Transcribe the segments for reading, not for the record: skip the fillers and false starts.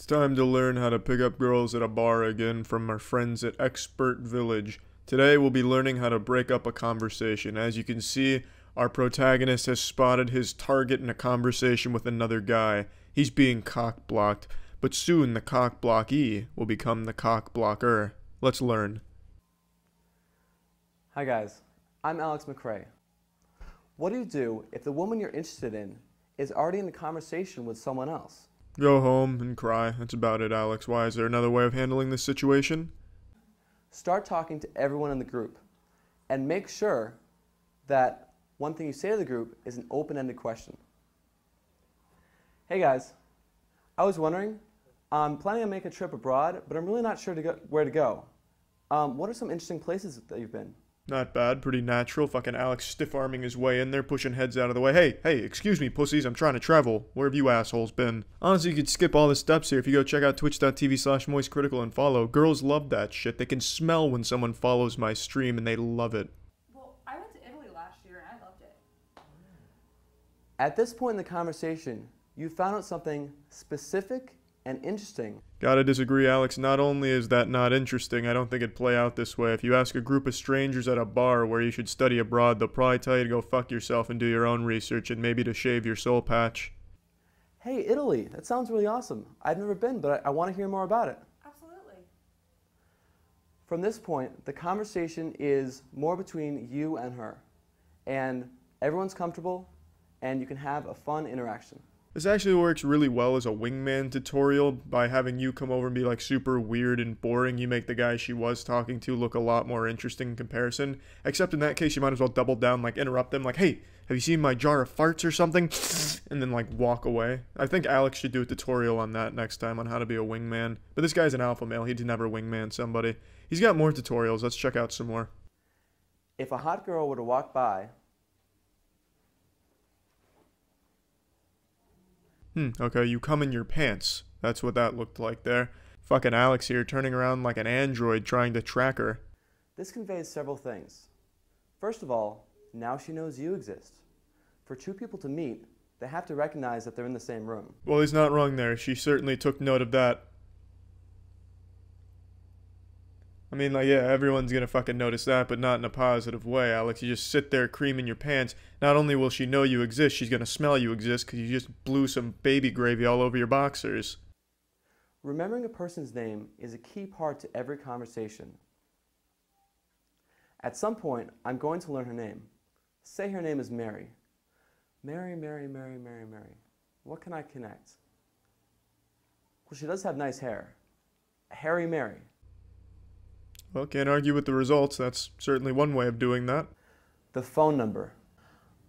It's time to learn how to pick up girls at a bar again from our friends at Expert Village. Today we'll be learning how to break up a conversation. As you can see, our protagonist has spotted his target in a conversation with another guy. He's being cock-blocked, but soon the cock-blockee will become the cock-blocker. Let's learn. Hi guys, I'm Alex McRae. What do you do if the woman you're interested in is already in a conversation with someone else? Go home and cry. That's about it, Alex. Why? Is there another way of handling this situation? Start talking to everyone in the group and make sure that one thing you say to the group is an open-ended question. Hey guys, I was wondering, I'm planning on making a trip abroad, but I'm really not sure where to go. What are some interesting places that you've been? Not bad, pretty natural. Fucking Alex stiff-arming his way in there, pushing heads out of the way. Hey, excuse me, pussies, I'm trying to travel. Where have you assholes been? Honestly, you could skip all the steps here if you go check out twitch.tv/moistcritical and follow. Girls love that shit. They can smell when someone follows my stream, and they love it. Well, I went to Italy last year, and I loved it. At this point in the conversation, you found out something specific and interesting. Gotta disagree, Alex. Not only is that not interesting, I don't think it'd play out this way. If you ask a group of strangers at a bar where you should study abroad, they'll probably tell you to go fuck yourself and do your own research and maybe to shave your soul patch. Hey, Italy, that sounds really awesome. I've never been, but I want to hear more about it. Absolutely. From this point, the conversation is more between you and her. And everyone's comfortable, and you can have a fun interaction. This actually works really well as a wingman tutorial. By having you come over and be like super weird and boring, you make the guy she was talking to look a lot more interesting in comparison. Except in that case, you might as well double down, like interrupt them, like, hey, have you seen my jar of farts or something? And then like walk away. I think Alex should do a tutorial on that next time on how to be a wingman. But this guy's an alpha male, he'd never wingman somebody. He's got more tutorials, let's check out some more. If a hot girl were to walk by, Okay, you come in your pants. That's what that looked like there. Fucking Alex here turning around like an android trying to track her. this conveys several things. First of all, now she knows you exist. For two people to meet, they have to recognize that they're in the same room. Well, he's not wrong there. She certainly took note of that. I mean, like, yeah, everyone's gonna fucking notice that, but not in a positive way, Alex. You just sit there creaming your pants. Not only will she know you exist, she's gonna smell you exist because you just blew some baby gravy all over your boxers. Remembering a person's name is a key part to every conversation. At some point, I'm going to learn her name. Say her name is Mary. Mary. What can I connect? Well, she does have nice hair. Hairy Mary. Well, can't argue with the results. That's certainly one way of doing that. The phone number.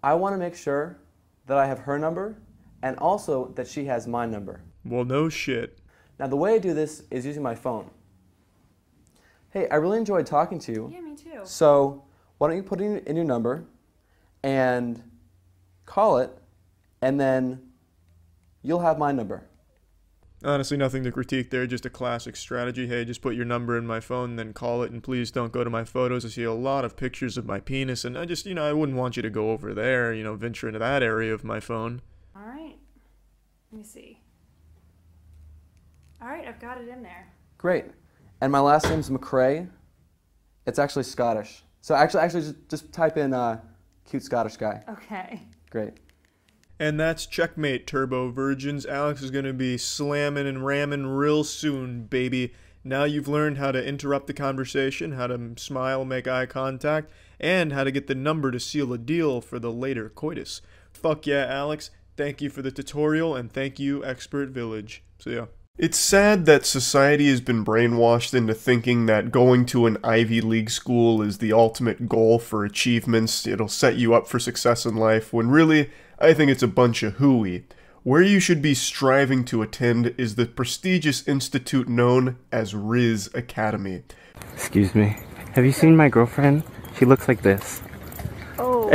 I want to make sure that I have her number and also that she has my number. Well, no shit. Now, the way I do this is using my phone. Hey, I really enjoyed talking to you. Yeah, me too. So why don't you put in your number and call it, and then you'll have my number. Honestly, nothing to critique there, just a classic strategy. Hey, just put your number in my phone, then call it, and please don't go to my photos. I see a lot of pictures of my penis, and I just, I wouldn't want you to go over there, venture into that area of my phone. All right. Let me see. All right, I've got it in there. Great. And my last name's McRae. It's actually Scottish. So actually just type in cute Scottish guy. Okay. Great. And that's checkmate, Turbo Virgins. Alex is going to be slamming and ramming real soon, baby. Now you've learned how to interrupt the conversation, how to smile, make eye contact, and how to get the number to seal a deal for the later coitus. Fuck yeah, Alex. Thank you for the tutorial, and thank you, Expert Village. See ya. It's sad that society has been brainwashed into thinking that going to an Ivy League school is the ultimate goal for achievements. It'll set you up for success in life, when really, I think it's a bunch of hooey. Where you should be striving to attend is the prestigious institute known as Rizz Academy. Excuse me. Have you seen my girlfriend? She looks like this. Oh.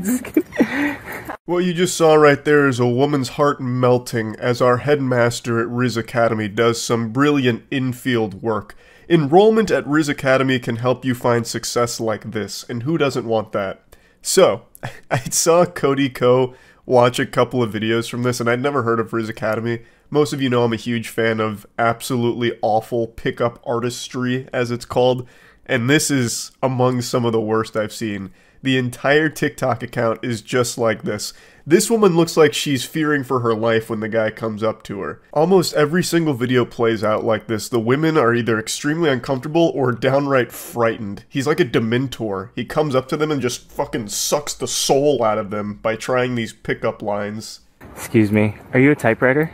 Just kidding. What you just saw right there is a woman's heart melting as our headmaster at Rizz Academy does some brilliant in-field work. Enrollment at Rizz Academy can help you find success like this, and who doesn't want that? So, I saw Cody Co watch a couple of videos from this, and I'd never heard of Rizz Academy, Most of you know I'm a huge fan of absolutely awful pickup artistry, as it's called, and this is among some of the worst I've seen. The entire TikTok account is just like this. This woman looks like she's fearing for her life when the guy comes up to her. Almost every single video plays out like this. The women are either extremely uncomfortable or downright frightened. He's like a dementor. He comes up to them and just fucking sucks the soul out of them by trying these pickup lines. Excuse me, are you a typewriter?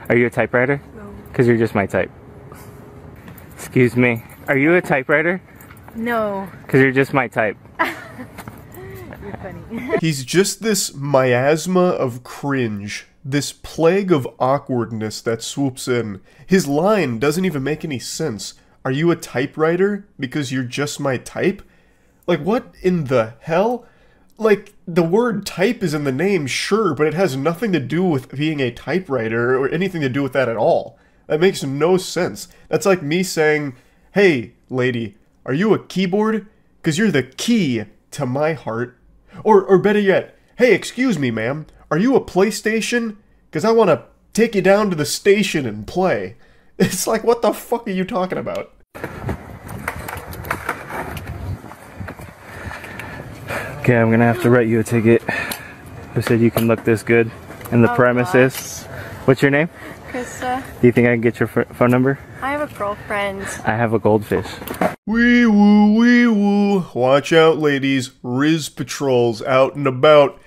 Are you a typewriter? No. Because you're just my type. Excuse me, are you a typewriter? No. Because you're just my type. You're funny. He's just this miasma of cringe, this plague of awkwardness that swoops in. His line doesn't even make any sense. Are you a typewriter? Because you're just my type? Like, what in the hell? Like, the word type is in the name, sure, but it has nothing to do with being a typewriter or anything to do with that at all. That makes no sense. That's like me saying, hey, lady, are you a keyboard? Because you're the key to my heart. Or better yet, hey, excuse me, ma'am, are you a PlayStation? Because I want to take you down to the station and play. It's like, what the fuck are you talking about? Okay, I'm gonna have to write you a ticket. Who said you can look this good in the premises? What's your name? Krista. Do you think I can get your phone number? I have a girlfriend. I have a goldfish. Wee woo, wee woo. Watch out, ladies. Rizz patrols out and about.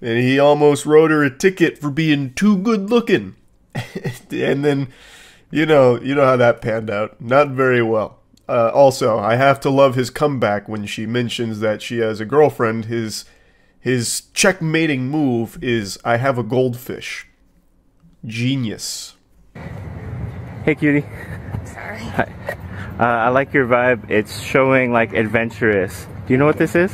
And he almost wrote her a ticket for being too good looking. And then, you know how that panned out. Not very well. Also, I have to love his comeback when she mentions that she has a girlfriend. His checkmating move is, I have a goldfish. Genius. Hey, cutie. Sorry. Hi. I like your vibe. It's showing like adventurous. Do you know what this is?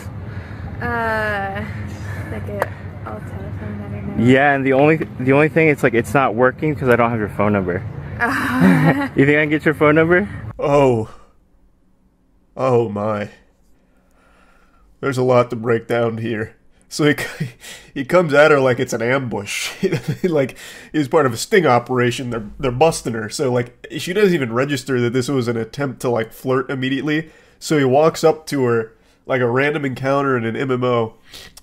Like a old telephone, I don't know. Yeah, and the only thing it's like it's not working because I don't have your phone number. You think I can get your phone number? Oh my. There's a lot to break down here. So he comes at her like it's an ambush. Like, he's part of a sting operation. They're busting her. So, like, she doesn't even register that this was an attempt to, like, flirt immediately. So he walks up to her, like a random encounter in an MMO,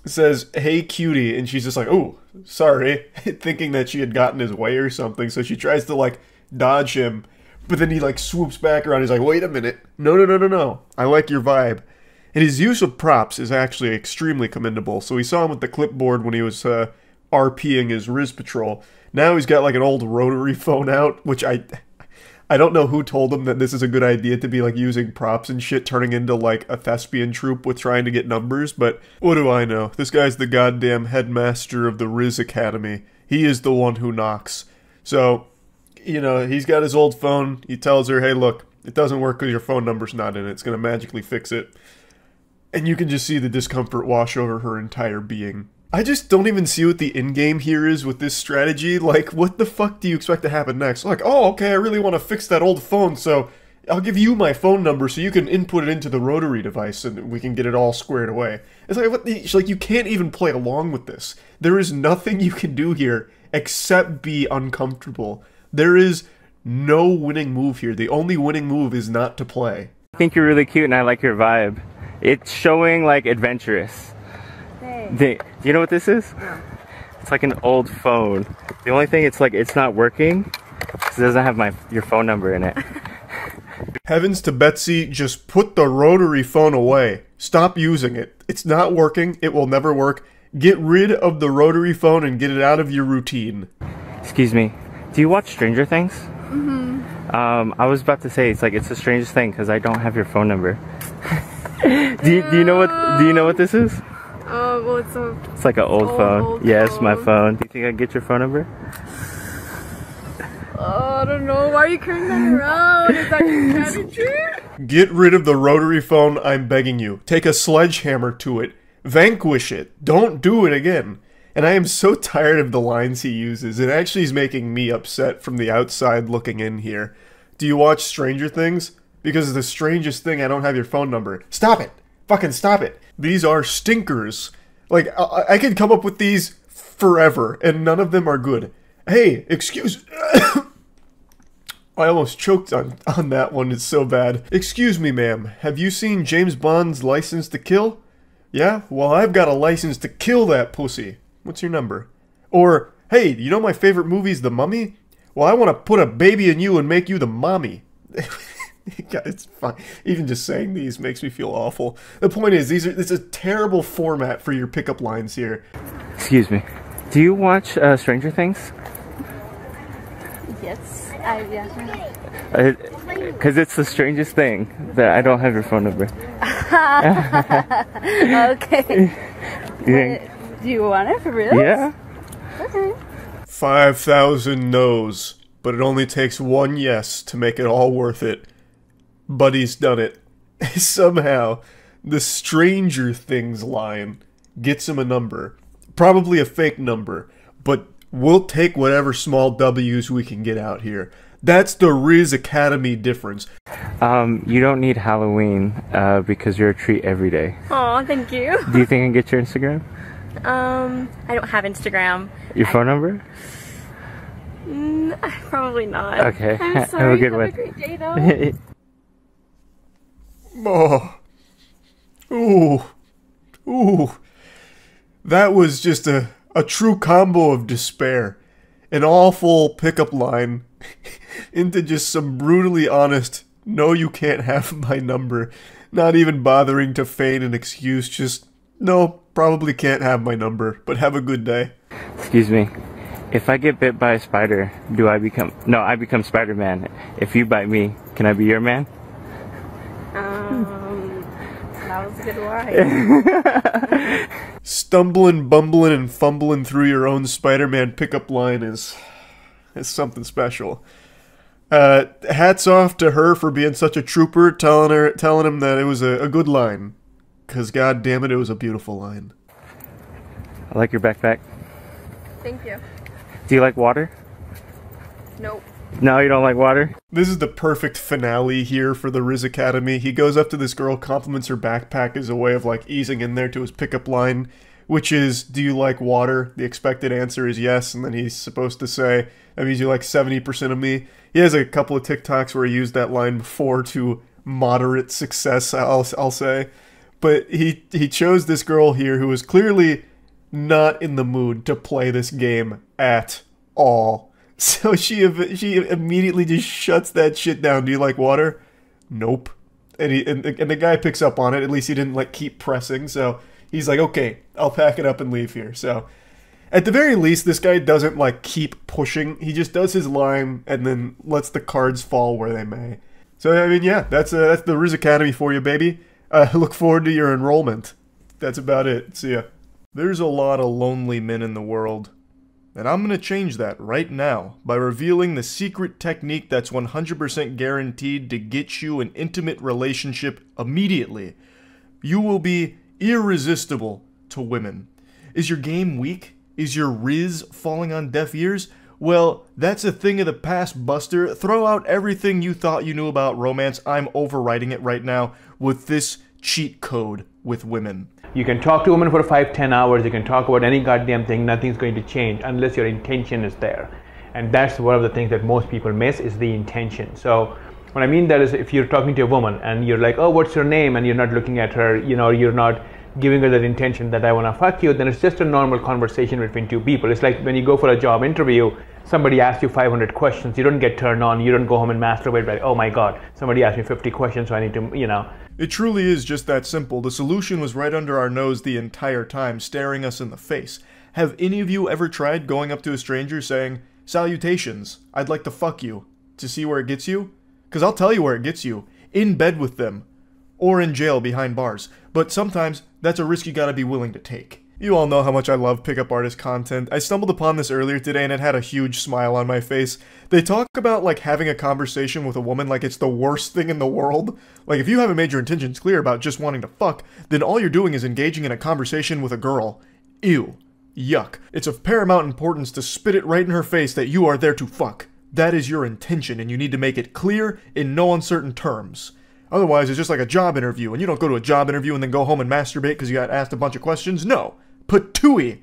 says, hey, cutie, and she's just like, oh, sorry, thinking that she had gotten his way or something. So she tries to, like, dodge him, but then he, like, swoops back around. He's like, wait a minute. No. I like your vibe. And his use of props is actually extremely commendable. So we saw him with the clipboard when he was RPing his Rizz patrol. Now he's got like an old rotary phone out, which I don't know who told him that this is a good idea to be like using props and shit, turning into like a thespian troupe with trying to get numbers, but what do I know? This guy's the goddamn headmaster of the Rizz Academy. He is the one who knocks. So, you know, he's got his old phone. He tells her, hey, look, it doesn't work because your phone number's not in it. It's going to magically fix it. And you can just see the discomfort wash over her entire being. I just don't even see what the endgame here is with this strategy. Like, what the fuck do you expect to happen next? Like, oh, okay, I really want to fix that old phone, so I'll give you my phone number so you can input it into the rotary device and we can get it all squared away. It's like, what the, like, you can't even play along with this. There is nothing you can do here except be uncomfortable. There is no winning move here. The only winning move is not to play. I think you're really cute and I like your vibe. It's showing like adventurous. Hey. Do you know what this is? No. It's like an old phone. The only thing it's like it's not working because it doesn't have your phone number in it. Heavens to Betsy, just put the rotary phone away. Stop using it. It's not working. It will never work. Get rid of the rotary phone and get it out of your routine. Excuse me. Do you watch Stranger Things? I was about to say it's the strangest thing because I don't have your phone number. Do you know what this is? Oh, well, It's like an old phone. old Yes, phone. my phone. Do you think I can get your phone number? I don't know. Why are you carrying that around? Is that your strategy? Get rid of the rotary phone, I'm begging you. Take a sledgehammer to it. Vanquish it. Don't do it again. And I am so tired of the lines he uses. It actually is making me upset from the outside looking in here. Do you watch Stranger Things? Because it's the strangest thing, I don't have your phone number. Stop it! Fucking stop it! These are stinkers. Like, I could come up with these forever, and none of them are good. Hey, excuse... I almost choked on that one, it's so bad. Excuse me, ma'am, have you seen James Bond's License to Kill? Yeah? Well, I've got a license to kill that pussy. What's your number? Or, hey, you know my favorite movie's The Mummy? Well, I want to put a baby in you and make you the mommy. It's fine. Even just saying these makes me feel awful. The point is, it's a terrible format for your pickup lines here. Excuse me. Do you watch Stranger Things? Yes. Yeah. Because it's the strangest thing that I don't have your phone number. Okay. Do you want it for real? Yeah. Okay. 5,000 no's, but it only takes one yes to make it all worth it. Buddy's done it. Somehow, the Stranger Things line gets him a number. Probably a fake number, but we'll take whatever small W's we can get out here. That's the Rizz Academy difference. You don't need Halloween because you're a treat every day. Aw, thank you. Do you think I can get your Instagram? I don't have Instagram. Your phone number? Probably not. Okay. I'm sorry. Have a good one. Have a great day, though. Oh. Ooh. Ooh. That was just a true combo of despair. An awful pickup line into just some brutally honest, no, you can't have my number. Not even bothering to feign an excuse, just, no, probably can't have my number, but have a good day. Excuse me. If I get bit by a spider, do I become... No, I become Spider-Man. If you bite me, can I be your man? That was a good line. Stumbling, bumbling, and fumbling through your own Spider-Man pickup line is something special. Hats off to her for being such a trooper, telling him that it was a good line. 'Cause god damn it, it was a beautiful line. I like your backpack. Thank you. Do you like water? Nope. No, you don't like water? This is the perfect finale here for the Rizz Academy. He goes up to this girl, compliments her backpack as a way of like easing in there to his pickup line, which is, do you like water? The expected answer is yes, and then he's supposed to say, that means you like 70% of me. He has a couple of TikToks where he used that line before to moderate success, I'll say. But he chose this girl here who was clearly not in the mood to play this game at all. So she immediately just shuts that shit down. Do you like water? Nope. And the guy picks up on it. At least he didn't like keep pressing. So he's like, okay, I'll pack it up and leave here. So at the very least, this guy doesn't like keep pushing. He just does his line and then lets the cards fall where they may. So I mean, yeah, that's the Rizz Academy for you, baby. Look forward to your enrollment. That's about it. See ya. There's a lot of lonely men in the world. And I'm going to change that right now by revealing the secret technique that's 100% guaranteed to get you an intimate relationship immediately. You will be irresistible to women. Is your game weak? Is your Rizz falling on deaf ears? Well, that's a thing of the past, Buster. Throw out everything you thought you knew about romance. I'm overwriting it right now with this cheat code with women. You can talk to a woman for 5-10 hours, you can talk about any goddamn thing, nothing's going to change unless your intention is there. And that's one of the things that most people miss, is the intention. So what I mean that is, if you're talking to a woman and you're like, oh, what's your name? And you're not looking at her, you know, you're not giving her that intention that I want to fuck you, then it's just a normal conversation between two people. It's like when you go for a job interview, somebody asks you 500 questions, you don't get turned on, you don't go home and masturbate like, oh my god, somebody asked me 50 questions, so I need to, you know. It truly is just that simple. The solution was right under our nose the entire time, staring us in the face. Have any of you ever tried going up to a stranger saying, salutations, I'd like to fuck you, to see where it gets you? Because I'll tell you where it gets you. In bed with them. Or in jail behind bars. But sometimes, that's a risk you gotta be willing to take. You all know how much I love pickup artist content. I stumbled upon this earlier today and it had a huge smile on my face. They talk about like having a conversation with a woman like it's the worst thing in the world. Like if you haven't made your intentions clear about just wanting to fuck, then all you're doing is engaging in a conversation with a girl. Ew. Yuck. It's of paramount importance to spit it right in her face that you are there to fuck. That is your intention and you need to make it clear in no uncertain terms. Otherwise, it's just like a job interview, and you don't go to a job interview and then go home and masturbate because you got asked a bunch of questions. No. Patooey.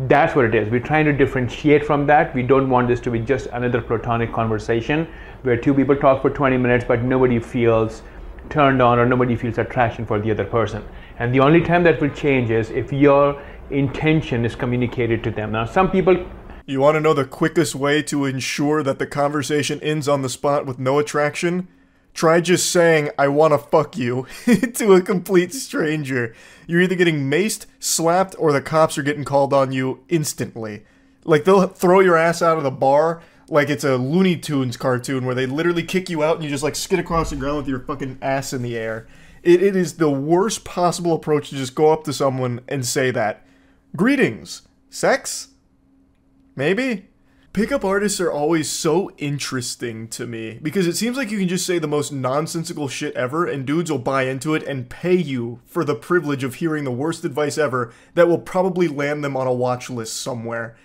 That's what it is. We're trying to differentiate from that. We don't want this to be just another platonic conversation where two people talk for 20 minutes but nobody feels turned on or nobody feels attraction for the other person. And the only time that will change is if your intention is communicated to them. Now, some people... You want to know the quickest way to ensure that the conversation ends on the spot with no attraction? Try just saying, I wanna fuck you, to a complete stranger. You're either getting maced, slapped, or the cops are getting called on you instantly. Like, they'll throw your ass out of the bar like it's a Looney Tunes cartoon where they literally kick you out and you just, like, skid across the ground with your fucking ass in the air. It is the worst possible approach to just go up to someone and say that. Greetings. Sex? Maybe? Pickup artists are always so interesting to me, because it seems like you can just say the most nonsensical shit ever and dudes will buy into it and pay you for the privilege of hearing the worst advice ever that will probably land them on a watch list somewhere.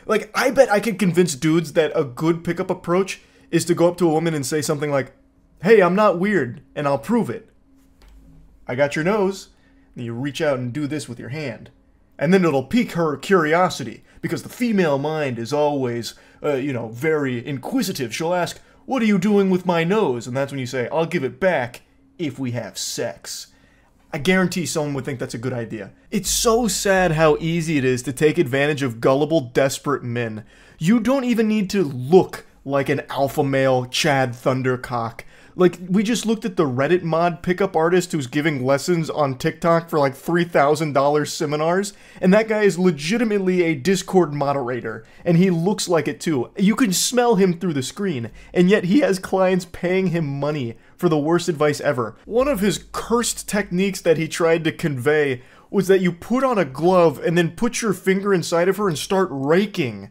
Like, I bet I could convince dudes that a good pickup approach is to go up to a woman and say something like, hey, I'm not weird, and I'll prove it. I got your nose, and you reach out and do this with your hand. And then it'll pique her curiosity, because the female mind is always, very inquisitive. She'll ask, what are you doing with my nose? And that's when you say, I'll give it back if we have sex. I guarantee someone would think that's a good idea. It's so sad how easy it is to take advantage of gullible, desperate men. You don't even need to look like an alpha male Chad Thundercock. Like, we just looked at the Reddit mod pickup artist who's giving lessons on TikTok for like $3,000 seminars, and that guy is legitimately a Discord moderator, and he looks like it too. You can smell him through the screen, and yet he has clients paying him money for the worst advice ever. One of his cursed techniques that he tried to convey was that you put on a glove and then put your finger inside of her and start raking.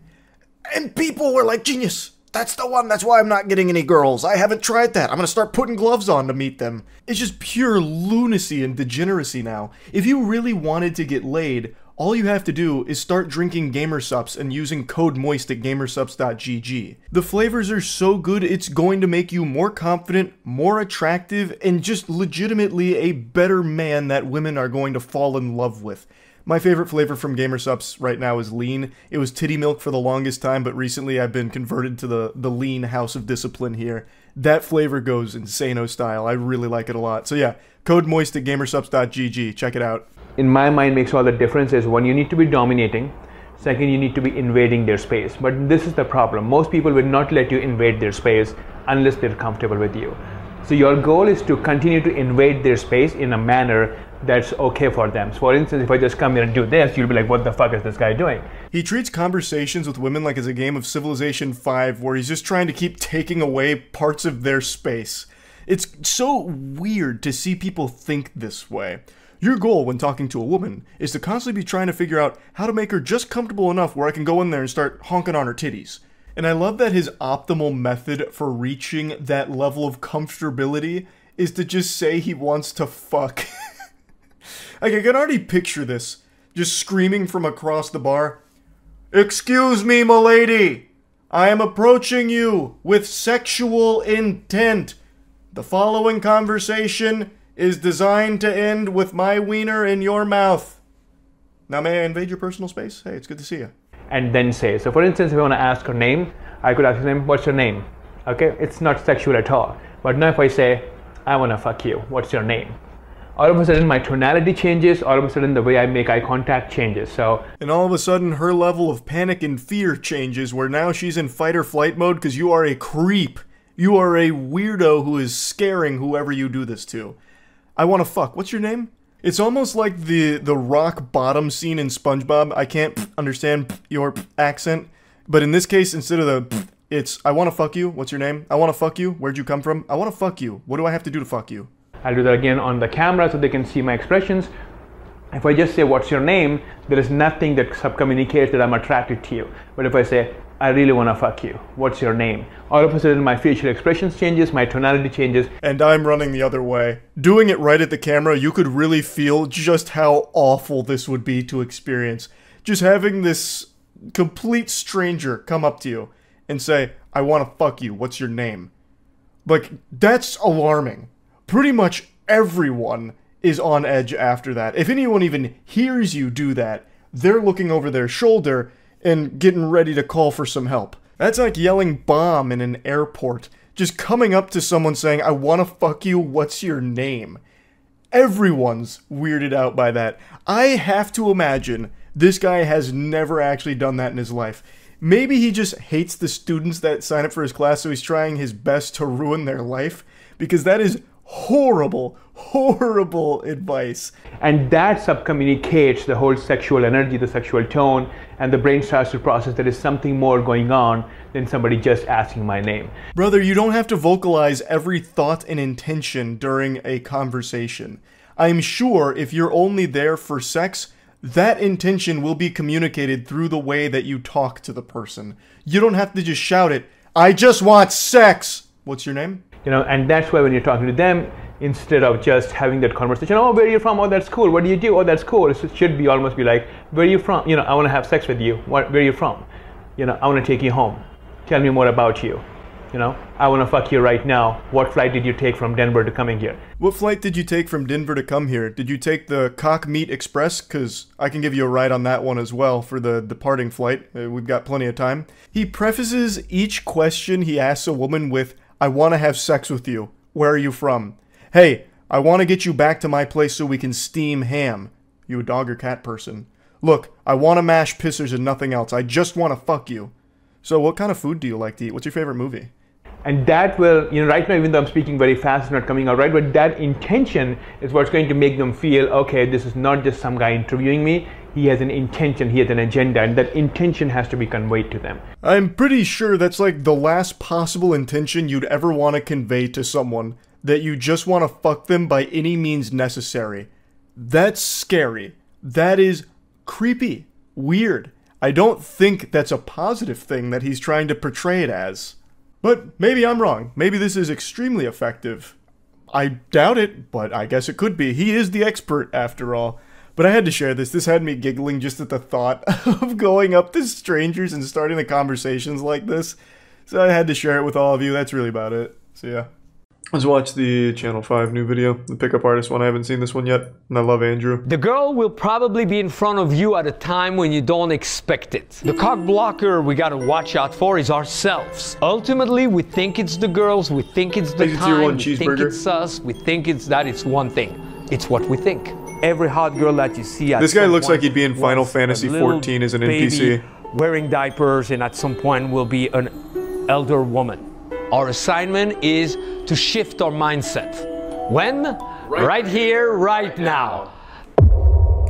And people were like, genius! That's the one, that's why I'm not getting any girls. I haven't tried that. I'm gonna start putting gloves on to meet them. It's just pure lunacy and degeneracy now. If you really wanted to get laid, all you have to do is start drinking GamerSups and using code MOIST at gamersups.gg. The flavors are so good, it's going to make you more confident, more attractive, and just legitimately a better man that women are going to fall in love with. My favorite flavor from GamerSups right now is lean. It was titty milk for the longest time, but recently I've been converted to the lean House of Discipline here. That flavor goes insano style. I really like it a lot. So yeah, code MOIST at gamersups.gg. Check it out. In my mind, makes all the difference is one, you need to be dominating. Second, you need to be invading their space. But this is the problem. Most people will not let you invade their space unless they're comfortable with you. So your goal is to continue to invade their space in a manner that's okay for them. So for instance, if I just come here and do this, you'll be like, what the fuck is this guy doing? He treats conversations with women like it's a game of Civilization 5 where he's just trying to keep taking away parts of their space. It's so weird to see people think this way. Your goal when talking to a woman is to constantly be trying to figure out how to make her just comfortable enough where I can go in there and start honking on her titties. And I love that his optimal method for reaching that level of comfortability is to just say he wants to fuck. Like, I can already picture this, just screaming from across the bar, "Excuse me, m'lady, I am approaching you with sexual intent. The following conversation is designed to end with my wiener in your mouth. Now may I invade your personal space? Hey, it's good to see you." And then say, so for instance, if I want to ask her name, I could ask her name, what's your name? Okay, it's not sexual at all. But now if I say, I want to fuck you, what's your name? All of a sudden my tonality changes, all of a sudden the way I make eye contact changes. And all of a sudden her level of panic and fear changes, where now she's in fight or flight mode because you are a creep. You are a weirdo who is scaring whoever you do this to. I want to fuck. What's your name? It's almost like the rock bottom scene in SpongeBob. I can't understand your accent. But in this case, instead of the it's, I want to fuck you. What's your name? I want to fuck you. Where'd you come from? I want to fuck you. What do I have to do to fuck you? I'll do that again on the camera so they can see my expressions. If I just say, what's your name? There is nothing that communicates that I'm attracted to you. But if I say, I really want to fuck you, what's your name? All of a sudden my facial expressions changes, my tonality changes. And I'm running the other way. Doing it right at the camera, you could really feel just how awful this would be to experience. Just having this complete stranger come up to you and say, I want to fuck you, what's your name? Like, that's alarming. Pretty much everyone is on edge after that. If anyone even hears you do that, they're looking over their shoulder and getting ready to call for some help. That's like yelling bomb in an airport. Just coming up to someone saying, I wanna fuck you, what's your name? Everyone's weirded out by that. I have to imagine this guy has never actually done that in his life. Maybe he just hates the students that sign up for his class, so he's trying his best to ruin their life, because that is horrible, horrible advice. And that subcommunicates the whole sexual energy, the sexual tone, and the brain starts to process there is something more going on than somebody just asking my name. Brother, you don't have to vocalize every thought and intention during a conversation. I'm sure if you're only there for sex, that intention will be communicated through the way that you talk to the person. You don't have to just shout it, I just want sex! What's your name? You know, and that's why when you're talking to them, instead of just having that conversation, oh, where are you from? Oh, that's cool. What do you do? Oh, that's cool. It should be almost be like, where are you from? You know, I want to have sex with you. Where are you from? You know, I want to take you home. Tell me more about you. You know, I want to fuck you right now. What flight did you take from Denver to coming here? What flight did you take from Denver to come here? Did you take the Cock Meat Express? Because I can give you a ride on that one as well for the departing flight. We've got plenty of time. He prefaces each question he asks a woman with, I want to have sex with you. Where are you from? Hey, I want to get you back to my place so we can steam ham. You a dog or cat person? Look, I want to mash pissers and nothing else. I just want to fuck you. So what kind of food do you like to eat? What's your favorite movie? And that will, you know, right now, even though I'm speaking very fast, it's not coming out right, but that intention is what's going to make them feel, okay, this is not just some guy interviewing me. He has an intention, he has an agenda, and that intention has to be conveyed to them. I'm pretty sure that's like the last possible intention you'd ever want to convey to someone, that you just want to fuck them by any means necessary. That's scary. That is creepy. Weird. I don't think that's a positive thing that he's trying to portray it as. But maybe I'm wrong. Maybe this is extremely effective. I doubt it, but I guess it could be. He is the expert after all. But I had to share this. This had me giggling just at the thought of going up to strangers and starting the conversations like this. So I had to share it with all of you. That's really about it. So yeah. Let's watch the Channel 5 new video, the pickup artist one. I haven't seen this one yet, and I love Andrew. The girl will probably be in front of you at a time when you don't expect it. The cock blocker we gotta watch out for is ourselves. Ultimately, we think it's the girls, we think it's the time, we think it's us, we think it's that, it's one thing. It's what we think. Every hot girl that you see at this guy looks like he'd be in Final Fantasy 14 as an NPC. Wearing diapers, and at some point will be an elder woman. Our assignment is to shift our mindset. When? Right here, right now.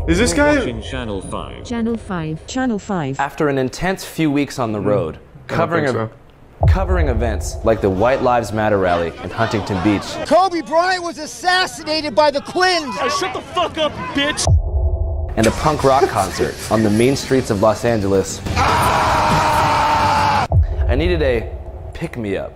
Is this guy? Channel 5. Channel 5. Channel 5. After an intense few weeks on the road, covering events like the White Lives Matter rally in Huntington Beach. Kobe Bryant was assassinated by the Quins. Hey, shut the fuck up, bitch! And a punk rock concert on the main streets of Los Angeles. I needed a pick-me-up,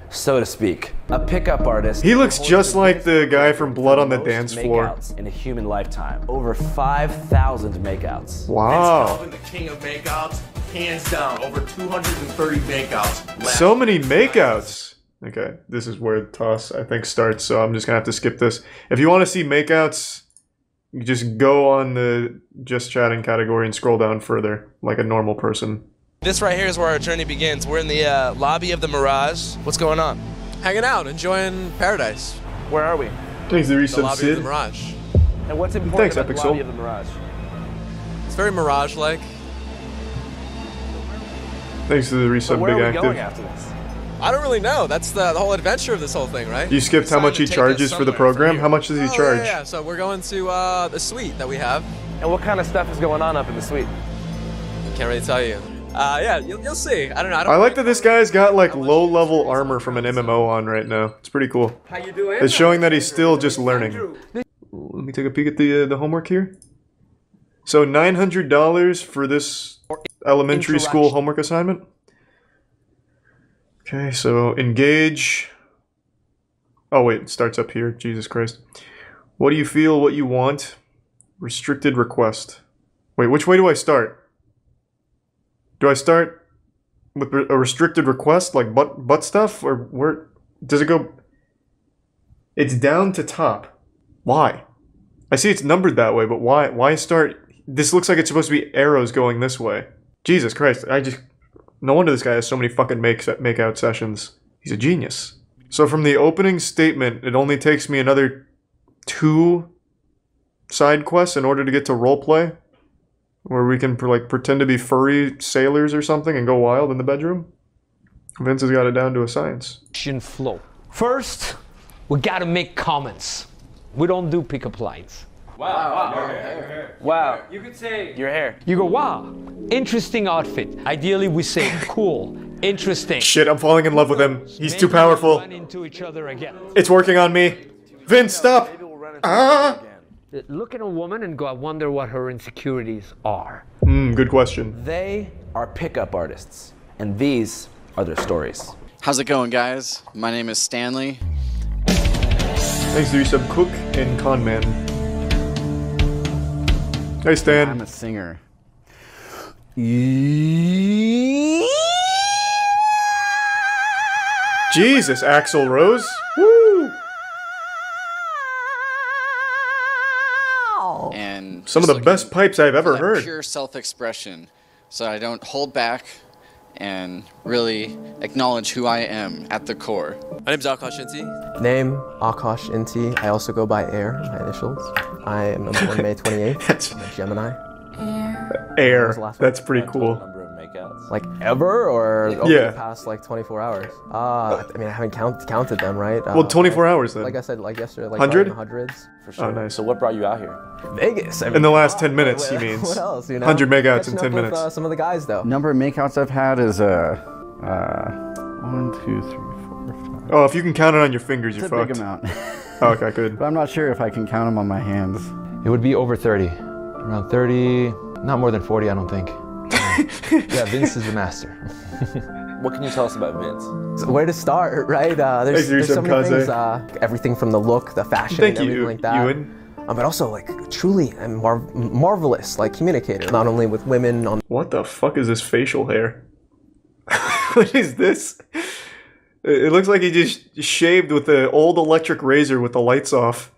so to speak. A pickup artist. He looks just like the guy from Blood on the Dance Floor. In a human lifetime. Over 5,000 makeouts. Wow. Calvin, the king of makeouts, hands down. Over 230 makeouts. So many makeouts. Okay, this is where the toss, I think, starts, so I'm just gonna have to skip this. If you want to see makeouts, you just go on the Just Chatting category and scroll down further, like a normal person. This right here is where our journey begins. We're in the lobby of the Mirage. What's going on? Hanging out, enjoying paradise. Where are we? Thanks to The lobby of Sid. the Mirage. And what's important Thanks, about Epic the Soul. lobby of the Mirage? It's very Mirage-like. Thanks to the resub Where Big are we going Active. after this? I don't really know. That's the whole adventure of this whole thing, right? You skipped how much he Decided to take charges us for the somewhere from program? here. How much does he Oh, charge? Yeah. So we're going to the suite that we have. And what kind of stuff is going on up in the suite? Can't really tell you. Yeah, you'll see. I don't know. I like that this guy's got like low-level armor from an MMO on right now. It's pretty cool. How you doing? It's showing that he's still just learning. Let me take a peek at the homework here. So $900 for this elementary school homework assignment. Okay, so engage. Oh wait, it starts up here. Jesus Christ. What do you feel? What you want? Restricted request. Wait, which way do I start? Do I start with a restricted request, like butt stuff, or where does it go? It's down to top. Why? I see it's numbered that way, but why start this looks like it's supposed to be arrows going this way. Jesus Christ, no wonder this guy has so many fucking make-out sessions. He's a genius. So from the opening statement, it only takes me another 2 side quests in order to get to roleplay, where we can like pretend to be furry sailors or something and go wild in the bedroom. Vince has got it down to a science. Flow. First, we gotta make comments. We don't do pickup lines. Wow. Your hair. Wow. You could say your hair. You go, wow, interesting outfit. Ideally, we say cool, interesting. Shit, I'm falling in love with him. He's too powerful. Run into each other again. It's working on me. Vince, stop. Look at a woman and go, I wonder what her insecurities are. Good question. They are pickup artists, and these are their stories. How's it going, guys? My name is Stanley. Thanks to some cook and con man. Hey, Stan. I'm a singer. Jesus, Axl Rose. Woo! And some of the best pipes I've ever heard. Pure self-expression, so I don't hold back and really acknowledge who I am at the core. My name's Akash Inti. Name, Akash Inti. I also go by Air, my initials. I am born May 28th. I'm a Gemini. Air. That's pretty cool. Like ever, or over the past like 24 hours? I mean, I haven't counted them, right? Well, 24 hours then. Like I said, like yesterday, like 100? Hundreds. For sure. Oh, nice. So what brought you out here? Vegas. I mean, in the last 10 minutes, he means. What else? You know, 100 makeouts in catching 10 up minutes. With, some of the guys, though. Number of makeouts I've had is 1, 2, 3, 4, 5. Oh, if you can count it on your fingers, you're It's a fucked. big amount. Oh, okay, good. But I'm not sure if I can count them on my hands. It would be over 30. Around 30, not more than 40, I don't think. Yeah, Vince is the master. What can you tell us about Vince? So where to start, right? There's so many things. Everything from the look, the fashion, and everything like that. But also, like, truly a marvelous, like, communicator. Not only with women on... What the fuck is this facial hair? What is this? It looks like he just shaved with the old electric razor with the lights off.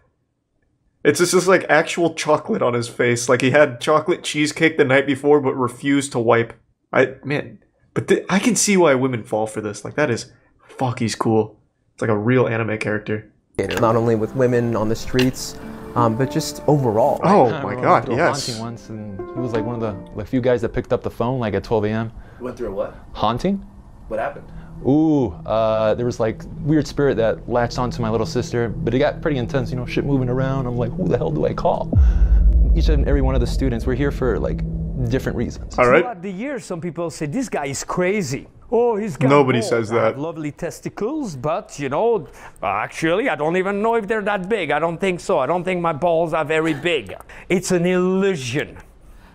It's just like actual chocolate on his face. Like he had chocolate cheesecake the night before but refused to wipe. I can see why women fall for this. Like that is... Fuck, he's cool. It's like a real anime character. Not only with women on the streets, but just overall. Right? Oh my god, yes. Haunting once, and he was like one of the few guys that picked up the phone like at 12 a.m. Went through a what? Haunting? What happened? Ooh, there was like weird spirit that latched onto my little sister, but it got pretty intense, you know, shit moving around. I'm like, who the hell do I call? Each and every one of the students, we're here for like different reasons. All right. Throughout the years, some people say, this guy is crazy. Oh, he's got Nobody balls. says I have that. lovely testicles, but you know, actually, I don't even know if they're that big. I don't think so. I don't think my balls are very big. It's an illusion.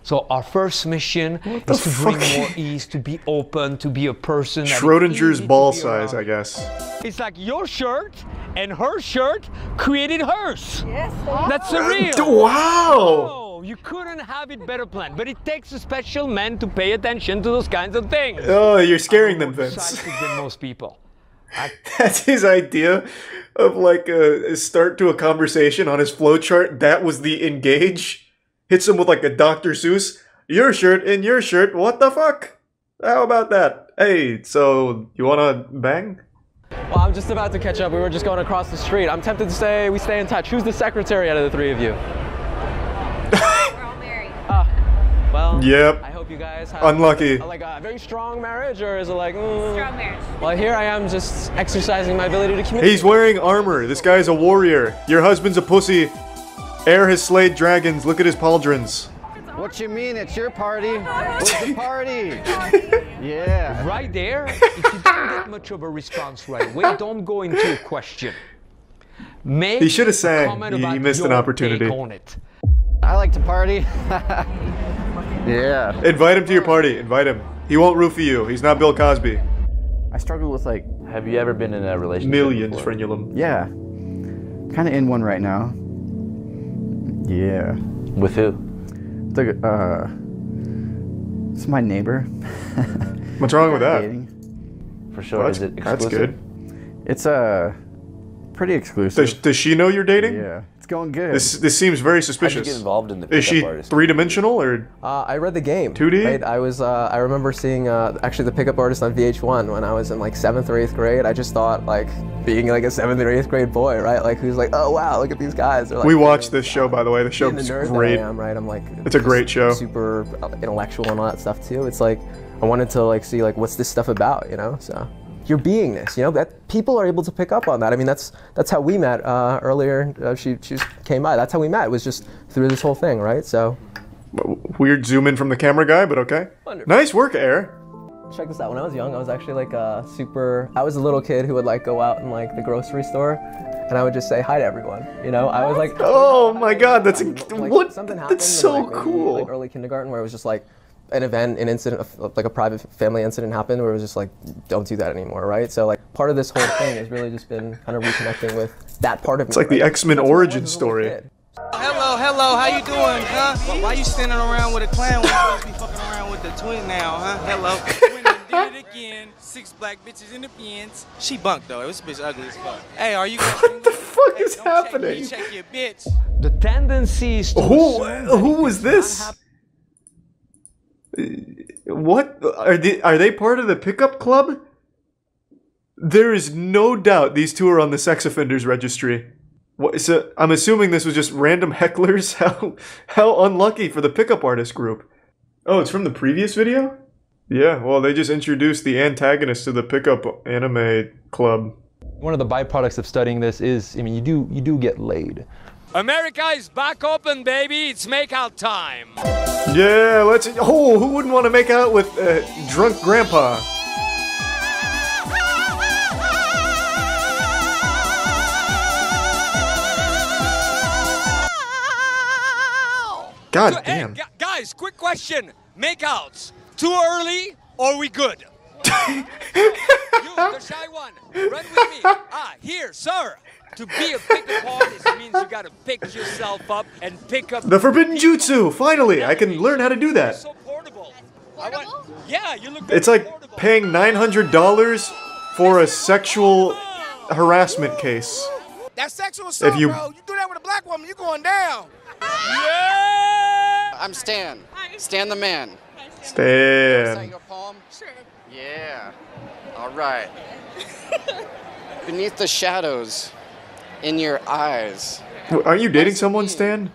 So our first mission is to bring more ease, to be open, to be a person. Schrodinger's ball size, I guess. It's like your shirt and her shirt created hers. Yes. That's surreal. Wow. Oh, you couldn't have it better planned. But it takes a special man to pay attention to those kinds of things. Oh, you're scaring them, Vince. Than most people. That's his idea of like a start to a conversation on his flowchart. That was the engage. Hits him with like a Dr. Seuss. Your shirt and your shirt. What the fuck? How about that? Hey, so you wanna bang? Well, I'm just about to catch up. We were just going across the street. I'm tempted to say we stay in touch. Who's the secretary out of the three of you? We're all married. Well, yep. I hope you guys have unlucky. Like a very strong marriage, or is it like strong marriage? Well, here I am just exercising my ability to communicate. He's wearing armor. This guy's a warrior. Your husband's a pussy. Air has slayed dragons. Look at his pauldrons. What you mean? It's your party. It's the party. Yeah. Right there, if you don't get much of a response right away, don't go into a question. Make he should have sang. He missed an opportunity. I like to party. Yeah. Invite him to your party. Invite him. He won't roofie you. He's not Bill Cosby. I struggle with like... Have you ever been in a relationship Millions, before? frenulum. Yeah. Kind of in one right now. Yeah. With who? It's my neighbor. What's wrong with that? Dating. For sure. Is it exclusive? That's good. It's pretty exclusive. Does she know you're dating? Yeah, it's going good. This seems very suspicious. How'd you get involved in the Is she pickup artist? three-dimensional or? I read the game. 2D? Right? I remember seeing actually the pickup artist on VH1 when I was in like 7th or 8th grade. I just thought like being like a 7th or 8th grade boy, right? Like who's like, oh wow, look at these guys. They're, like, we watched this show, by the way. The show is great. That I am, right? I'm like, it's a great show. Super intellectual and all that stuff too. It's like I wanted to like see like what's this stuff about, you know? So your beingness, you know, that people are able to pick up on that. I mean, that's how we met earlier. She came by. That's how we met. It was just through this whole thing, right? So weird zoom in from the camera guy, but okay. Wonderful. Nice work, Air. Check this out. When I was young, I was actually like I was a little kid who would like go out in like the grocery store, and I would just say hi to everyone. You know, I was like, oh my God, that's like, what? Something happened That's so in, like, maybe, cool. like early kindergarten, where it was just like an event, an incident, like a private family incident happened, where it was just like, don't do that anymore, right? So like part of this whole thing has really just been kind of reconnecting with that part of me. It's like the X-Men origin story. Hello, how you doing, huh? Why you standing around with a clown when you supposed to be fucking around with the twin now, huh? Hello. Twin did it again. 6 black bitches in the bins. She bunked though. This bitch ugly as fuck. Hey, are you gonna What the fuck is happening? check your bitch? The tendency is to Who was this? What are they part of the pickup club? There is no doubt these two are on the sex offenders registry. What, so I'm assuming this was just random hecklers. How unlucky for the pickup artist group. Oh, it's from the previous video? Yeah, well, they just introduced the antagonist to the pickup anime club. One of the byproducts of studying this is, I mean, you do get laid. America is back open, baby. It's makeout time. Yeah, let's. Oh, who wouldn't want to make out with drunk grandpa? God damn. Hey, guys, quick question. Makeouts, too early or we good? You, the shy one, run with me. Here, sir. To be a pickup artist means you gotta pick yourself up and pick up The forbidden jutsu! Finally! I can learn how to do that. So portable. Yeah, you look It's like paying $900 for a sexual harassment case. That's sexual assault, If you- bro. You do that with a black woman, you going down. I'm Stan. Stan the man. Is that Stan. your poem? Sure. Yeah. All right. Beneath the shadows, in your eyes. Aren't you dating someone, Stan?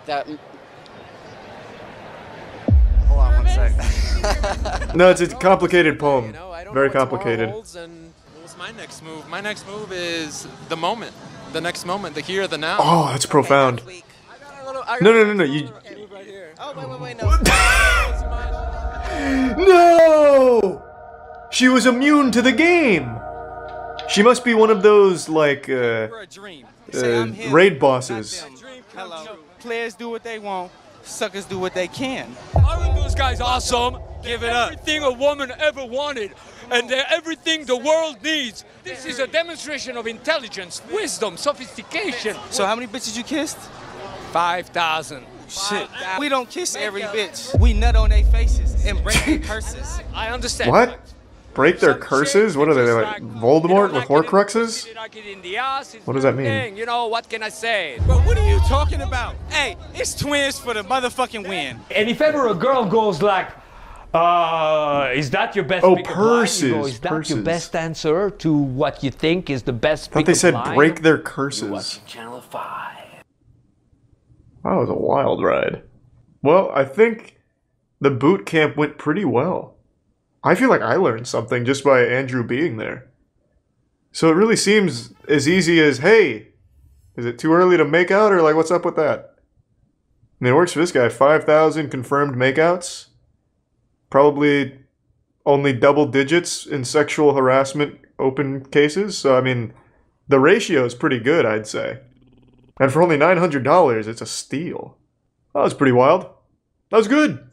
That. Hold on one sec. No, it's a complicated poem. Very complicated. What's my next move? My next move is the moment. The next moment, the here, the now. Oh, that's profound. No. You. Oh, wait, No! She was immune to the game! She must be one of those, like, raid bosses. Hello. Players do what they want. Suckers do what they can. Aren't those guys awesome? Give it up. Everything a woman ever wanted, and they're everything the world needs. This is a demonstration of intelligence, wisdom, sophistication. So how many bitches you kissed? 5,000. Shit. We don't kiss every bitch. We nut on their faces and break their curses. I understand. What? Break their curses? What are they, like Voldemort with Horcruxes? What does that mean? You know, what can I say? But what are you talking about? Hey, it's twins for the motherfucking win. And if ever a girl goes like, is that your best Oh, pickup line? You go, purses, is that purses. your best answer to what you think is the best I thought pickup they said line? break their curses. Watching Channel 5. That was a wild ride. Well, I think the boot camp went pretty well. I feel like I learned something just by Andrew being there. So it really seems as easy as, hey, is it too early to make out, or like what's up with that? I mean, it works for this guy. 5,000 confirmed makeouts. Probably only double digits in sexual harassment open cases. So, I mean, the ratio is pretty good, I'd say. And for only $900, it's a steal. That was pretty wild. That was good.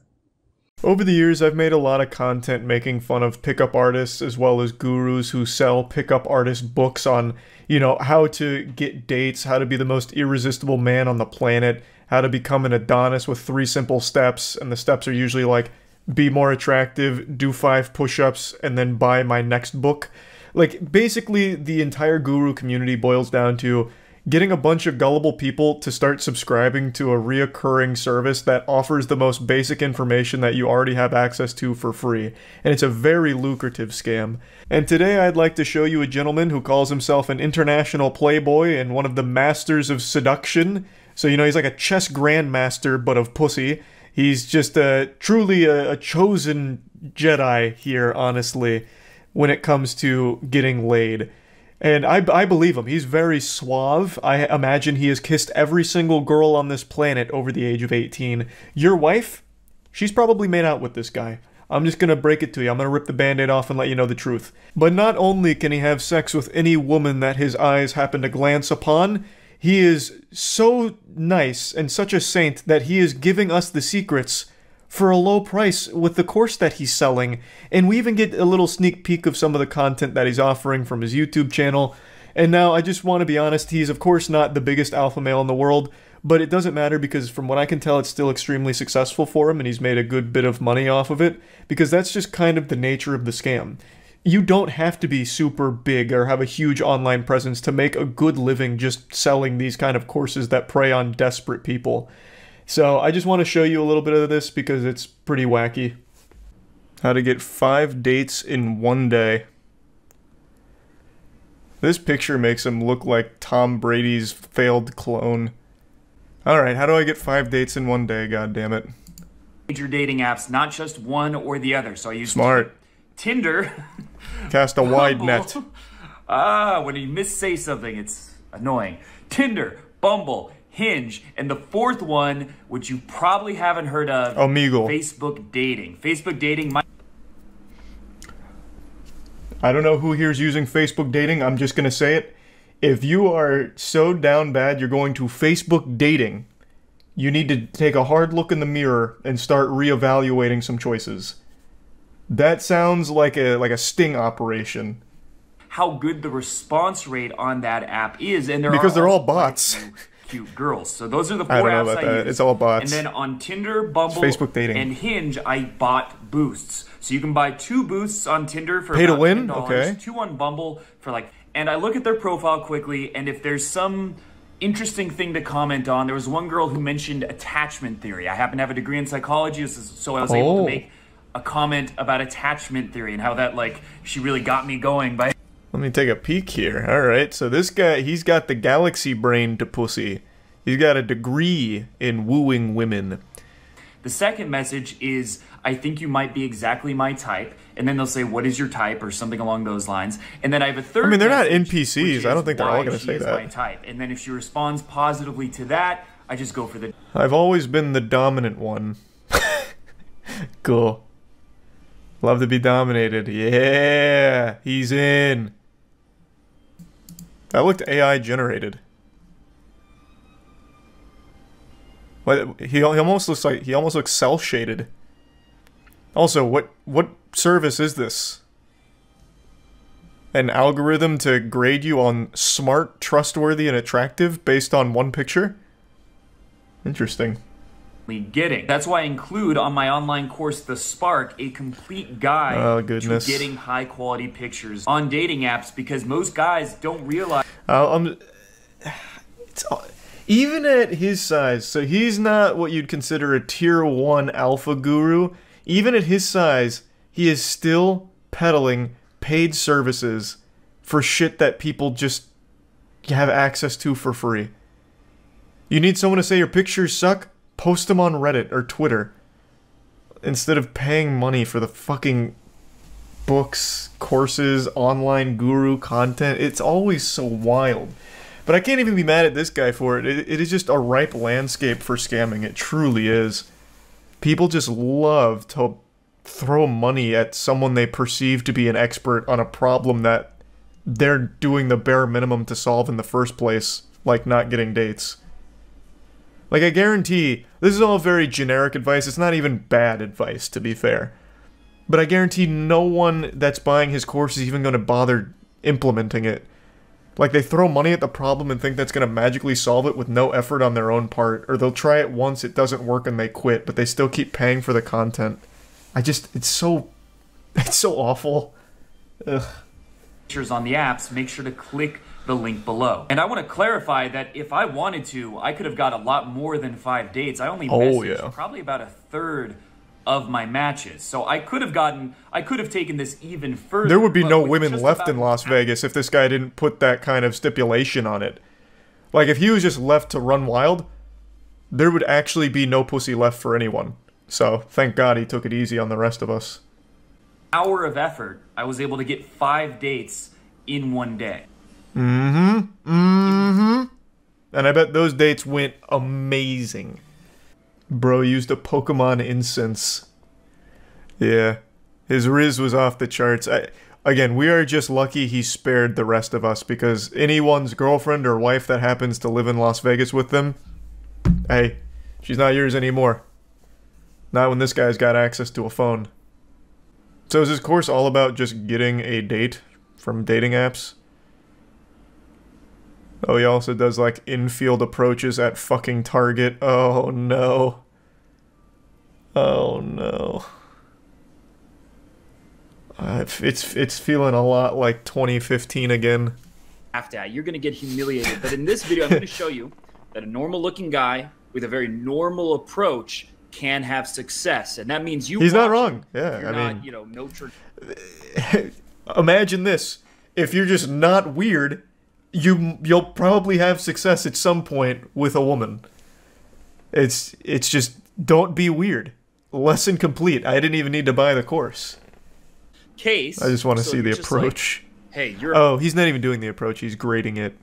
Over the years, I've made a lot of content making fun of pickup artists as well as gurus who sell pickup artist books on, you know, how to get dates, how to be the most irresistible man on the planet, how to become an Adonis with 3 simple steps, and the steps are usually like, be more attractive, do 5 push-ups, and then buy my next book. Like, basically, the entire guru community boils down to getting a bunch of gullible people to start subscribing to a reoccurring service that offers the most basic information that you already have access to for free. And it's a very lucrative scam. And today I'd like to show you a gentleman who calls himself an international playboy and one of the masters of seduction. So, you know, he's like a chess grandmaster, but of pussy. He's just truly a chosen Jedi here, honestly, when it comes to getting laid. And I believe him. He's very suave. I imagine he has kissed every single girl on this planet over the age of 18. Your wife? She's probably made out with this guy. I'm just gonna break it to you. I'm gonna rip the band-aid off and let you know the truth. But not only can he have sex with any woman that his eyes happen to glance upon, he is so nice and such a saint that he is giving us the secrets for a low price with the course that he's selling. And we even get a little sneak peek of some of the content that he's offering from his YouTube channel. And now I just want to be honest, he's of course not the biggest alpha male in the world, but it doesn't matter because from what I can tell, it's still extremely successful for him and he's made a good bit of money off of it because that's just kind of the nature of the scam. You don't have to be super big or have a huge online presence to make a good living just selling these kind of courses that prey on desperate people. So I just want to show you a little bit of this because it's pretty wacky. How to get 5 dates in 1 day. This picture makes him look like Tom Brady's failed clone. Alright, how do I get 5 dates in 1 day, goddammit? Major dating apps, not just one or the other. So I use Smart. Tinder. Cast a wide net. When you missay something, it's annoying. Tinder, Bumble, Hinge, and the fourth one, which you probably haven't heard of, Omegle. Facebook dating. Facebook dating might... I don't know who here's using Facebook dating, I'm just gonna say it. If you are so down bad you're going to Facebook dating, you need to take a hard look in the mirror and start reevaluating some choices. That sounds like a sting operation. How good the response rate on that app is, and because they're all bots. Cute girls. So those are the 4 I don't know apps about I that. use. It's all bots. And then on Tinder, Bumble, Facebook dating. and Hinge, I bought boosts. So you can buy 2 boosts on Tinder for Pay to about win? $10, Okay. 2 on Bumble for like... And I look at their profile quickly, and if there's some interesting thing to comment on, there was one girl who mentioned attachment theory. I happen to have a degree in psychology, so I was able to make a comment about attachment theory and how that, like, she really got me going by... Let me take a peek here. Alright, so this guy, he's got the galaxy brain to pussy. He's got a degree in wooing women. The second message is, I think you might be exactly my type. And then they'll say, what is your type? Or something along those lines. And then I have a third I mean, they're not message, NPCs. I don't think they're all going to say my that. type. And then if she responds positively to that, I just go for the... I've always been the dominant one. Cool. Love to be dominated. Yeah, he's in. That looked AI generated. But he almost looks cell shaded. Also, what service is this? An algorithm to grade you on smart, trustworthy, and attractive based on one picture? Interesting. Getting. That's why I include on my online course, The Spark, a complete guide to getting high quality pictures on dating apps because most guys don't realize. Even at his size, so he's not what you'd consider a tier 1 alpha guru. Even at his size, he is still peddling paid services for shit that people just have access to for free. You need someone to say your pictures suck? Post them on Reddit or Twitter. Instead of paying money for the fucking books, courses, online guru content. It's always so wild. But I can't even be mad at this guy for it. It is just a ripe landscape for scamming. It truly is. People just love to throw money at someone they perceive to be an expert on a problem that they're doing the bare minimum to solve in the first place, like not getting dates. Like, I guarantee, this is all very generic advice, it's not even bad advice, to be fair. But I guarantee no one that's buying his course is even going to bother implementing it. Like, they throw money at the problem and think that's going to magically solve it with no effort on their own part, or they'll try it once, it doesn't work, and they quit, but they still keep paying for the content. It's so awful. Ugh. pictures on the apps, make sure to click the link below. And I want to clarify that if I wanted to, I could have got a lot more than 5 dates. I only messaged probably about a third of my matches. So I could have taken this even further. There would be no women left in Las Vegas if this guy didn't put that kind of stipulation on it. Like, if he was just left to run wild, there would actually be no pussy left for anyone. So, thank God he took it easy on the rest of us. Hour of effort, I was able to get 5 dates in one day. And I bet those dates went amazing. Bro used a Pokemon incense. Yeah. His Rizz was off the charts. Again, we are just lucky he spared the rest of us, because anyone's girlfriend or wife that happens to live in Las Vegas with them, hey, she's not yours anymore. Not when this guy's got access to a phone. So is this course all about just getting a date from dating apps? Oh, he also does, like, infield approaches at fucking Target. Oh, no. Oh, no. It's feeling a lot like 2015 again. You're going to get humiliated. But in this video, I'm going to show you that a normal-looking guy with a very normal approach can have success. And that means he's not wrong. Yeah, I mean... Not, you know, no church. Imagine this. If you're just not weird... You'll probably have success at some point with a woman. It's just, don't be weird. Lesson complete. I didn't even need to buy the course. I just want to see the approach. Like, hey, you're... Oh, he's not even doing the approach. He's grading it.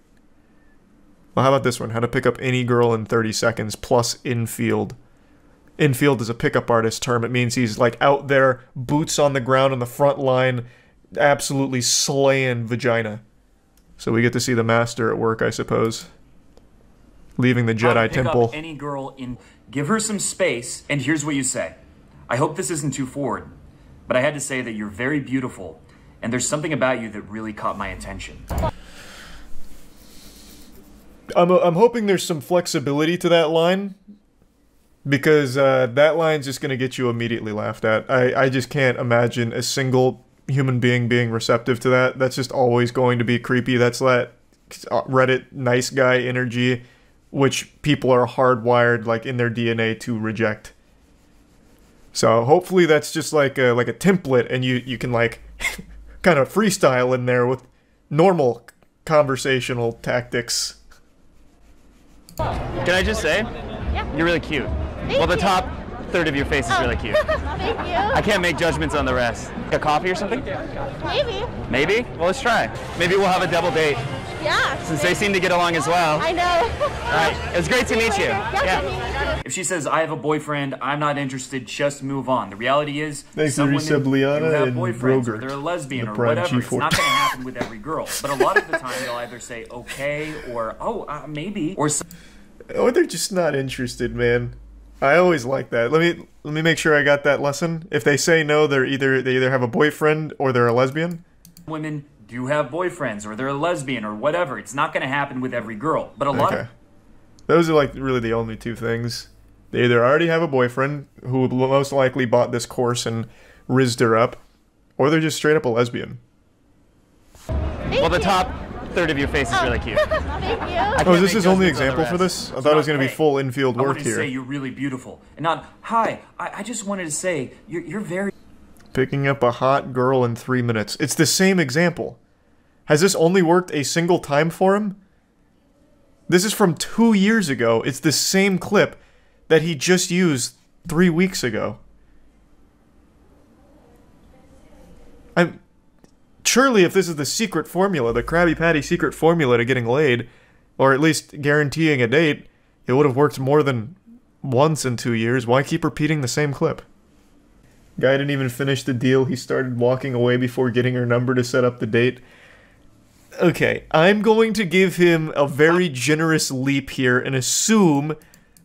Well, how about this one? How to pick up any girl in 30 seconds plus infield. Infield is a pickup artist term. It means he's like out there, boots on the ground on the front line, absolutely slaying vagina. So we get to see the master at work, I suppose. Leaving the Jedi temple. Pick up any girl in, give her some space, and here's what you say. I hope this isn't too forward, but I had to say that you're very beautiful, and there's something about you that really caught my attention. I'm hoping there's some flexibility to that line, because that line's just going to get you immediately laughed at. I just can't imagine a single human being receptive to that. That's just always going to be creepy. That's that Reddit nice guy energy, which people are hardwired like in their DNA to reject. So hopefully that's just like a template, and you can like kind of freestyle in there with normal conversational tactics. Can I just say, you're really cute. Well, the top third of your face is really cute. Thank you. I can't make judgments on the rest. A coffee or something? Maybe. Maybe? Well, let's try. Maybe we'll have a double date. Yeah. Since they seem to get along as well. I know. All right. It was great to meet you. Yeah. If she says, I have a boyfriend, I'm not interested, just move on. The reality is, thanks some to women do have and boyfriends, or Brogert, they're a lesbian, or whatever. It's not going to happen with every girl. But a lot of the time, they'll either say, okay, or, oh, maybe, or... Oh, they're just not interested, man. I always like that. Let me make sure I got that lesson. If they say no, they either have a boyfriend or they're a lesbian. Women do have boyfriends, or they're a lesbian, or whatever. It's not going to happen with every girl, but a lot of... Those are like really the only two things. They either already have a boyfriend who most likely bought this course and rizzed her up, or they're just straight up a lesbian. Well, the top third of your face is really cute. Thank you. Oh, is this his only example for this? I thought it was going to be full infield work I wanted to here. say you're really beautiful. And not, hi, I just wanted to say you're very... Picking up a hot girl in 3 minutes. It's the same example. Has this only worked a single time for him? This is from 2 years ago. It's the same clip that he just used 3 weeks ago. Surely if this is the secret formula, the Krabby Patty secret formula to getting laid, or at least guaranteeing a date, it would have worked more than once in 2 years. Why keep repeating the same clip? Guy didn't even finish the deal. He started walking away before getting her number to set up the date. Okay, I'm going to give him a very generous leap here and assume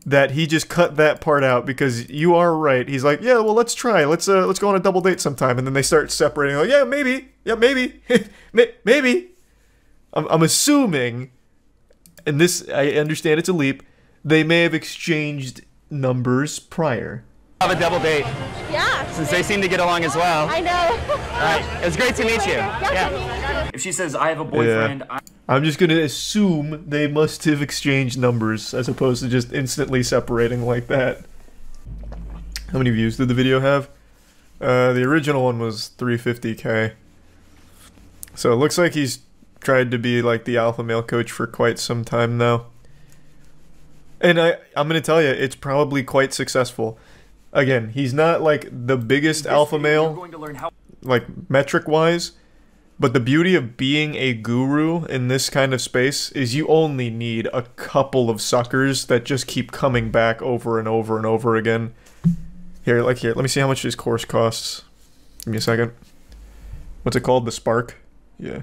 that he just cut that part out, because you are right. He's like, yeah, well, let's try. Let's go on a double date sometime. And then they start separating. Like, yeah, maybe. Yeah, maybe. Maybe. I'm assuming, and this, I understand it's a leap, they may have exchanged numbers prior. Have a double date. Yeah. Since they seem to get along as well. I know. All right. It was great to meet you. Yeah. If she says, I have a boyfriend, yeah. I'm just gonna assume they must have exchanged numbers as opposed to just instantly separating like that. How many views did the video have? The original one was 350K. So it looks like he's tried to be like the alpha male coach for quite some time now. And I'm gonna tell you, it's probably quite successful. Again, he's not like the biggest alpha male, like metric-wise, but the beauty of being a guru in this kind of space is you only need a couple of suckers that just keep coming back over and over and over again. Here, let me see how much his course costs. Give me a second. What's it called? The Spark? Yeah.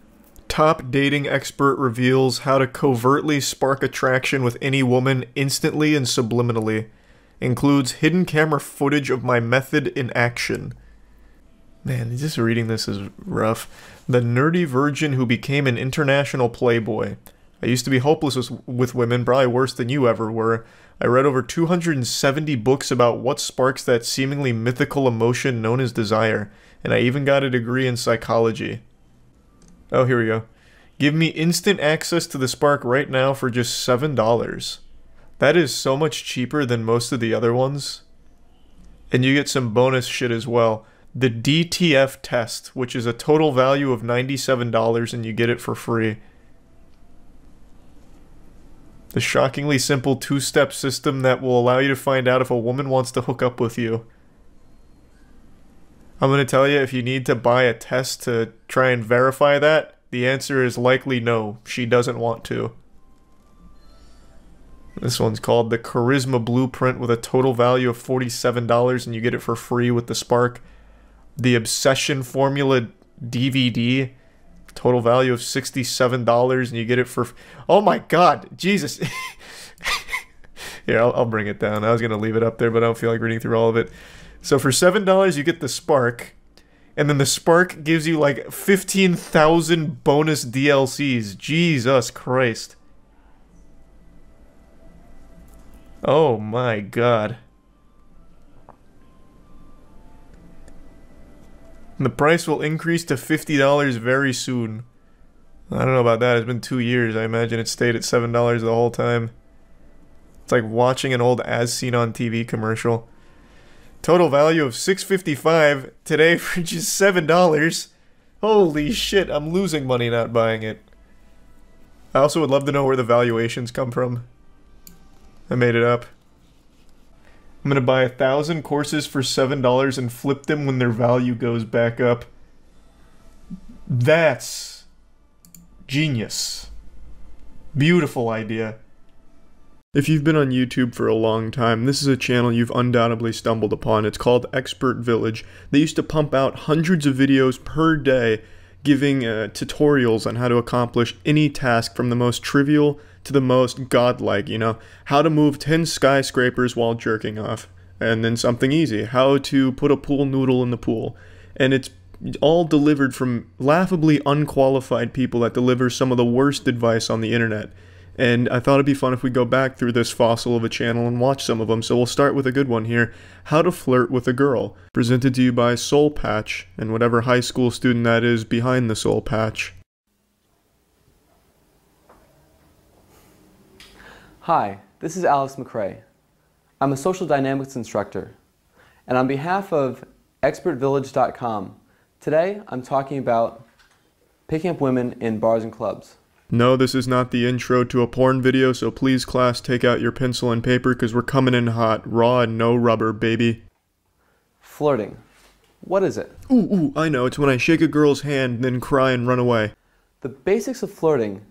Top dating expert reveals how to covertly spark attraction with any woman instantly and subliminally. Includes hidden camera footage of my method in action. Man, just reading this is rough. The nerdy virgin who became an international playboy. I used to be hopeless with women, probably worse than you ever were. I read over 270 books about what sparks that seemingly mythical emotion known as desire, and I even got a degree in psychology. Oh, here we go. Give me instant access to the Spark right now for just $7. That is so much cheaper than most of the other ones. And you get some bonus shit as well. The DTF test, which is a total value of $97, and you get it for free. The shockingly simple two-step system that will allow you to find out if a woman wants to hook up with you. I'm going to tell you, if you need to buy a test to try and verify that, the answer is likely no. She doesn't want to. This one's called the Charisma Blueprint with a total value of $47, and you get it for free with the Spark. The Obsession Formula DVD, total value of $67, and you get it for... Oh my god, Jesus. Here, I'll bring it down. I was going to leave it up there, but I don't feel like reading through all of it. So for $7, you get the Spark, and then the Spark gives you like 15,000 bonus DLCs. Jesus Christ. Oh my god. And the price will increase to $50 very soon. I don't know about that. It's been 2 years. I imagine it stayed at $7 the whole time. It's like watching an old As Seen on TV commercial. Total value of $6.55 today for just $7. Holy shit, I'm losing money not buying it. I also would love to know where the valuations come from. I made it up. I'm gonna buy 1,000 courses for $7 and flip them when their value goes back up. That's genius. Beautiful idea. If you've been on YouTube for a long time, this is a channel you've undoubtedly stumbled upon. It's called Expert Village. They used to pump out hundreds of videos per day giving tutorials on how to accomplish any task from the most trivial to the most godlike, you know, how to move 10 skyscrapers while jerking off, and then something easy, how to put a pool noodle in the pool. And it's all delivered from laughably unqualified people that deliver some of the worst advice on the internet. And I thought it'd be fun if we go back through this fossil of a channel and watch some of them. So we'll start with a good one here. How to Flirt with a Girl. Presented to you by Soul Patch and whatever high school student that is behind the Soul Patch. Hi, this is Alex McRae. I'm a social dynamics instructor. And on behalf of expertvillage.com, today I'm talking about picking up women in bars and clubs. No, this is not the intro to a porn video, so please, class, take out your pencil and paper because we're coming in hot, raw and no rubber, baby. Flirting. What is it? Ooh, I know. It's when I shake a girl's hand and then cry and run away. The basics of flirting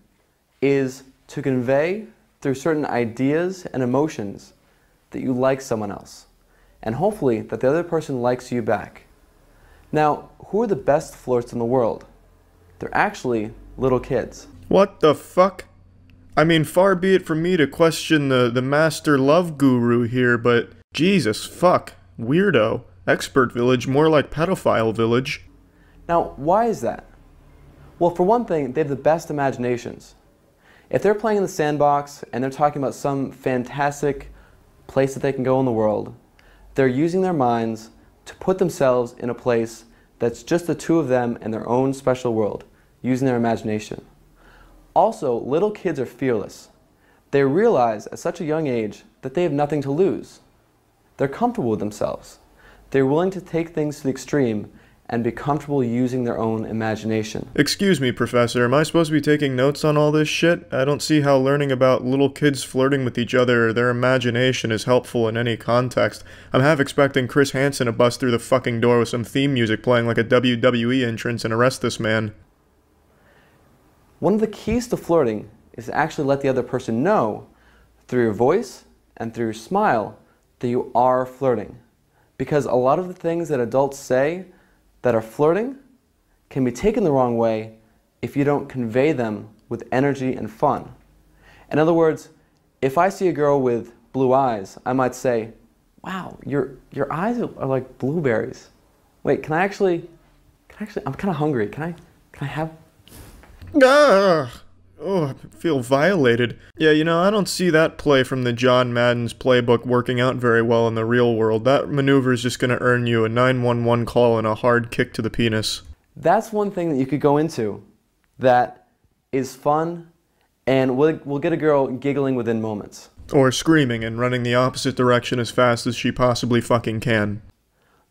is to convey through certain ideas and emotions that you like someone else, and hopefully that the other person likes you back. Now, who are the best flirts in the world? They're actually little kids. What the fuck? I mean, far be it from me to question the master love guru here, but Jesus fuck, weirdo. Expert Village, more like pedophile village. Now, why is that? Well, for one thing, they have the best imaginations. If they're playing in the sandbox and they're talking about some fantastic place that they can go in the world, they're using their minds to put themselves in a place that's just the two of them in their own special world. using their imagination. Also, little kids are fearless. They realize at such a young age that they have nothing to lose. They're comfortable with themselves. They're willing to take things to the extreme and be comfortable using their own imagination. Excuse me, Professor, am I supposed to be taking notes on all this shit? I don't see how learning about little kids flirting with each other or their imagination is helpful in any context. I'm half expecting Chris Hansen to bust through the fucking door with some theme music playing like a WWE entrance and arrest this man. One of the keys to flirting is to actually let the other person know, through your voice and through your smile, that you are flirting. Because a lot of the things that adults say that are flirting can be taken the wrong way if you don't convey them with energy and fun. In other words, if I see a girl with blue eyes, I might say, wow, your eyes are like blueberries. Wait, can I actually, I'm kind of hungry. Can I have? Ah! Oh, I feel violated. Yeah, you know, I don't see that play from the John Madden's playbook working out very well in the real world. That maneuver is just going to earn you a 911 call and a hard kick to the penis. That's one thing that you could go into that is fun and will get a girl giggling within moments. Or screaming and running the opposite direction as fast as she possibly fucking can.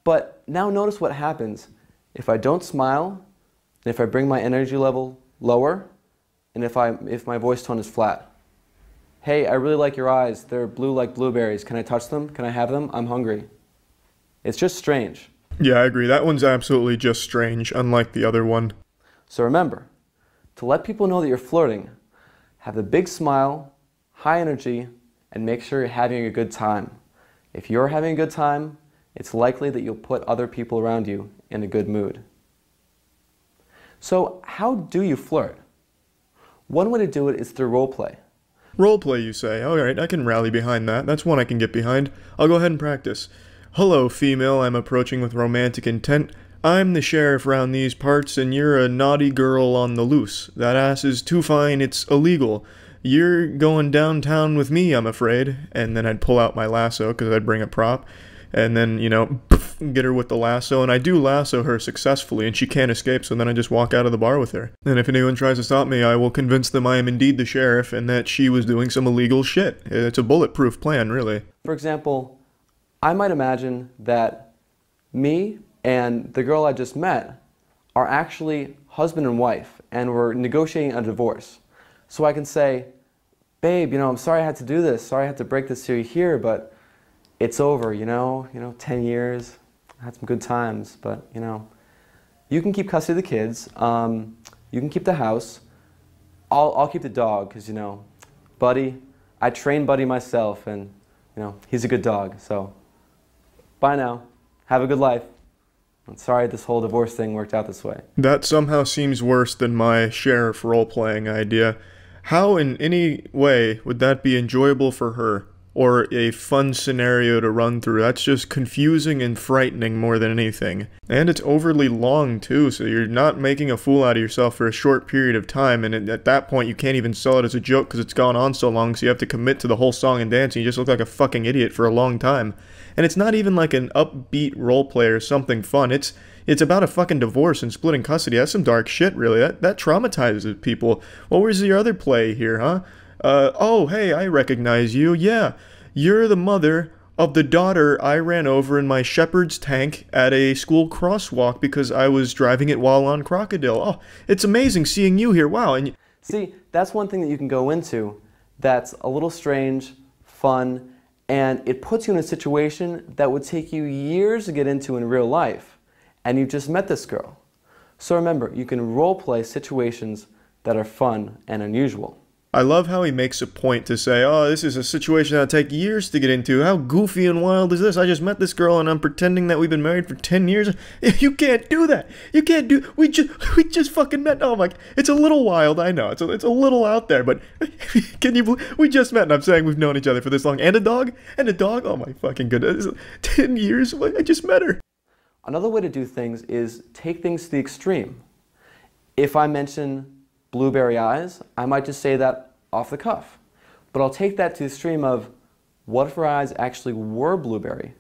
But now notice what happens if I don't smile, and if I bring my energy level lower, and if my voice tone is flat. Hey, I really like your eyes. They're blue like blueberries. Can I touch them? Can I have them? I'm hungry. It's just strange. Yeah, I agree. That one's absolutely just strange, unlike the other one. So remember, to let people know that you're flirting, have a big smile, high energy, and make sure you're having a good time. If you're having a good time, it's likely that you'll put other people around you in a good mood. So how do you flirt? One way to do it is through role play. Role play, you say? Alright, I can rally behind that. That's one I can get behind. I'll go ahead and practice. Hello, female I'm approaching with romantic intent. I'm the sheriff round these parts, and you're a naughty girl on the loose. That ass is too fine, it's illegal. You're going downtown with me, I'm afraid. And then I'd pull out my lasso, because I'd bring a prop. And then, you know, get her with the lasso, and I do lasso her successfully, and she can't escape, so then I just walk out of the bar with her. And if anyone tries to stop me, I will convince them I am indeed the sheriff, and that she was doing some illegal shit. It's a bulletproof plan, really. For example, I might imagine that me and the girl I just met are actually husband and wife, and we're negotiating a divorce. So I can say, babe, you know, I'm sorry I had to do this, sorry I had to break this to you here, but it's over, you know, 10 years, I had some good times, but, you know, you can keep custody of the kids, you can keep the house, I'll keep the dog, because, you know, Buddy, I trained Buddy myself, and, you know, he's a good dog, so, bye now, have a good life. I'm sorry this whole divorce thing worked out this way. That somehow seems worse than my sheriff role-playing idea. How in any way would that be enjoyable for her? Or a fun scenario to run through? That's just confusing and frightening more than anything. And it's overly long too, so you're not making a fool out of yourself for a short period of time, and at that point you can't even sell it as a joke because it's gone on so long, so you have to commit to the whole song and dance, and you just look like a fucking idiot for a long time. And it's not even like an upbeat roleplay or something fun. It's about a fucking divorce and splitting custody. That's some dark shit, really. That traumatizes people. What was your other play here, huh? Oh, hey, I recognize you. Yeah, you're the mother of the daughter I ran over in my shepherd's tank at a school crosswalk because I was driving it while on Crocodile. Oh, it's amazing seeing you here. Wow. And see, that's one thing that you can go into that's a little strange, fun, and it puts you in a situation that would take you years to get into in real life, and you've just met this girl. So remember, you can role play situations that are fun and unusual. I love how he makes a point to say, oh, this is a situation that'll take years to get into. How goofy and wild is this? I just met this girl and I'm pretending that we've been married for 10 years. You can't do that. You can't do, we just fucking met. Oh my, it's a little wild, I know. It's a little out there, but can you believe, we just met and I'm saying we've known each other for this long. And a dog? And a dog? Oh my fucking goodness. 10 years? I just met her. Another way to do things is take things to the extreme. If I mention blueberry eyes, I might just say that off the cuff. But I'll take that to the extreme of, what if her eyes actually were blueberry?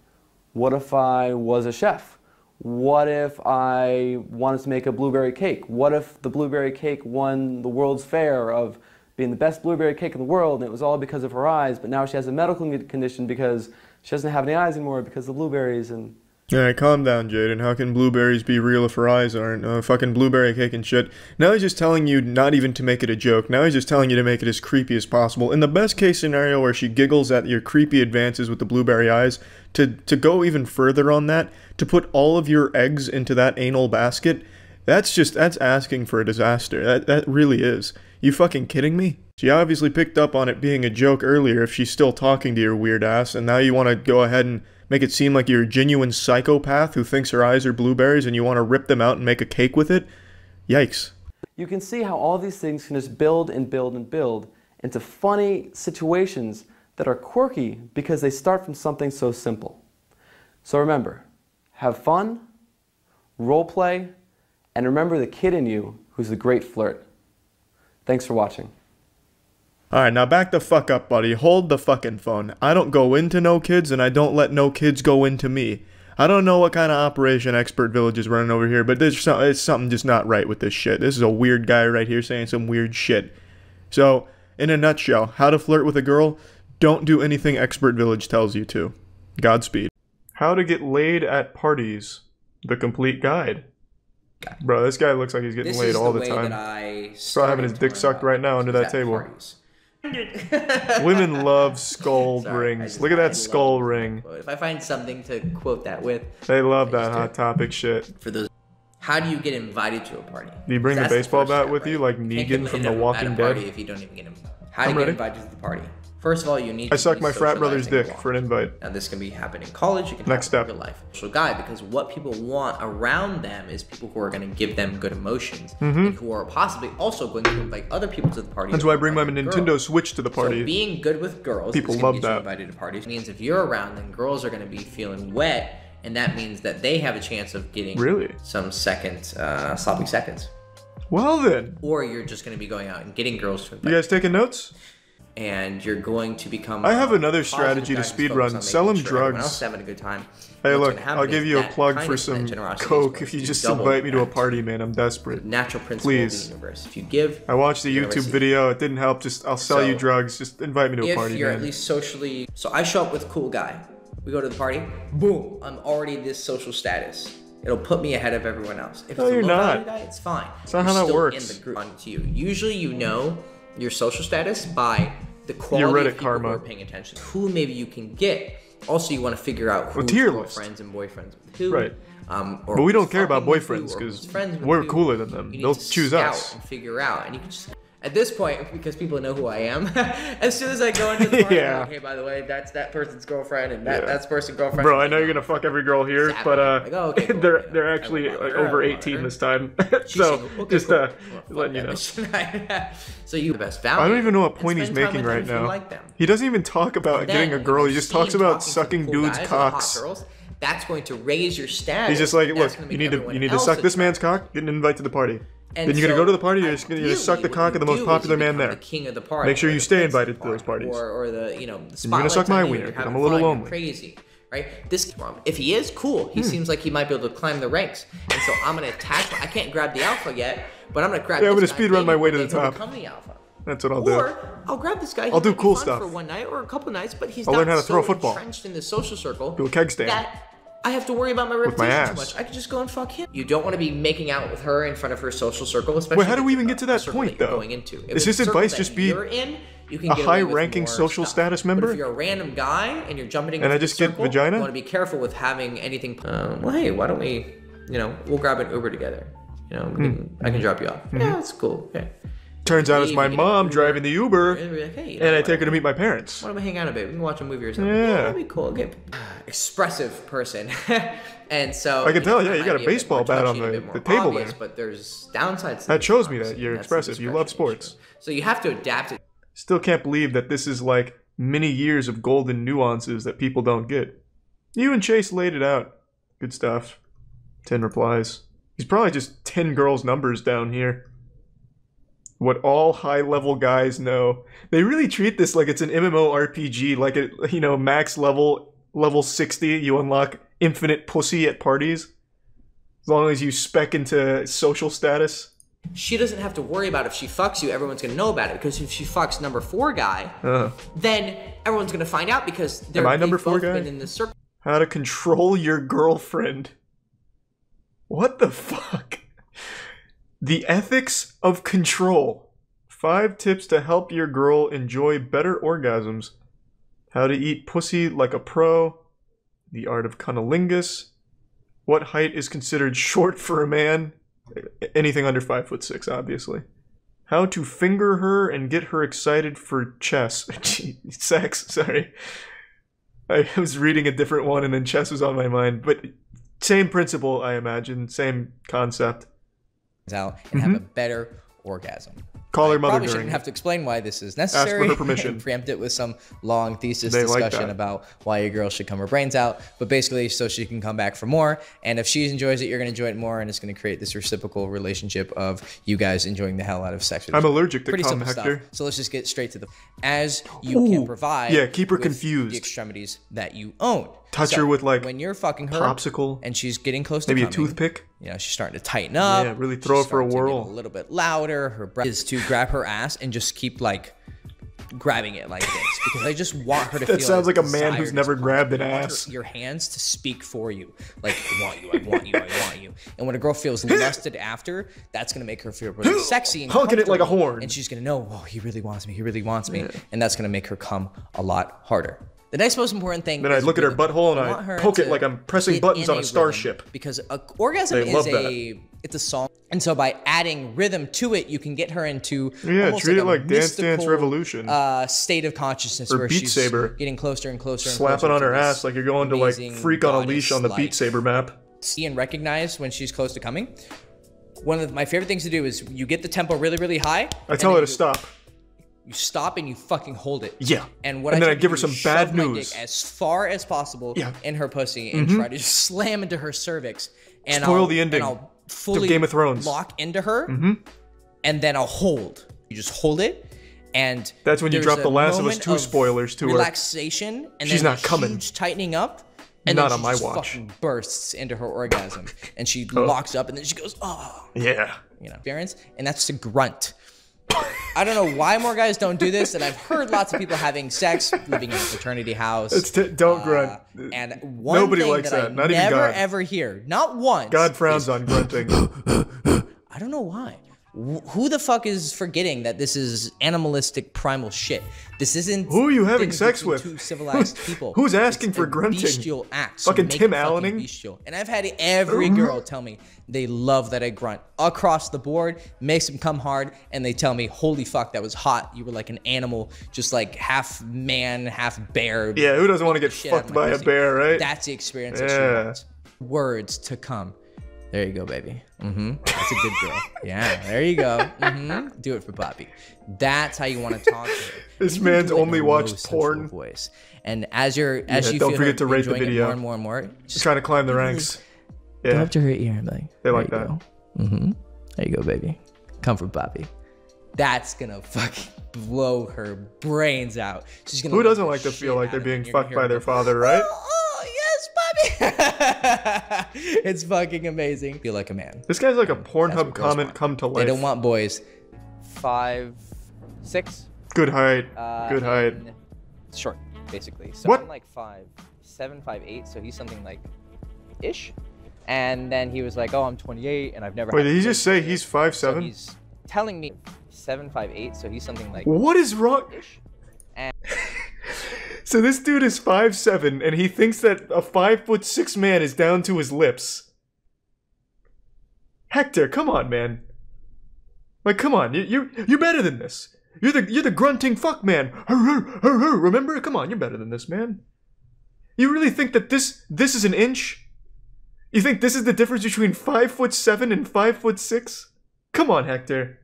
What if I was a chef? What if I wanted to make a blueberry cake? What if the blueberry cake won the World's Fair of being the best blueberry cake in the world, and it was all because of her eyes, but now she has a medical condition because she doesn't have any eyes anymore because of the blueberries. And Alright, calm down, Jaden. How can blueberries be real if her eyes aren't? Fucking blueberry cake and shit. Now he's just telling you not even to make it a joke. Now he's just telling you to make it as creepy as possible. In the best case scenario where she giggles at your creepy advances with the blueberry eyes, to go even further on that, to put all of your eggs into that anal basket, that's asking for a disaster. That really is. You fucking kidding me? She obviously picked up on it being a joke earlier if she's still talking to your weird ass, and now you want to go ahead and make it seem like you're a genuine psychopath who thinks her eyes are blueberries and you want to rip them out and make a cake with it? Yikes. You can see how all these things can just build and build and build into funny situations that are quirky because they start from something so simple. So remember, have fun, role play, and remember the kid in you who's the great flirt. Thanks for watching. Alright, now back the fuck up, buddy. Hold the fucking phone. I don't go into no kids, and I don't let no kids go into me. I don't know what kind of Operation Expert Village is running over here, but it's something just not right with this shit. This is a weird guy right here saying some weird shit. So, in a nutshell, how to flirt with a girl? Don't do anything Expert Village tells you to. Godspeed. How to get laid at parties. The complete guide. Bro, this guy looks like he's getting laid all the time. He's probably having his dick sucked right now under that table. Women love skull rings. Look at that skull ring. If I find something to quote that with. They love that Hot Topic shit. For those, how do you get invited to a party? Do you bring a baseball bat with you like Negan from The Walking Dead? If you don't even get invited. How do you get invited to the party? First of all, you need to I suck my frat brother's dick for an invite. Now this can be happening in college, you can Next step. In real life. Social guy, because what people want around them is people who are going to give them good emotions, and who are possibly also going to invite other people to the party. That's why I bring my Nintendo Switch to the party. So being good with girls, people love that. Invited to parties means if you're around, then girls are going to be feeling wet, and that means that they have a chance of getting some sloppy seconds. Well then. Or you're just going to be going out and getting girls to invite. You guys taking notes? And you're going to become. I have another strategy to speedrun. Sell them drugs. Else having a good time. Hey, look, I'll give you a plug for some coke if you just invite me to a party, man. I'm desperate. Natural principle of the universe. If you give, I watched the YouTube video. It didn't help. I'll sell you drugs. Just invite me to a party, if you're man. At least socially. So I show up with a cool guy. We go to the party. Boom! I'm already this social status. It'll put me ahead of everyone else. If it's a low-value guy, it's fine. That's not how that works. In the group to you. Usually, you know your social status by the quality of people who are paying attention. Who maybe you can get. Also, you want to figure out who's girlfriends and boyfriends with who. Right. But we don't care about boyfriends because we're cooler than them. They'll choose us. And figure out, and you can just. At this point, because people know who I am, as soon as I go into the party, I'm like, hey, by the way, that's that person's girlfriend, and that's person's girlfriend. Bro, I know you're gonna fuck every girl here, but like, oh, okay, cool. they're actually like, over 18 this time. So just letting you know. So you the best value. I don't even know what point he's making right now. He doesn't even talk about getting a girl. He just talks about sucking dudes' cocks. That's going to raise your status. He's just like, look, you need to suck this man's cock, get an invite to the party. And then you're gonna go to the party. You're just gonna suck the cock of the most popular man there. The king of the party. Make sure you stay invited to those parties. Or the the spotlight. You're gonna suck my wiener because I'm a little lonely. Crazy, right? This if he is cool, he seems like he might be able to climb the ranks. And so I'm gonna attack. I can't grab the alpha yet, but I'm gonna grab. Yeah, I'm gonna speed run my way to the top. Become the alpha. That's what I'll do. Or I'll grab this guy. I'll do cool stuff for one night or a couple nights, but he's I'll not learn how to throw a so football. entrenched in the social circle. Do a keg stand. That I have to worry about my reputation too much. I could just go and fuck him. You don't want to be making out with her in front of her social circle, especially. Wait, how do we even get to that point, though? Is his advice just be a high-ranking social status member? But if you're a random guy and you're jumping in, and I just get vagina, you want to be careful with having anything. Well, hey, why don't we? We'll grab an Uber together. I can drop you off. Yeah, that's cool. Okay. Turns out it's my mom driving the Uber, and I take her to meet my parents. Why don't we hang out a bit? We can watch a movie or something. Yeah, that'd be cool. Okay. Expressive person, and so I can tell. Yeah, you got a baseball bat on the table there. But there's downsides. That shows me that you're expressive. You love sports. So you have to adapt it. Still can't believe that this is like many years of golden nuances that people don't get. You and Chase laid it out. Good stuff. 10 replies. He's probably just 10 girls' numbers down here. What all high-level guys know. They really treat this like it's an MMORPG, like max level 60, you unlock infinite pussy at parties. As long as you spec into social status. She doesn't have to worry about if she fucks you, everyone's gonna know about it. Because if she fucks number 4 guy, then everyone's gonna find out because they're number 4 guy? been in this circle. How to control your girlfriend. What the fuck? The ethics of control. 5 tips to help your girl enjoy better orgasms. How to eat pussy like a pro. The art of cunnilingus. What height is considered short for a man? Anything under 5'6", obviously. How to finger her and get her excited for chess. Sex, sorry. I was reading a different one and then chess was on my mind. But same principle, I imagine. Same concept. Out and have a better orgasm. Call her mother Probably during shouldn't it. have to explain why this is necessary. Ask for her permission. And preempt it with some long thesis They like discussion that. about why your girl should come her brains out. But basically, so she can come back for more. And if she enjoys it, you're going to enjoy it more. And it's going to create this reciprocal relationship of you guys enjoying the hell out of sex. I'm allergic to Pretty cum, simple Hector. stuff. So let's just get straight to the... As you can provide... Yeah, keep her with confused. the extremities that you own. Touch So, her with like when you're fucking her popsicle, and she's getting close to maybe a coming, toothpick. you know, she's starting to tighten up. Yeah, really throw she's it for a starting to get whirl. a little bit louder. Her breath is to grab her ass and just keep like grabbing it like this because I just want her to feel. That sounds like a man desire who's to never come. grabbed an I want ass. your hands to speak for you. Like, I want you, I want you, I want you. And when a girl feels lusted after, that's gonna make her feel really sexy and honking it like a comfortable. horn. And she's gonna know, oh, he really wants me, he really wants me. And that's gonna make her come a lot harder. The next most important thing. Then I is look at her rhythm. butthole and want I her poke it to like I'm pressing get buttons in on a rhythm starship. because orgasm They love is it's a song, and so by adding rhythm to it, you can get her into almost treat it a like Dance Dance mystical, Revolution. State of consciousness Or where Beat she's Saber. getting closer and closer and Slapping closer on to her this ass like you're going to like amazing freak on a leash on the goddess-like Beat Saber map. See and recognize when she's close to coming. One of my favorite things to do is you get the tempo really, really high. I tell her to stop. You stop and you fucking hold it. Yeah. And what And I then I try to give her do some is bad shove my news. dick as far as possible in her pussy and Mhm. try to just slam into her cervix. And Spoil I'll, the ending and I'll fully of Game of Thrones. lock into her, Mhm. and then I'll hold. You just hold it, and That's when you there's drop a The Last of Us moment 2 of spoilers to her. relaxation, and She's then not coming. huge tightening up, and Not then on she my just watch. fucking bursts into her orgasm, and she locks up, and then she goes, oh. Yeah. You know, experience, and that's to grunt. I don't know why more guys don't do this, and I've heard lots of people having sex, living in a fraternity house. Don't grunt. And one Nobody thing likes that I that. Not even never God. ever hear, not once. God frowns on grunting. I don't know why. Who the fuck is forgetting that this is animalistic primal shit? This isn't. Who are you having things sex between with? Two civilized people. Who's asking It's for a grunting? Bestial acts. Fucking You make Tim it fucking Allening? Bestial. And I've had every girl tell me they love that I grunt across the board, makes them come hard, and they tell me, "Holy fuck, that was hot. You were like an animal, just like half man, half bear." Yeah, who doesn't want to get Shit out of fucked my by a pussy. bear, right? That's the experience that she Yeah. wants. Words to come. There you go, baby. That's a good girl. Yeah, there you go. Do it for Poppy. That's how you want to talk to her. This You man's do it in only a watched low, sensual porn. voice. And as you don't feel forget to her rate the enjoying it video. more and more and more, Just trying to climb the ranks. go Yeah. up to her ear and be like, They there like you that. go. There you go, baby. Come for Poppy. That's gonna fucking blow her brains out. She's gonna. Who love doesn't the like to shit feel like out they're of it, being and you're gonna fucked hear by her their go, father, right? Oh yes, Poppy. It's fucking amazing. Feel like a man. This guy's like a That's Pornhub what girls comment want. come to life. They don't want boys. 5'6". Good height. Good height. and Short, basically. So What? I'm like 5'7", 5'8", so he's something like ish. And then he was like, "Oh, I'm 28, and I've never." Wait, had did he a just kid." say he's 5'7"? So he's telling me 7, 5'8", so he's something like. What is wrong? And So this dude is 5'7", and he thinks that a 5'6" man is down to his lips. Hector, come on, man. Like, come on, you're better than this. You're the grunting fuck man. Remember? Come on, you're better than this, man. You really think that this is an inch? You think this is the difference between 5'7" and 5'6"? Come on, Hector.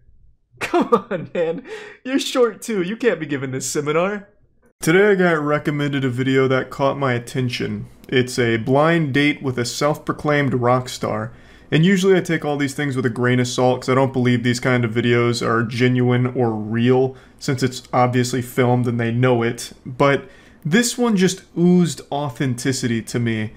Come on, man. You're short too. You can't be giving this seminar. Today I got recommended a video that caught my attention. It's a blind date with a self-proclaimed rock star. And usually I take all these things with a grain of salt because I don't believe these kind of videos are genuine or real, since it's obviously filmed and they know it. But this one just oozed authenticity to me.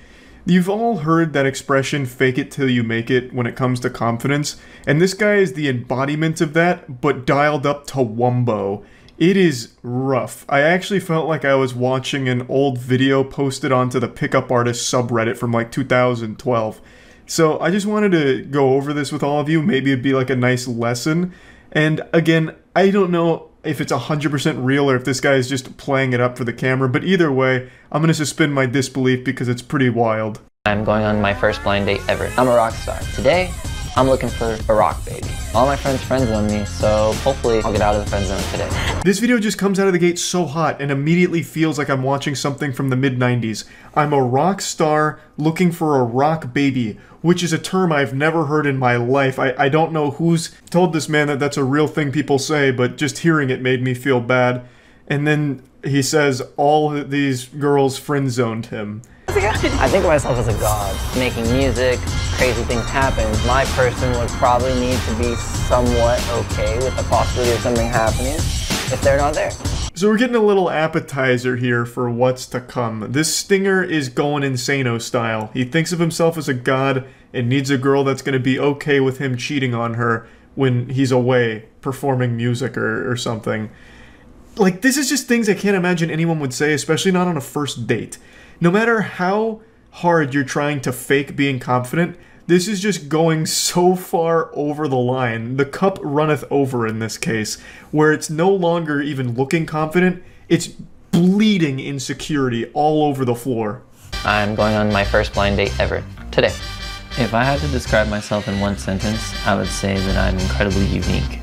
You've all heard that expression, fake it till you make it, when it comes to confidence, and this guy is the embodiment of that, but dialed up to wumbo. It is rough. I actually felt like I was watching an old video posted onto the Pickup Artist subreddit from like 2012. So I just wanted to go over this with all of you. Maybe it'd be like a nice lesson. And again, I don't know if it's 100% real or if this guy is just playing it up for the camera, but either way, I'm going to suspend my disbelief because it's pretty wild. I'm going on my first blind date ever. I'm a rock star. Today, I'm looking for a rock baby. All my friends on me, so hopefully I'll get out of the friend zone today. This video just comes out of the gate so hot and immediately feels like I'm watching something from the mid-90s. I'm a rock star looking for a rock baby, which is a term I've never heard in my life. I don't know who's told this man that that's a real thing people say, but just hearing it made me feel bad. And then he says all these girls friend-zoned him. I think of myself as a god, making music, crazy things happen. My person would probably need to be somewhat okay with the possibility of something happening if they're not there. So we're getting a little appetizer here for what's to come. This stinger is going insano style. He thinks of himself as a god and needs a girl that's going to be okay with him cheating on her when he's away performing music or something. Like, this is just things I can't imagine anyone would say, especially not on a first date. No matter how hard you're trying to fake being confident, this is just going so far over the line. The cup runneth over in this case, where it's no longer even looking confident, it's bleeding insecurity all over the floor. I'm going on my first blind date ever, today. If I had to describe myself in one sentence, I would say that I'm incredibly unique,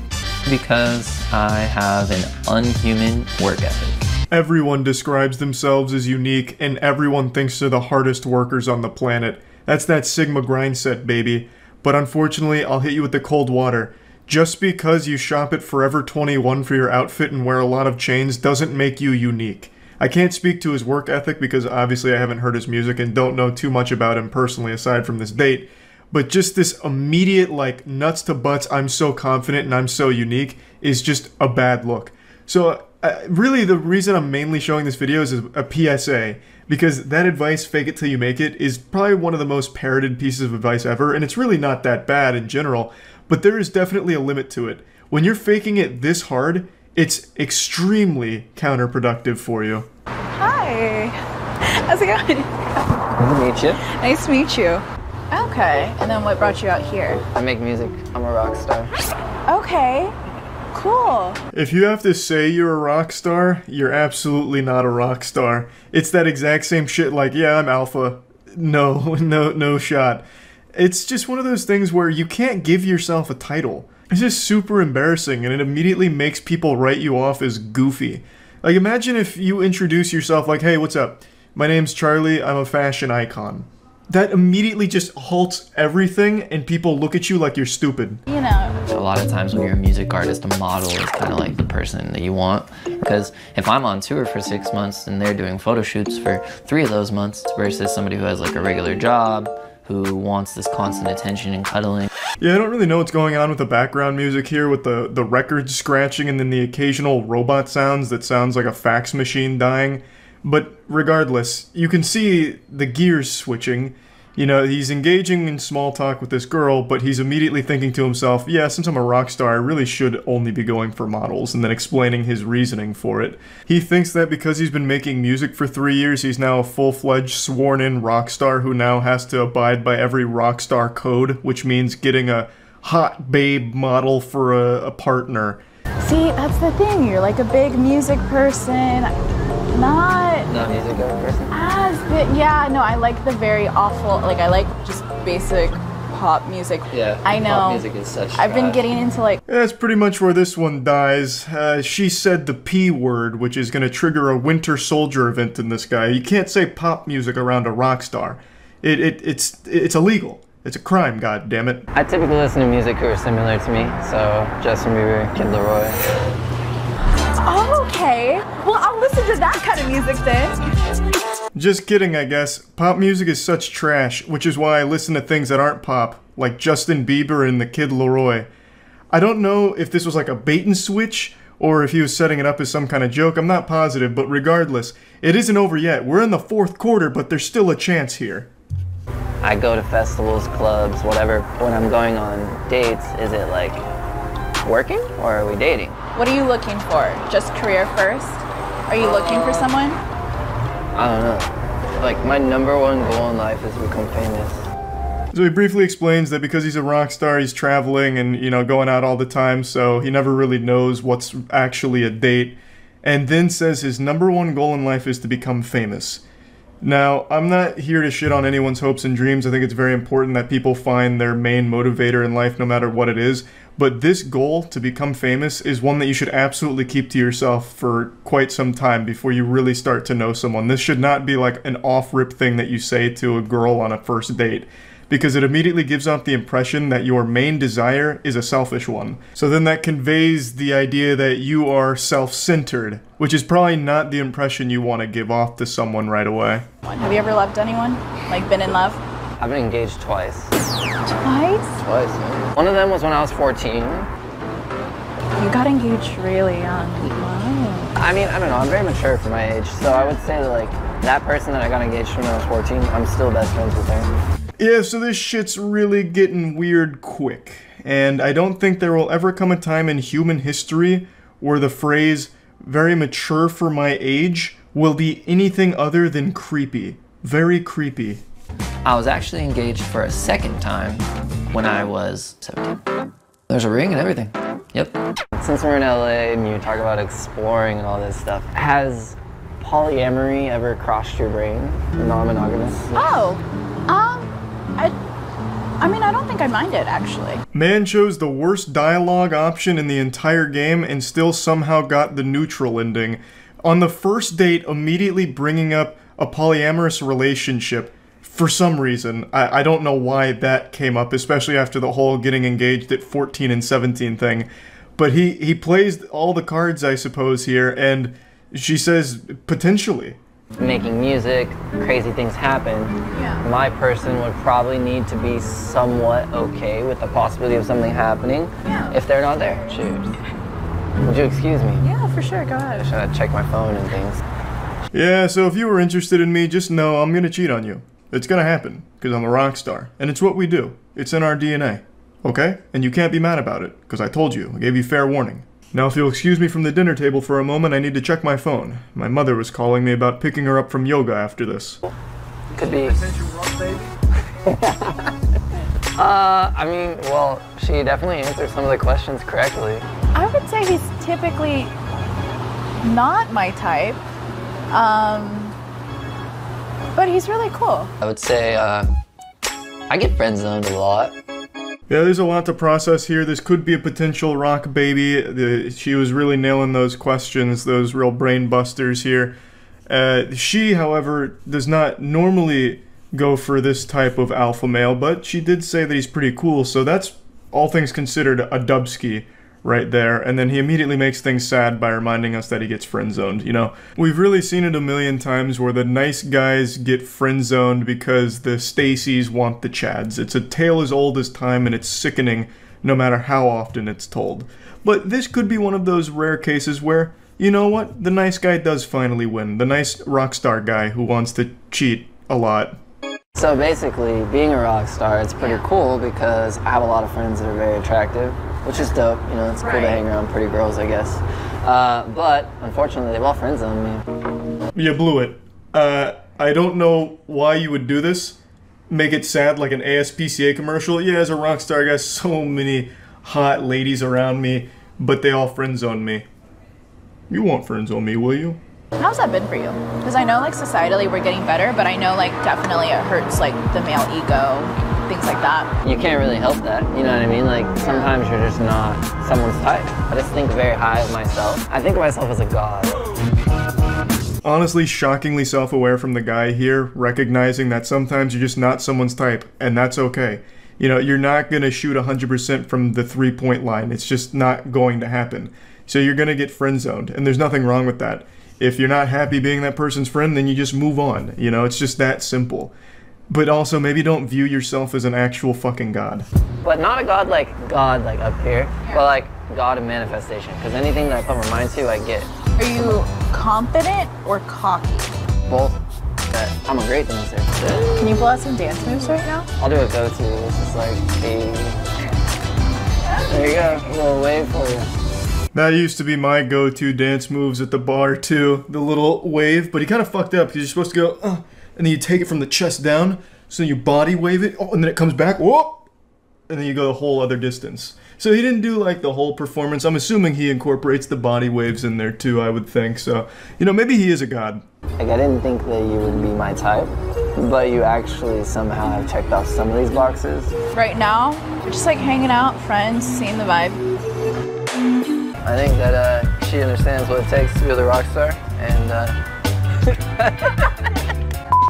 because I have an unhuman work ethic. Everyone describes themselves as unique, and everyone thinks they're the hardest workers on the planet. That's that Sigma grind set, baby. But unfortunately, I'll hit you with the cold water. Just because you shop at Forever 21 for your outfit and wear a lot of chains doesn't make you unique. I can't speak to his work ethic because obviously I haven't heard his music and don't know too much about him personally aside from this date. But just this immediate, like, nuts to butts, I'm so confident and I'm so unique is just a bad look. So really, the reason I'm mainly showing this video is a PSA, because that advice, fake it till you make it, is probably one of the most parroted pieces of advice ever, and it's really not that bad in general, but there is definitely a limit to it. When you're faking it this hard, it's extremely counterproductive for you. Hi, how's it going? Nice to meet you. Nice to meet you. Okay, and then what brought you out here? I make music. I'm a rock star. Okay. Cool. If you have to say you're a rock star, you're absolutely not a rock star. It's that exact same shit like, yeah, I'm alpha. No shot. It's just one of those things where you can't give yourself a title. It's just super embarrassing and it immediately makes people write you off as goofy. Like, imagine if you introduce yourself like, hey, what's up? My name's Charlie, I'm a fashion icon. That immediately just halts everything and people look at you like you're stupid. You know. A lot of times when you're a music artist, a model is kind of like the person that you want. Because if I'm on tour for 6 months and they're doing photo shoots for 3 of those months versus somebody who has like a regular job, who wants this constant attention and cuddling. Yeah, I don't really know what's going on with the background music here with the record scratching and then the occasional robot sounds that sounds like a fax machine dying. But regardless, you can see the gears switching. You know, he's engaging in small talk with this girl, but he's immediately thinking to himself, yeah, since I'm a rock star, I really should only be going for models, and then explaining his reasoning for it. He thinks that because he's been making music for 3 years, he's now a full-fledged, sworn-in rock star who now has to abide by every rock star code, which means getting a hot babe model for a partner. See, that's the thing. You're like a big music person. Not music person. Yeah, no, I like the very awful, like I like just basic pop music. Yeah, I know. Pop music is such I've been getting into like... Yeah, that's pretty much where this one dies. She said the P word, which is going to trigger a Winter Soldier event in this guy. You can't say pop music around a rock star. It's illegal. It's a crime, goddammit. I typically listen to music who are similar to me, so Justin Bieber, Kid Laroi. Oh, okay. Well, I'll listen to that kind of music then. Just kidding, I guess. Pop music is such trash, which is why I listen to things that aren't pop, like Justin Bieber and the Kid Laroi. I don't know if this was like a bait and switch, or if he was setting it up as some kind of joke, I'm not positive, but regardless, it isn't over yet. We're in the 4th quarter, but there's still a chance here. I go to festivals, clubs, whatever. When I'm going on dates, is it like working or are we dating? What are you looking for? Just career first? Are you looking for someone? I don't know. Like, my #1 goal in life is to become famous. So he briefly explains that because he's a rock star, he's traveling and, you know, going out all the time, so he never really knows what's actually a date. And then says his #1 goal in life is to become famous. Now, I'm not here to shit on anyone's hopes and dreams. I think it's very important that people find their main motivator in life no matter what it is. But this goal to become famous is one that you should absolutely keep to yourself for quite some time before you really start to know someone. This should not be like an off-rip thing that you say to a girl on a first date, because it immediately gives off the impression that your main desire is a selfish one. So then that conveys the idea that you are self-centered, which is probably not the impression you want to give off to someone right away. Have you ever loved anyone? Like, been in love? I've been engaged twice. Twice? Twice, yeah. One of them was when I was 14. You got engaged really young. Wow. I mean, I don't know, I'm very mature for my age, so I would say that, like, that person that I got engaged to when I was 14, I'm still best friends with her. Yeah, so this shit's really getting weird quick, and I don't think there will ever come a time in human history where the phrase, very mature for my age, will be anything other than creepy. Very creepy. I was actually engaged for a second time when I was 17. There's a ring and everything. Yep. Since we're in LA and you talk about exploring and all this stuff, has polyamory ever crossed your brain? Non-monogamous? Oh, I mean, I don't think I mind it, actually. Man chose the worst dialogue option in the entire game and still somehow got the neutral ending. On the first date, immediately bringing up a polyamorous relationship. For some reason, I don't know why that came up, especially after the whole getting engaged at 14 and 17 thing. But he plays all the cards, I suppose, here, and she says, potentially. Making music, crazy things happen. Yeah. My person would probably need to be somewhat okay with the possibility of something happening if they're not there. Cheers. Would you excuse me? Yeah, for sure, go ahead. Should I check my phone and things? Yeah, so if you were interested in me, just know I'm gonna cheat on you. It's gonna happen, because I'm a rock star, and it's what we do. It's in our DNA, okay? And you can't be mad about it, because I told you, I gave you fair warning. Now if you'll excuse me from the dinner table for a moment, I need to check my phone. My mother was calling me about picking her up from yoga after this. Could be. I mean, well, she definitely answered some of the questions correctly. I would say he's typically not my type. But he's really cool. I would say, I get friend-zoned a lot. Yeah, there's a lot to process here. This could be a potential rock baby. She was really nailing those questions, those real brain busters here. She, however, does not normally go for this type of alpha male, but she did say that he's pretty cool, so that's, all things considered, a dubski right there. And then he immediately makes things sad by reminding us that he gets friend-zoned, you know? We've really seen it a million times where the nice guys get friend-zoned because the Stacys want the Chads. It's a tale as old as time, and it's sickening no matter how often it's told. But this could be one of those rare cases where, you know what, the nice guy does finally win. The nice rock star guy who wants to cheat a lot. So basically, being a rock star, it's pretty cool because I have a lot of friends that are very attractive, which is dope. You know, it's cool to hang around pretty girls, I guess. But unfortunately, they've all friend-zoned me. You blew it. I don't know why you would do this. Make it sad like an ASPCA commercial. Yeah, as a rock star, I got so many hot ladies around me, but they all friend-zone me. You won't friend-zone me, will you? How's that been for you? Because I know, like, societally we're getting better, but I know, like, definitely it hurts, like, the male ego, things like that. You can't really help that, you know what I mean? Like, sometimes you're just not someone's type. I just think very high of myself. I think of myself as a god. Honestly, shockingly self-aware from the guy here, recognizing that sometimes you're just not someone's type, and that's okay. You know, you're not gonna shoot 100% from the three-point line. It's just not going to happen. So you're gonna get friend-zoned, and there's nothing wrong with that. If you're not happy being that person's friend, then you just move on. You know, it's just that simple. But also, maybe don't view yourself as an actual fucking god. But not a god like up here, but like God in manifestation. Because anything that I put my mind to, I get. Are you confident or cocky? Both. that I'm a great dancer. Can you pull out some dance moves right now? I'll do a go-to. It's just like, hey. There you go, a little wave for you. That used to be my go-to dance moves at the bar too, the little wave, but he kind of fucked up because you're supposed to go, and then you take it from the chest down, so you body wave it, and then it comes back, whoop, and then you go the whole other distance. So he didn't do like the whole performance. I'm assuming he incorporates the body waves in there too, I would think. So, you know, maybe he is a god. Like, I didn't think that you would be my type, but you actually somehow have checked off some of these boxes. Right now, we're just like hanging out, friends, seeing the vibe. I think that she understands what it takes to be the rock star, and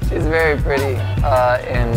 she's very pretty, and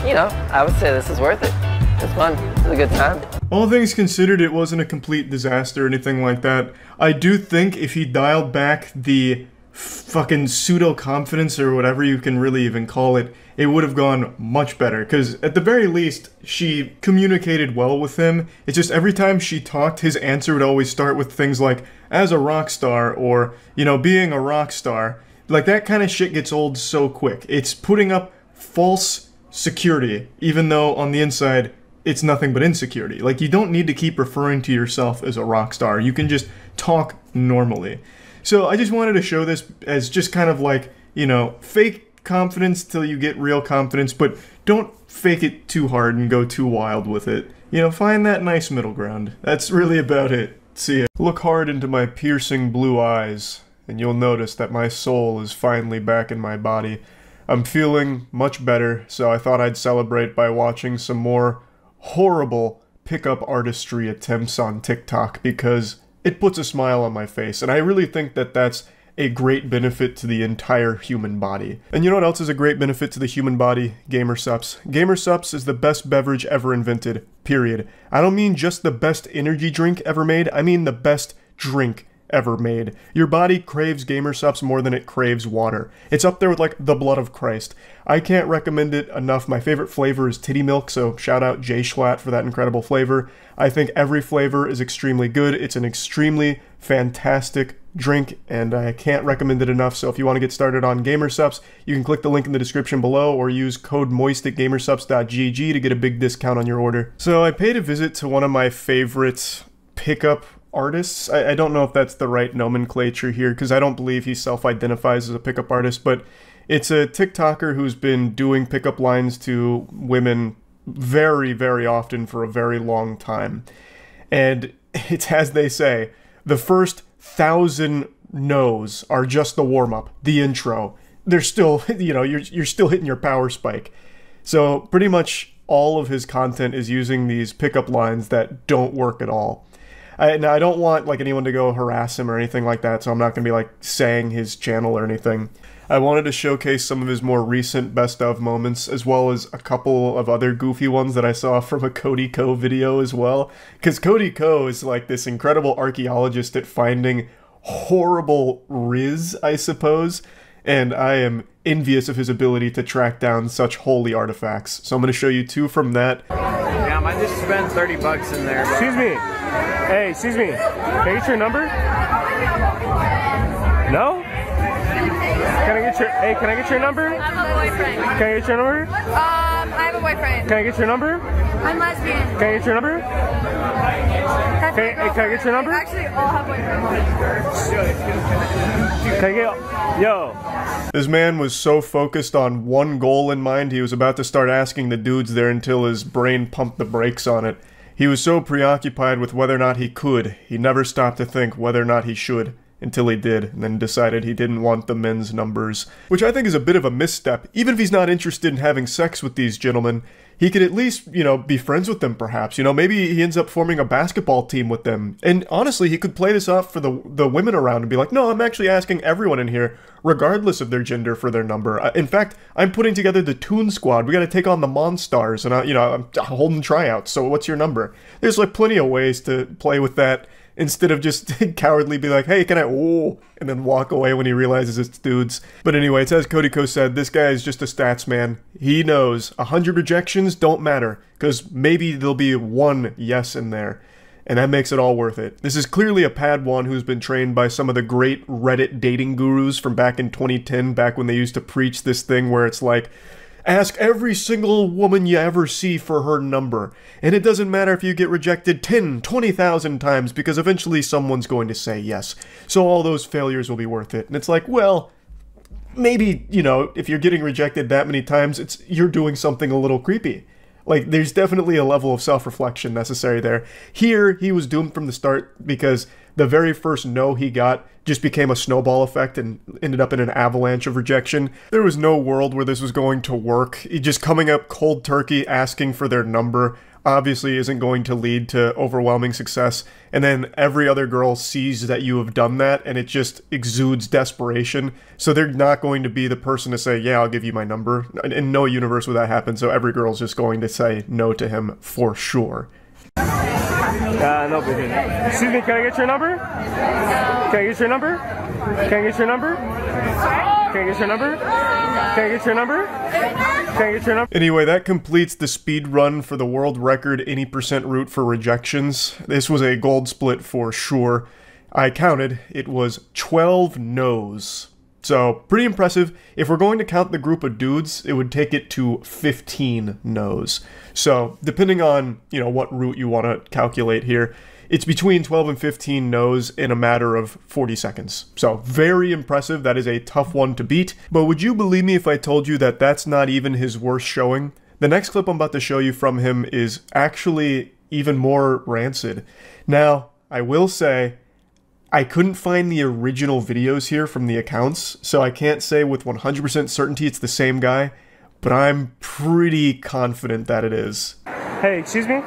you know, I would say this is worth it. It's fun. It's a good time. All things considered, it wasn't a complete disaster or anything like that. I do think if he dialed back the fucking pseudo-confidence or whatever you can really even call it, it would have gone much better. Because at the very least, she communicated well with him. It's just every time she talked, his answer would always start with things like, as a rock star, or, you know, being a rock star. Like, that kind of shit gets old so quick. It's putting up false security, even though on the inside, it's nothing but insecurity. Like, you don't need to keep referring to yourself as a rock star. You can just talk normally. So I just wanted to show this as just kind of like, you know, fake confidence till you get real confidence, but don't fake it too hard and go too wild with it. You know, find that nice middle ground. That's really about it. See ya. Look hard into my piercing blue eyes, and you'll notice that my soul is finally back in my body. I'm feeling much better, so I thought I'd celebrate by watching some more horrible pickup artistry attempts on TikTok, because it puts a smile on my face, and I really think that that's a great benefit to the entire human body. And you know what else is a great benefit to the human body? Gamer Sups. Gamer Sups is the best beverage ever invented, period. I don't mean just the best energy drink ever made, I mean the best drink ever made. Your body craves Gamer Sups more than it craves water. It's up there with like the blood of Christ. I can't recommend it enough. My favorite flavor is titty milk, so shout out Jay Schlatt for that incredible flavor. I think every flavor is extremely good. It's an extremely fantastic drink, and I can't recommend it enough. So if you want to get started on Gamer Sups, you can click the link in the description below or use code MOIST at gamersups.gg to get a big discount on your order. So I paid a visit to one of my favorite pickup artists. I don't know if that's the right nomenclature here, because I don't believe he self-identifies as a pickup artist, but it's a TikToker who's been doing pickup lines to women very, very often for a very long time. And it's as they say, the first 1,000 no's are just the warm-up, the intro. They're still, you know, you're still hitting your power spike. So pretty much all of his content is using these pickup lines that don't work at all. Now, I don't want like anyone to go harass him or anything like that, so I'm not going to be like saying his channel or anything. I wanted to showcase some of his more recent best of moments, as well as a couple of other goofy ones that I saw from a Cody Ko video as well. Because Cody Ko is like this incredible archaeologist at finding horrible Rizz, I suppose, and I am envious of his ability to track down such holy artifacts. So I'm going to show you two from that. Damn, I just spent 30 bucks in there. Excuse me. Hey, excuse me. Can I get your number? No? Can I get your, hey, can I get your number? I have a boyfriend. Can I get your number? I have a boyfriend. Can I get your number? I'm lesbian. Can I get your number? Can I get your number? Actually, all have boyfriends. Can I get, yo. This man was so focused on one goal in mind, he was about to start asking the dudes there until his brain pumped the brakes on it. He was so preoccupied with whether or not he could, he never stopped to think whether or not he should. Until he did, and then decided he didn't want the men's numbers. Which I think is a bit of a misstep. Even if he's not interested in having sex with these gentlemen, he could at least, you know, be friends with them perhaps. You know, maybe he ends up forming a basketball team with them. And honestly, he could play this off for the women around and be like, no, I'm actually asking everyone in here, regardless of their gender, for their number. In fact, I'm putting together the Toon Squad. We gotta take on the Monstars, and I'm holding tryouts, so what's your number? There's like plenty of ways to play with that, instead of just cowardly be like, hey, can I, oh, and then walk away when he realizes it's dudes. But anyway, it's as Cody Ko said, this guy is just a stats man. He knows 100 rejections don't matter, because maybe there'll be one yes in there. and that makes it all worth it. This is clearly a Padawan who's been trained by some of the great Reddit dating gurus from back in 2010, back when they used to preach this thing where it's like, ask every single woman you ever see for her number, and it doesn't matter if you get rejected 10, 20,000 times, because eventually someone's going to say yes. So all those failures will be worth it. And it's like, well, maybe, you know, if you're getting rejected that many times, you're doing something a little creepy. Like, there's definitely a level of self-reflection necessary there. Here, he was doomed from the start because the very first no he got just became a snowball effect and ended up in an avalanche of rejection. There was no world where this was going to work. He just coming up cold turkey, asking for their number, obviously isn't going to lead to overwhelming success. And then every other girl sees that you have done that, and it just exudes desperation. So they're not going to be the person to say, yeah, I'll give you my number. In no universe would that happen, so every girl's just going to say no to him for sure. No, excuse me, can I get your number? Can I get your number? Can I get your number? Can I get your number? Can I get your number? Can I get your number? Anyway, that completes the speed run for the world record 80% route for rejections. This was a gold split for sure. I counted, it was 12 no's. So, pretty impressive. If we're going to count the group of dudes, it would take it to 15 no's. So, depending on, you know, what route you want to calculate here, it's between 12 and 15 no's in a matter of 40 seconds. So, very impressive. That is a tough one to beat. But would you believe me if I told you that that's not even his worst showing? The next clip I'm about to show you from him is actually even more rancid. Now, I will say, I couldn't find the original videos here from the accounts, so I can't say with 100% certainty it's the same guy, but I'm pretty confident that it is. Hey, excuse me?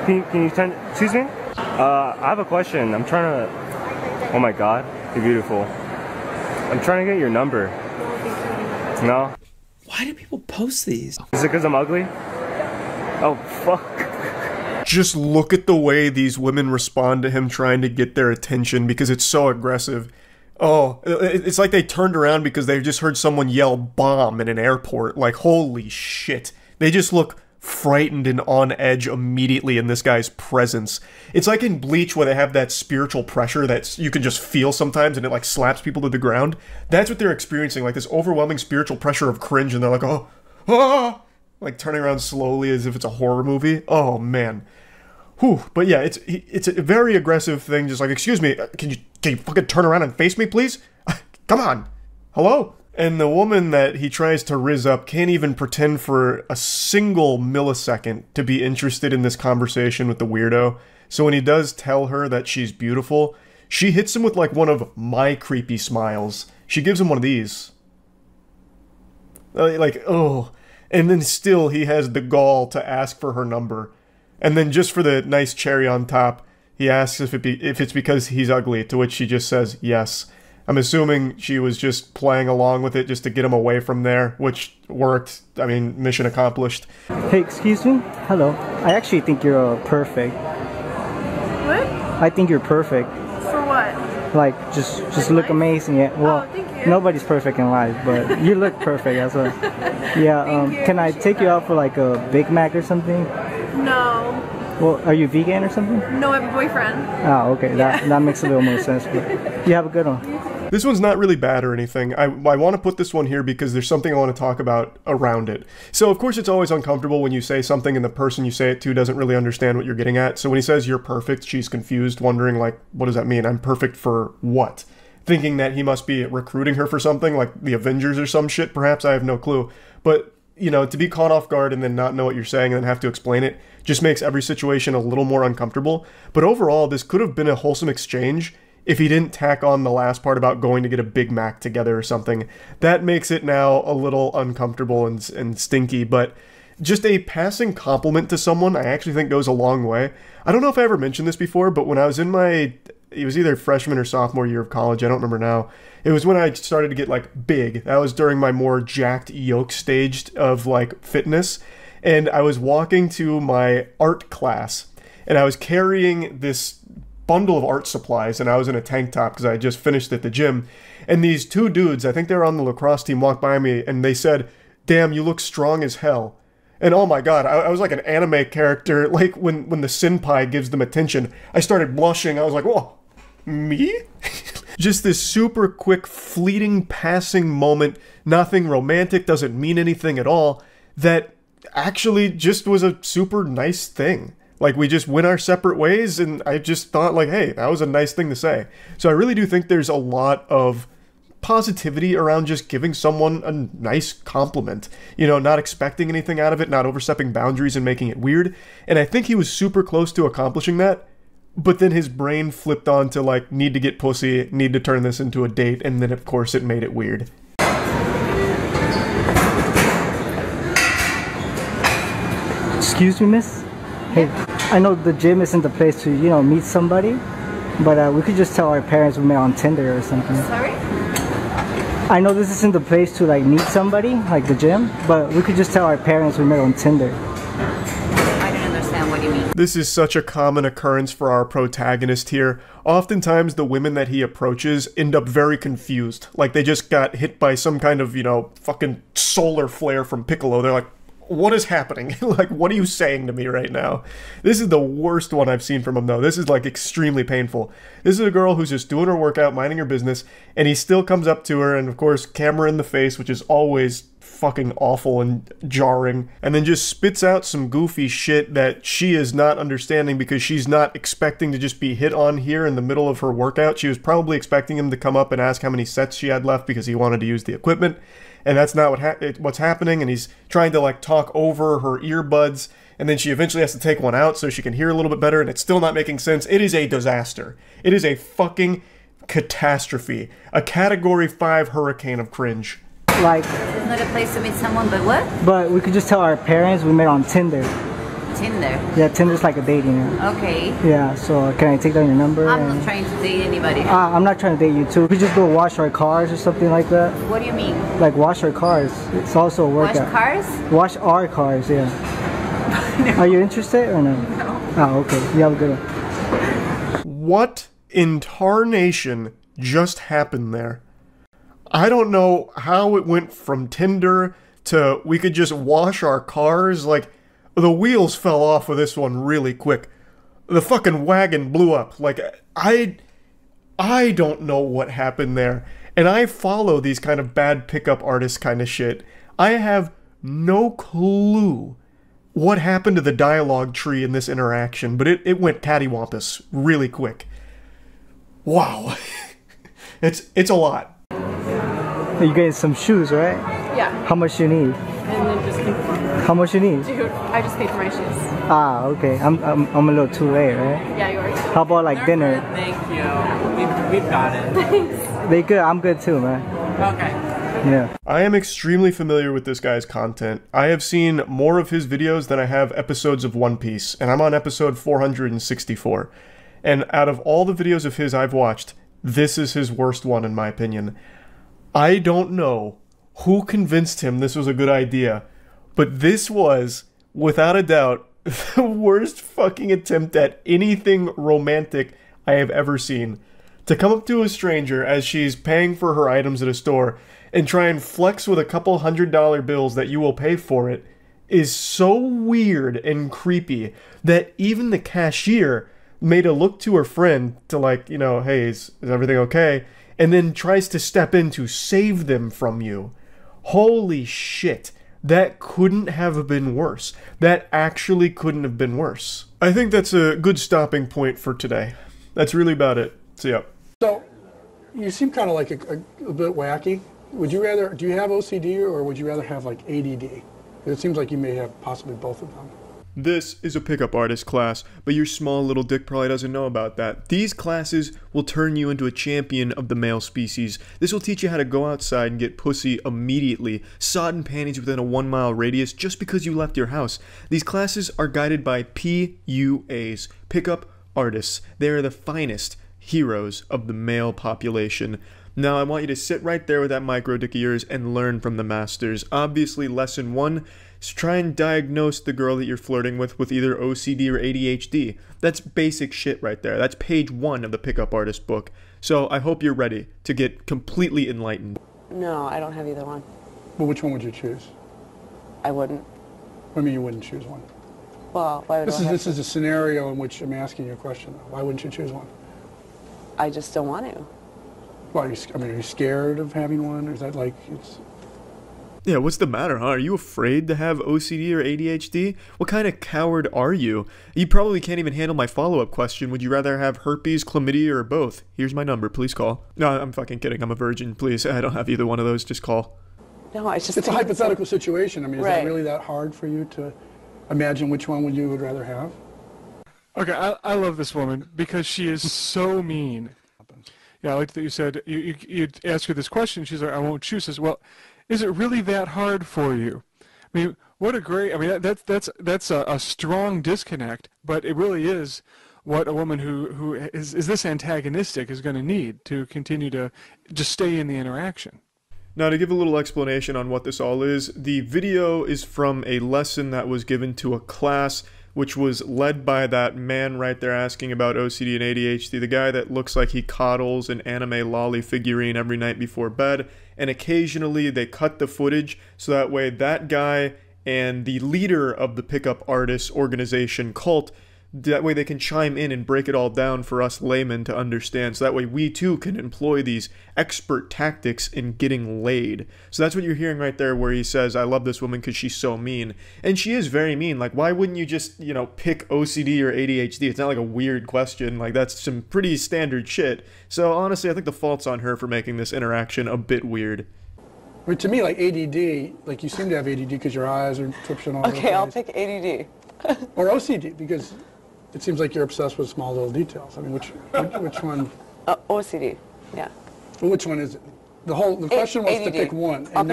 Can you turn, excuse me? I have a question. I'm trying to, oh my god, you're beautiful. I'm trying to get your number. No? Why do people post these? Is it because I'm ugly? Oh, fuck. Just look at the way these women respond to him trying to get their attention because it's so aggressive. Oh, it's like they turned around because they just heard someone yell bomb in an airport. Like, holy shit. They just look frightened and on edge immediately in this guy's presence. It's like in Bleach where they have that spiritual pressure that you can just feel sometimes and it like slaps people to the ground. That's what they're experiencing, like this overwhelming spiritual pressure of cringe, and they're like, oh, ah, like turning around slowly as if it's a horror movie. Oh, man. Whew, but yeah, it's a very aggressive thing, just like, excuse me, can you fucking turn around and face me, please? Come on, hello? And the woman that he tries to rizz up can't even pretend for a single millisecond to be interested in this conversation with the weirdo. So when he does tell her that she's beautiful, she hits him with like one of my creepy smiles. She gives him one of these. Like, oh. And then still he has the gall to ask for her number. And then just for the nice cherry on top, he asks if it's because he's ugly, to which she just says yes. I'm assuming she was just playing along with it just to get him away from there, which worked. I mean, mission accomplished. Hey, excuse me? Hello. I actually think you're perfect. What? I think you're perfect. For what? Like, just look amazing. Yeah. Well, oh, thank you. Nobody's perfect in life, but you look perfect. That's what. Yeah. Can I take you out for like a Big Mac or something? No. Well, are you vegan or something? No, I have a boyfriend. Oh, okay. Yeah. That makes a little more sense. But you have a good one. This one's not really bad or anything. I want to put this one here because there's something I want to talk about around it. So, of course, it's always uncomfortable when you say something and the person you say it to doesn't really understand what you're getting at. So when he says you're perfect, she's confused, wondering, like, what does that mean? I'm perfect for what? Thinking that he must be recruiting her for something, like the Avengers or some shit, perhaps. I have no clue. But, you know, to be caught off guard and then not know what you're saying and then have to explain it just makes every situation a little more uncomfortable. But overall, this could have been a wholesome exchange if he didn't tack on the last part about going to get a Big Mac together or something. That makes it now a little uncomfortable and stinky, but just a passing compliment to someone I actually think goes a long way. I don't know if I ever mentioned this before, but when I was in it was either freshman or sophomore year of college, I don't remember now. It was when I started to get like big. That was during my more jacked yoke stage of like fitness. And I was walking to my art class and I was carrying this bundle of art supplies and I was in a tank top because I had just finished at the gym. And these two dudes, I think they were on the lacrosse team, walked by me and they said, "Damn, you look strong as hell." And oh my god, I was like an anime character. Like when the senpai gives them attention, I started blushing. I was like, whoa, me? Just this super quick, fleeting, passing moment, nothing romantic, doesn't mean anything at all, that actually just was a super nice thing. Like, we just went our separate ways, and I just thought, like, hey, that was a nice thing to say. So I really do think there's a lot of positivity around just giving someone a nice compliment. You know, not expecting anything out of it, not overstepping boundaries and making it weird. And I think he was super close to accomplishing that. But then his brain flipped on to, like, need to get pussy, need to turn this into a date, and then, of course, it made it weird. Excuse me, miss? Hey, I know the gym isn't the place to, you know, meet somebody, but we could just tell our parents we met on Tinder or something. Sorry? I know this isn't the place to, like, meet somebody, like the gym, but we could just tell our parents we met on Tinder. What do you mean? This is such a common occurrence for our protagonist here. Oftentimes the women that he approaches end up very confused. Like they just got hit by some kind of, you know, fucking solar flare from Piccolo. They're like, what is happening? Like, what are you saying to me right now? This is the worst one I've seen from him though. This is like extremely painful. This is a girl who's just doing her workout, minding her business, and he still comes up to her and of course camera in the face, which is always fucking awful and jarring, and then just spits out some goofy shit that she is not understanding because she's not expecting to just be hit on here in the middle of her workout. She was probably expecting him to come up and ask how many sets she had left because he wanted to use the equipment, and that's not what's happening, and he's trying to like talk over her earbuds, and then she eventually has to take one out so she can hear a little bit better, and it's still not making sense. It is a disaster. It is a fucking catastrophe. A Category 5 hurricane of cringe. Like, it's not a place to meet someone, but what? But we could just tell our parents we met on Tinder. Tinder? Yeah, Tinder's like a dating app. Okay. Yeah, so can I take down your number? I'm not trying to date anybody. I'm not trying to date you too. We could just go wash our cars or something like that. What do you mean? Like wash our cars. It's also a workout. Wash cars? Wash our cars, yeah. No. Are you interested or no? No. Oh, okay. You have a good one. What in tarnation just happened there? I don't know how it went from Tinder to we could just wash our cars. Like, the wheels fell off with this one really quick. The fucking wagon blew up. Like, I don't know what happened there. And I follow these kind of bad pickup artist kind of shit. I have no clue what happened to the dialogue tree in this interaction, but it went cattywampus really quick. Wow. It's a lot. You getting some shoes, right? Yeah. How much you need? And then just keep them. How much you need? Dude, I just paid for my shoes. Ah, okay. I'm a little too late, right? Yeah, you are. How about like dinner? Thank you. We've got it. Thanks. They good. I'm good too, man. Okay. Yeah. I am extremely familiar with this guy's content. I have seen more of his videos than I have episodes of One Piece, and I'm on episode 464. And out of all the videos of his I've watched, this is his worst one in my opinion. I don't know who convinced him this was a good idea, but this was, without a doubt, the worst fucking attempt at anything romantic I have ever seen. To come up to a stranger as she's paying for her items at a store and try and flex with a couple $100 bills that you will pay for it is so weird and creepy that even the cashier made a look to her friend to like, you know, hey, is everything okay? And then tries to step in to save them from you. Holy shit. That couldn't have been worse. That actually couldn't have been worse. I think that's a good stopping point for today. That's really about it. See ya. So, you seem kind of like a bit wacky. Would you rather, do you have OCD or would you rather have like ADD? It seems like you may have possibly both of them. This is a pickup artist class, but your small little dick probably doesn't know about that. These classes will turn you into a champion of the male species. This will teach you how to go outside and get pussy immediately, sodden panties within a 1 mile radius just because you left your house. These classes are guided by PUAs, pickup artists. They are the finest heroes of the male population. Now I want you to sit right there with that micro dick of yours and learn from the masters. Obviously, lesson 1 is try and diagnose the girl that you're flirting with either OCD or ADHD. That's basic shit right there. That's page 1 of the pickup artist book. So I hope you're ready to get completely enlightened. No, I don't have either one. Well, which one would you choose? I wouldn't. I mean, you wouldn't choose one. Well, why would This is a scenario in which I'm asking you a question. Why wouldn't you choose one? I just don't want to. Well, are you scared of having one? Or is that like it's... Yeah, what's the matter, huh? Are you afraid to have OCD or ADHD? What kind of coward are you? You probably can't even handle my follow-up question. Would you rather have herpes, chlamydia, or both? Here's my number. Please call. No, I'm fucking kidding. I'm a virgin. Please, I don't have either one of those. Just call. No, I just... It's a hypothetical situation. I mean, is that really that hard for you to imagine which one you would rather have? Okay, I love this woman because she is so mean. Yeah, I like that you said, you ask her this question, she's like, I won't choose. Says, well, is it really that hard for you? I mean, what a great, I mean, that's a strong disconnect, but it really is what a woman who is this antagonistic is going to need to continue to just stay in the interaction. Now, to give a little explanation on what this all is, the video is from a lesson that was given to a class which was led by that man right there asking about OCD and ADHD, the guy that looks like he coddles an anime lolly figurine every night before bed, and occasionally they cut the footage so that way that guy and the leader of the pickup artist organization cult, that way they can chime in and break it all down for us laymen to understand, so that way we too can employ these expert tactics in getting laid. So that's what you're hearing right there where he says, I love this woman because she's so mean. And she is very mean. Like, why wouldn't you just, you know, pick OCD or ADHD? It's not like a weird question. Like, that's some pretty standard shit. So honestly, I think the fault's on her for making this interaction a bit weird. I mean, to me, like ADD, like you seem to have ADD because your eyes are twitching all over the place. Okay, I'll pick ADD. Or OCD, because it seems like you're obsessed with small little details. I mean, which one? OCD, yeah. Well, which one is it? The question was to pick one, and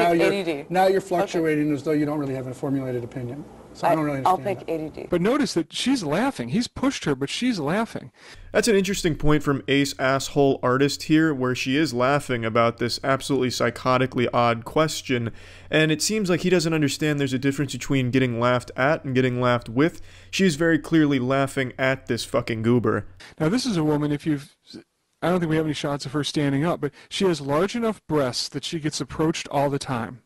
now you're fluctuating as though you don't really have a formulated opinion. So I don't really understand. I'll pick ADD. But notice that she's laughing. He's pushed her, but she's laughing. That's an interesting point from Ace Asshole Artist here, where she is laughing about this absolutely psychotically odd question, and it seems like he doesn't understand there's a difference between getting laughed at and getting laughed with. She's very clearly laughing at this fucking goober. Now this is a woman, I don't think we have any shots of her standing up, but she has large enough breasts that she gets approached all the time.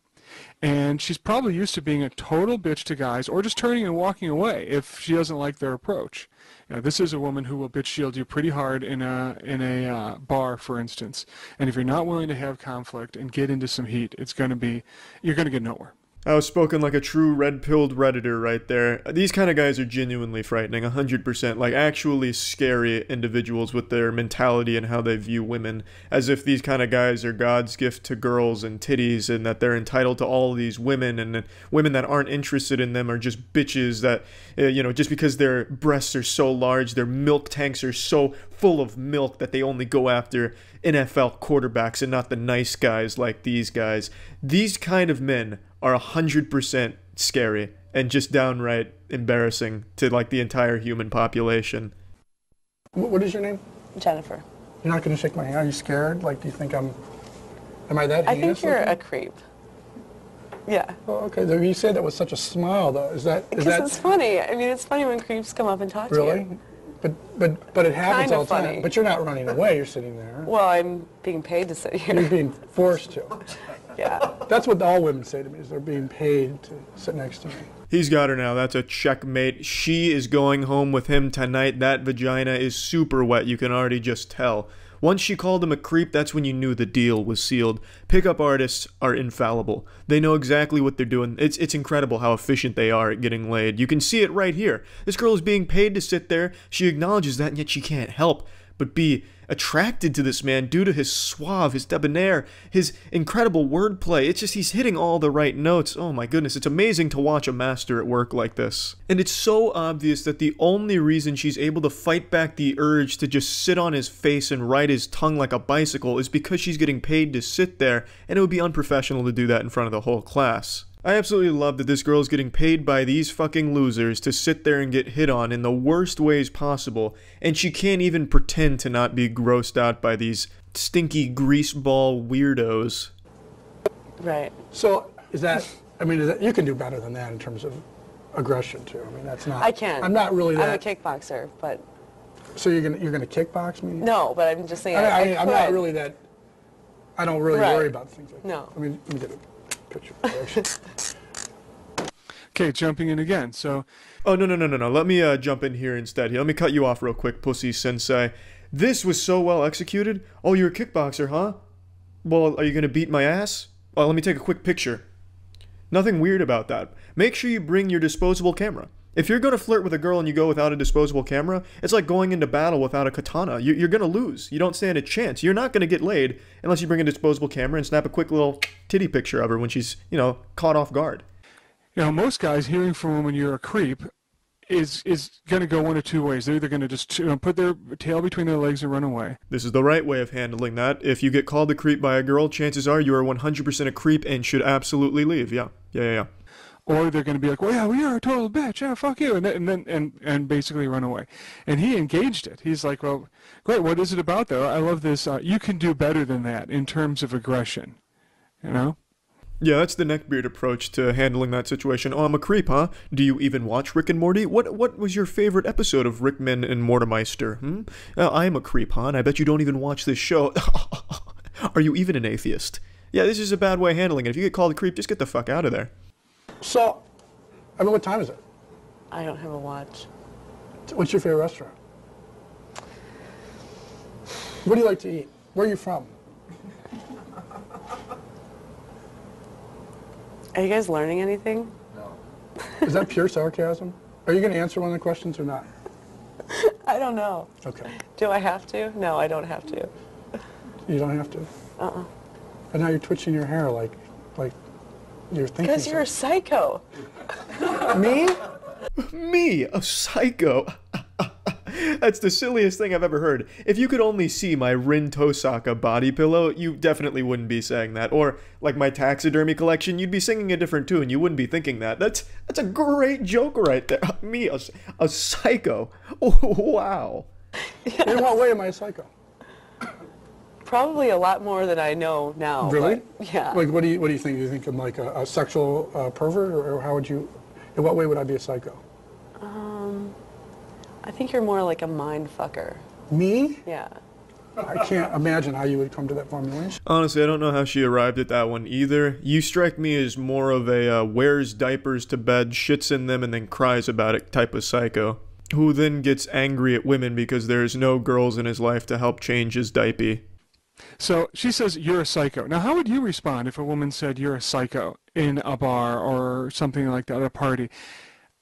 And she's probably used to being a total bitch to guys, or just turning and walking away if she doesn't like their approach. You know, this is a woman who will bitch shield you pretty hard in a bar, for instance. And if you're not willing to have conflict and get into some heat, you're going to get nowhere. I was spoken like a true red-pilled Redditor right there. These kind of guys are genuinely frightening, 100%, like actually scary individuals with their mentality and how they view women, as if these kind of guys are God's gift to girls and titties, and that they're entitled to all these women, and women that aren't interested in them are just bitches that, you know, just because their breasts are so large, their milk tanks are so full of milk that they only go after NFL quarterbacks and not the nice guys like these guys. These kind of men are 100% scary and just downright embarrassing to like the entire human population. What is your name? Jennifer. You're not going to shake my hand? Are you scared? Like, do you think am I that heinous? I think you're a creep. Yeah. Oh, okay. You say that with such a smile, though. Because it's funny. I mean, it's funny when creeps come up and talk to you. Really? But it happens all the time. But you're not running away. You're sitting there. Well, I'm being paid to sit here. You're being forced to. Yeah. That's what all women say to me, is they're being paid to sit next to me. He's got her now. That's a checkmate. She is going home with him tonight. That vagina is super wet. You can already just tell. Once she called him a creep, that's when you knew the deal was sealed. Pickup artists are infallible. They know exactly what they're doing. It's incredible how efficient they are at getting laid. You can see it right here. This girl is being paid to sit there. She acknowledges that, and yet she can't help but be attracted to this man due to his suave, his debonair, his incredible wordplay. It's just he's hitting all the right notes. Oh my goodness, it's amazing to watch a master at work like this. And it's so obvious that the only reason she's able to fight back the urge to just sit on his face and ride his tongue like a bicycle is because she's getting paid to sit there, and it would be unprofessional to do that in front of the whole class. I absolutely love that this girl is getting paid by these fucking losers to sit there and get hit on in the worst ways possible, and she can't even pretend to not be grossed out by these stinky greaseball weirdos. Right. So, you can do better than that in terms of aggression, too. I mean, that's not... I can. I'm not really that... I'm a kickboxer, but... So you're gonna kickbox me? No, but I'm just saying I'm not really that... I don't really worry about things like that. No. I mean, let me get a picture. Okay, jumping in again. So, oh no. Let me jump in here instead. Here, let me cut you off real quick, pussy sensei. This was so well executed. Oh, you're a kickboxer, huh? Well, are you gonna beat my ass? Oh, let me take a quick picture. Nothing weird about that. Make sure you bring your disposable camera. If you're gonna flirt with a girl and you go without a disposable camera, it's like going into battle without a katana. You're gonna lose. You don't stand a chance. You're not gonna get laid unless you bring a disposable camera and snap a quick little titty picture of her when she's, you know, caught off guard. You know, most guys hearing from women you're a creep is going to go one of two ways. They're either going to just put their tail between their legs and run away. This is the right way of handling that. If you get called a creep by a girl, chances are you are 100% a creep and should absolutely leave. Yeah. Or they're going to be like, well, yeah, we are a total bitch. Yeah, fuck you. And basically run away. And he engaged it. He's like, well, great. What is it about, though? I love this. You can do better than that in terms of aggression. You know? Yeah, that's the neckbeard approach to handling that situation. Oh, I'm a creep, huh? Do you even watch Rick and Morty? What was your favorite episode of Rickman and Mortimer? I am a creep, huh? And I bet you don't even watch this show. Are you even an atheist? Yeah, this is a bad way of handling it. If you get called a creep, just get the fuck out of there. So, I mean, what time is it? I don't have a watch. What's your favorite restaurant? What do you like to eat? Where are you from? Are you guys learning anything? No. Is that pure sarcasm? Are you going to answer one of the questions or not? I don't know. Okay. Do I have to? No, I don't have to. You don't have to? Uh-uh. And now you're twitching your hair like you're thinking. Because you're a psycho. Me? Me, a psycho? That's the silliest thing I've ever heard. If you could only see my Rin Tosaka body pillow, you definitely wouldn't be saying that. Or, like my taxidermy collection, you'd be singing a different tune. You wouldn't be thinking that. That's a great joke right there. Me, a psycho. Oh, wow. Yeah. In what way am I a psycho? Probably a lot more than I know now. Really? But, yeah. Like, what do you think? Do you think I'm like a sexual pervert, or how would you? In what way would I be a psycho? I think you're more like a mind fucker. Me? Yeah. I can't imagine how you would come to that formulation. Honestly, I don't know how she arrived at that one either. You strike me as more of a wears diapers to bed, shits in them, and then cries about it type of psycho, who then gets angry at women because there's no girls in his life to help change his diaper. So she says, you're a psycho. Now, how would you respond if a woman said you're a psycho in a bar or something like that, at a party?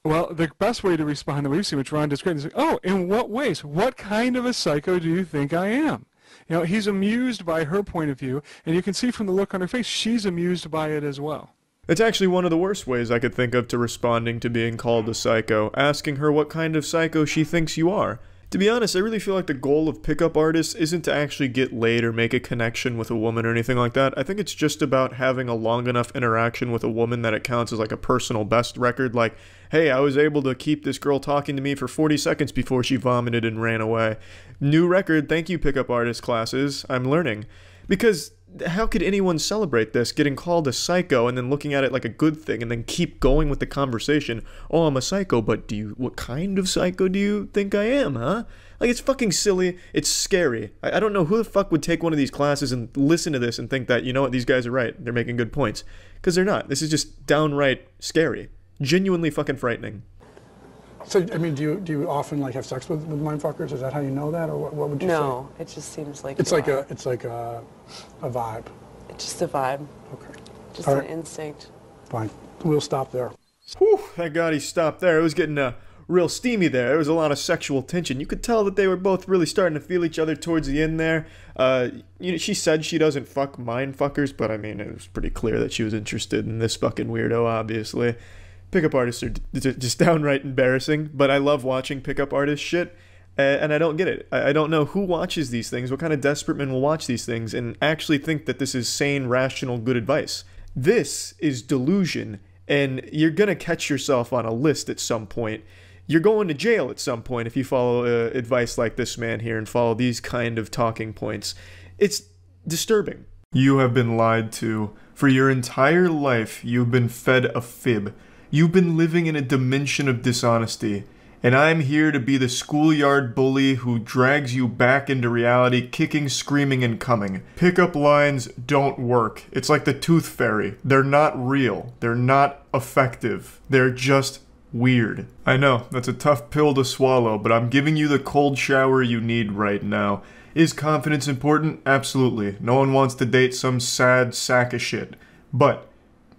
Well, the best way to respond that we've seen, which Ron described, is, oh, in what ways? What kind of a psycho do you think I am? You know, he's amused by her point of view, and you can see from the look on her face, she's amused by it as well. It's actually one of the worst ways I could think of to responding to being called a psycho, asking her what kind of psycho she thinks you are. To be honest, I really feel like the goal of pickup artists isn't to actually get laid or make a connection with a woman or anything like that. I think it's just about having a long enough interaction with a woman that it counts as like a personal best record. Like, hey, I was able to keep this girl talking to me for 40 seconds before she vomited and ran away. New record, thank you pickup artist classes, I'm learning. Because how could anyone celebrate this, getting called a psycho and then looking at it like a good thing and then keep going with the conversation? Oh, I'm a psycho, but what kind of psycho do you think I am, huh? Like, it's fucking silly. It's scary. I don't know who the fuck would take one of these classes and listen to this and think that, you know what, these guys are right. They're making good points. Because they're not. This is just downright scary. Genuinely fucking frightening. So, I mean, do you often like have sex with mindfuckers? Is that how you know that, or what would you say? No, it just seems like it's like a vibe. It's just a vibe. Okay. Just All an right. instinct. Fine. We'll stop there. Whew, thank God he stopped there. It was getting real steamy there. There was a lot of sexual tension. You could tell that they were both really starting to feel each other towards the end there. You know, she said she doesn't fuck mindfuckers, but I mean, it was pretty clear that she was interested in this fucking weirdo, obviously. Pickup artists are just downright embarrassing, but I love watching pickup artist shit, and I don't get it. I don't know who watches these things, what kind of desperate men will watch these things, and actually think that this is sane, rational, good advice. This is delusion, and you're gonna catch yourself on a list at some point. You're going to jail at some point if you follow advice like this man here and follow these kind of talking points. It's disturbing. You have been lied to. For your entire life, you've been fed a fib. You've been living in a dimension of dishonesty, and I'm here to be the schoolyard bully who drags you back into reality, kicking, screaming, and coming. Pickup lines don't work. It's like the tooth fairy. They're not real. They're not effective. They're just weird. I know, that's a tough pill to swallow, but I'm giving you the cold shower you need right now. Is confidence important? Absolutely. No one wants to date some sad sack of shit. But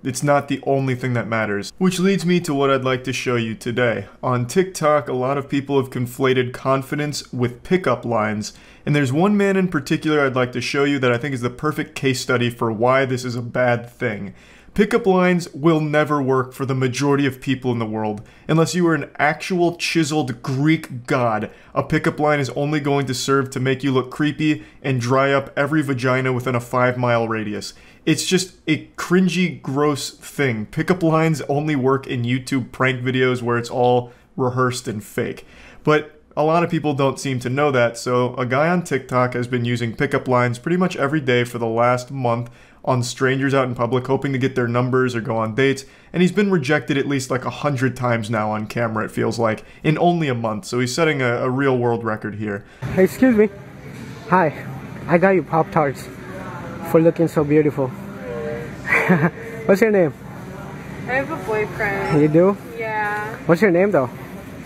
it's not the only thing that matters. Which leads me to what I'd like to show you today. On TikTok, a lot of people have conflated confidence with pickup lines, and there's one man in particular I'd like to show you that I think is the perfect case study for why this is a bad thing. Pickup lines will never work for the majority of people in the world. Unless you are an actual chiseled Greek god, a pickup line is only going to serve to make you look creepy and dry up every vagina within a 5-mile radius. It's just a cringy, gross thing. Pickup lines only work in YouTube prank videos where it's all rehearsed and fake. But a lot of people don't seem to know that, so a guy on TikTok has been using pickup lines pretty much every day for the last month on strangers out in public, hoping to get their numbers or go on dates, and he's been rejected at least like 100 times now on camera, it feels like, in only a month, so he's setting a real world record here. Hey, excuse me. Hi, I got you Pop-Tarts for looking so beautiful. What's your name? I have a boyfriend. You do? Yeah. What's your name though?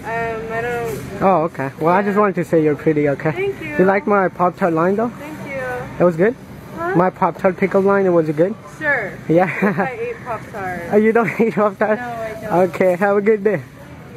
I don't... Oh, okay. Well, I just wanted to say you're pretty, okay? Thank you. You like my Pop-Tart line though? Thank you. It was good? Huh? My Pop-Tart pickup line, was it good? Sure. Yeah. I ate Pop-Tarts. Oh, you don't eat Pop-Tarts? No, I don't. Okay, have a good day.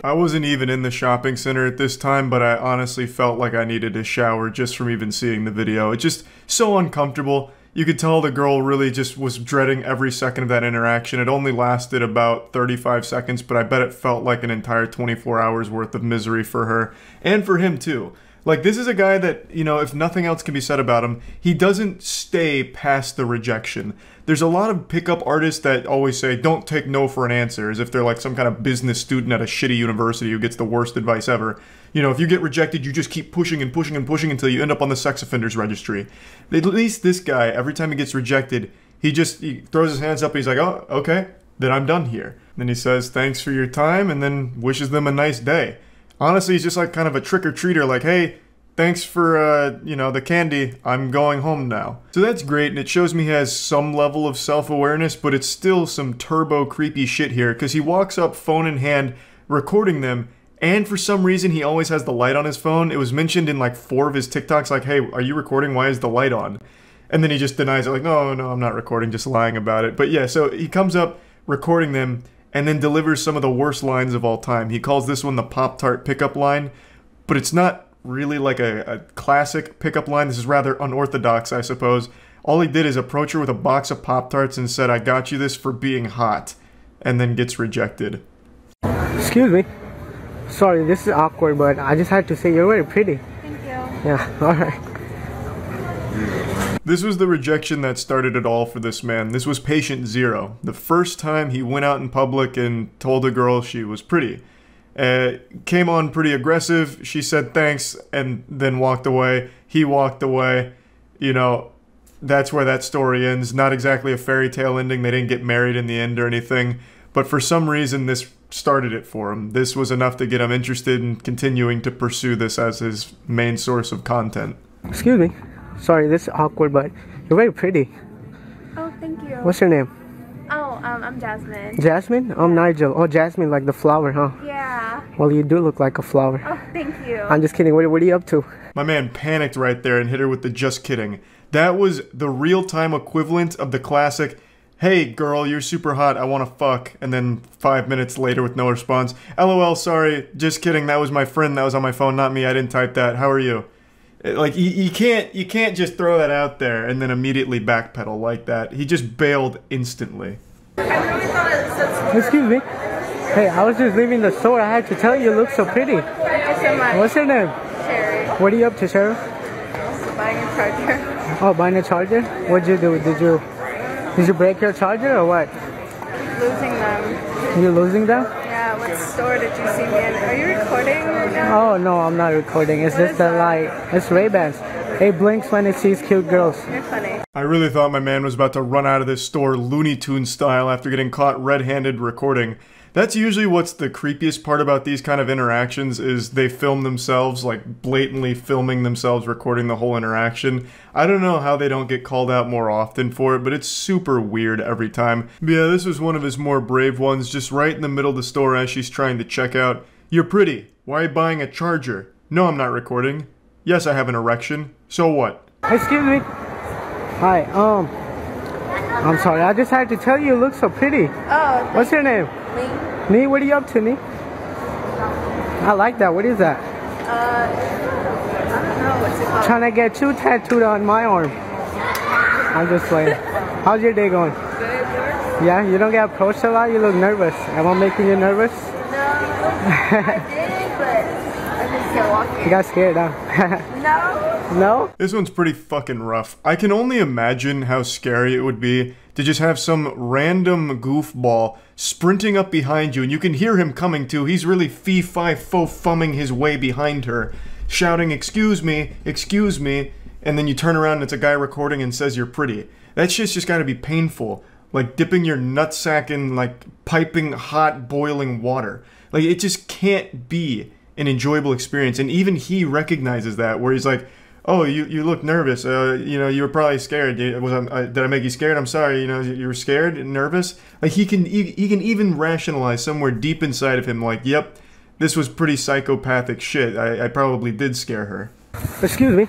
I wasn't even in the shopping center at this time, but I honestly felt like I needed a shower just from even seeing the video. It's just so uncomfortable. You could tell the girl really just was dreading every second of that interaction. It only lasted about 35 seconds, but I bet it felt like an entire 24 hours worth of misery for her. And for him too. Like, this is a guy that, you know, if nothing else can be said about him, he doesn't stay past the rejection. There's a lot of pickup artists that always say, don't take no for an answer, as if they're like some kind of business student at a shitty university who gets the worst advice ever. You know, if you get rejected, you just keep pushing and pushing and pushing until you end up on the sex offenders registry. At least this guy, every time he gets rejected, he throws his hands up and he's like, oh, okay, then I'm done here. Then he says, thanks for your time, and then wishes them a nice day. Honestly, he's just like kind of a trick-or-treater, like, hey, thanks for, you know, the candy, I'm going home now. So that's great, and it shows me he has some level of self-awareness, but it's still some turbo creepy shit here, because he walks up phone in hand, recording them, and for some reason he always has the light on his phone. It was mentioned in like 4 of his TikToks, like, hey, are you recording? Why is the light on? And then he just denies it, like, no, I'm not recording, just lying about it. But yeah, so he comes up recording them, and then delivers some of the worst lines of all time. He calls this one the Pop-Tart pickup line, but it's not really like a classic pickup line. This is rather unorthodox, I suppose. All he did is approach her with a box of Pop-Tarts and said, I got you this for being hot, and then gets rejected. Excuse me. Sorry, this is awkward, but I just had to say you're very pretty. Thank you. Yeah, alright. This was the rejection that started it all for this man. This was patient 0. The first time he went out in public and told a girl she was pretty. Came on pretty aggressive. She said thanks and then walked away. He walked away. You know, that's where that story ends. Not exactly a fairy tale ending. They didn't get married in the end or anything. But for some reason, this started it for him. This was enough to get him interested in continuing to pursue this as his main source of content. Excuse me. Sorry, this is awkward, but you're very pretty. Oh, thank you. What's your name? Oh, I'm Jasmine. Jasmine? I'm Nigel. Oh, Jasmine, like the flower, huh? Yeah. Well, you do look like a flower. Oh, thank you. I'm just kidding. What are you up to? My man panicked right there and hit her with the just kidding. That was the real-time equivalent of the classic, hey girl, you're super hot, I wanna fuck, and then 5 minutes later with no response, LOL, sorry, just kidding, that was my friend, that was on my phone, not me, I didn't type that, how are you? Like, you can't just throw that out there and then immediately backpedal like that. He just bailed instantly. Excuse me. Hey, I was just leaving the store. I had to tell you look so pretty. Thank you so much. What's your name? Sherry. What are you up to, Cheryl? Buying a charger. Oh, buying a charger? What'd you do? Did you break your charger or what? Losing them. You're losing them? Yeah, what store did you see me in? Are you recording right now? Oh, no, I'm not recording. It's just the light. It's Ray-Bans. It blinks when it sees cute girls. You're funny. I really thought my man was about to run out of this store Looney Tunes style after getting caught red-handed recording. That's usually what's the creepiest part about these kind of interactions is they film themselves, like blatantly filming themselves recording the whole interaction. I don't know how they don't get called out more often for it, but it's super weird every time. But yeah, this was one of his more brave ones, just right in the middle of the store as she's trying to check out. You're pretty. Why are you buying a charger? No, I'm not recording. Yes, I have an erection. So what? Excuse me. Hi, I'm sorry, I just had to tell you look so pretty. Oh, what's your name? Me. Nee, what are you up to, Nee? I like that. What is that? I don't know. What's it called? Trying to get you tattooed on my arm. I'm just playing. How's your day going? Good. Yeah, you don't get approached a lot? You look nervous. Am I making you nervous? No, I did, but I just kept walking. You got scared, huh? No. No? This one's pretty fucking rough. I can only imagine how scary it would be to just have some random goofball sprinting up behind you and you can hear him coming too. He's really fee-fi-fo-fumming his way behind her, shouting, excuse me, and then you turn around and it's a guy recording and says you're pretty. That shit's just gotta be painful. Like dipping your nutsack in like piping hot boiling water. Like it just can't be an enjoyable experience. And even he recognizes that, where he's like, oh, you look nervous. You know, you were probably scared. Did I make you scared? I'm sorry. You know, you were scared and nervous. Like he can even rationalize somewhere deep inside of him, like, yep, this was pretty psychopathic shit. I probably did scare her. Excuse me.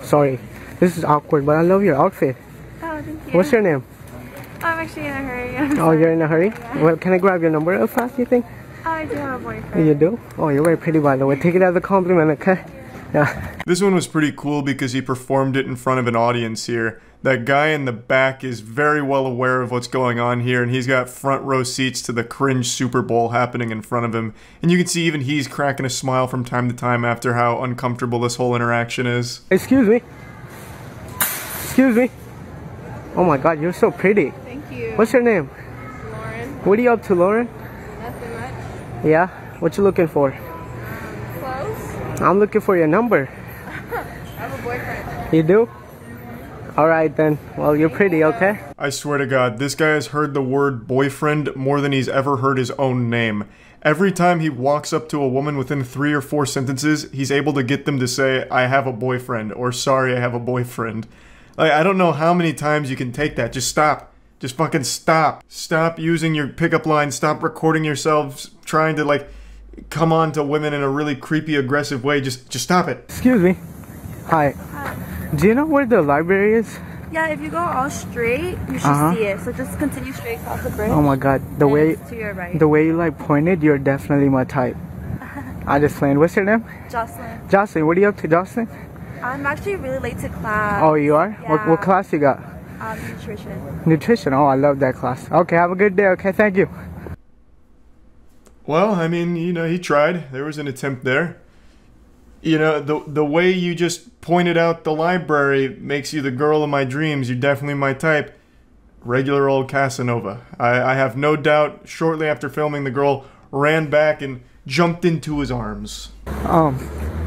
Sorry. This is awkward, but I love your outfit. Oh, thank you. What's your name? I'm actually in a hurry. Oh, you're in a hurry? Yeah. Well, can I grab your number real fast, you think? I do have a boyfriend. You do? Oh, you're very pretty, by the way. Take it as a compliment, okay? Yeah. This one was pretty cool because he performed it in front of an audience here. That guy in the back is very well aware of what's going on here, and he's got front row seats to the cringe Super Bowl happening in front of him. And you can see even he's cracking a smile from time to time after how uncomfortable this whole interaction is. Excuse me. Excuse me. Oh my god, you're so pretty. Thank you. What's your name? Lauren. What are you up to, Lauren? Nothing much. Yeah? What you looking for? Close. I'm looking for your number. I have a boyfriend. You do? Alright then. Well, you're pretty, okay? I swear to God, this guy has heard the word boyfriend more than he's ever heard his own name. Every time he walks up to a woman within 3 or 4 sentences, he's able to get them to say, I have a boyfriend, or sorry, I have a boyfriend. Like, I don't know how many times you can take that. Just stop. Just fucking stop. Stop using your pickup lines. Stop recording yourselves trying to, like, come on to women in a really creepy, aggressive way. Just stop it. Excuse me. Hi. Do you know where the library is? Yeah, if you go all straight, you should see it. So just continue straight across the bridge. Oh my god, to your right. the way you like pointed, you're definitely my type. I just playing. What's your name? Jocelyn. Jocelyn, what are you up to, Jocelyn? I'm actually really late to class. Oh, you are? Yeah. What class you got? Nutrition. Nutrition. Oh, I love that class. Okay, have a good day. Okay, thank you. Well, I mean, you know, he tried. There was an attempt there. You know, the way you just pointed out the library makes you the girl of my dreams. You're definitely my type. Regular old Casanova. I have no doubt shortly after filming, the girl ran back and jumped into his arms.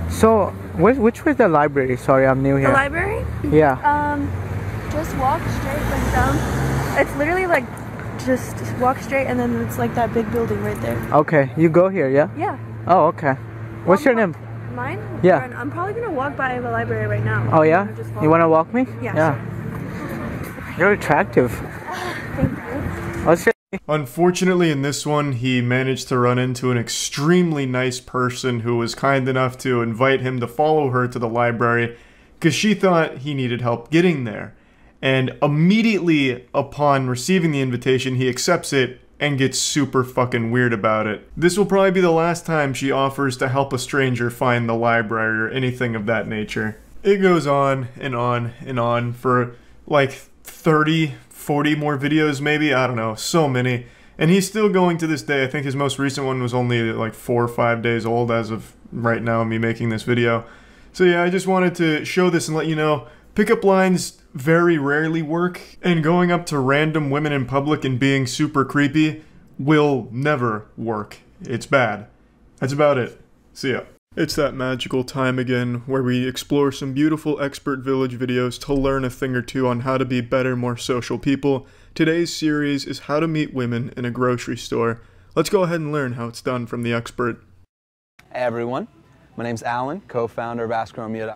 So, which was the library? Sorry, I'm new here. The library? Yeah. Just walk straight, like down. It's literally like, just walk straight and then it's like that big building right there. Okay, you go here, yeah? Yeah. Oh, okay. What's your name? Mine? Yeah. I'm probably gonna walk by the library right now. Oh yeah? You wanna walk me? Yeah. Sure. You're attractive. Thank you. What's your Unfortunately, in this one, he managed to run into an extremely nice person who was kind enough to invite him to follow her to the library because she thought he needed help getting there. And immediately upon receiving the invitation, he accepts it and gets super fucking weird about it. This will probably be the last time she offers to help a stranger find the library or anything of that nature. It goes on and on and on for like 30, 40 more videos maybe, I don't know, so many. And he's still going to this day. I think his most recent one was only like 4 or 5 days old as of right now, me making this video. So yeah, I just wanted to show this and let you know, pickup lines very rarely work, and going up to random women in public and being super creepy will never work. It's bad. That's about it. See ya. It's that magical time again where we explore some beautiful expert village videos to learn a thing or two on how to be better, more social people. Today's series is how to meet women in a grocery store. Let's go ahead and learn how it's done from the expert. Hey everyone, my name's Alan, co-founder of AskRomeo,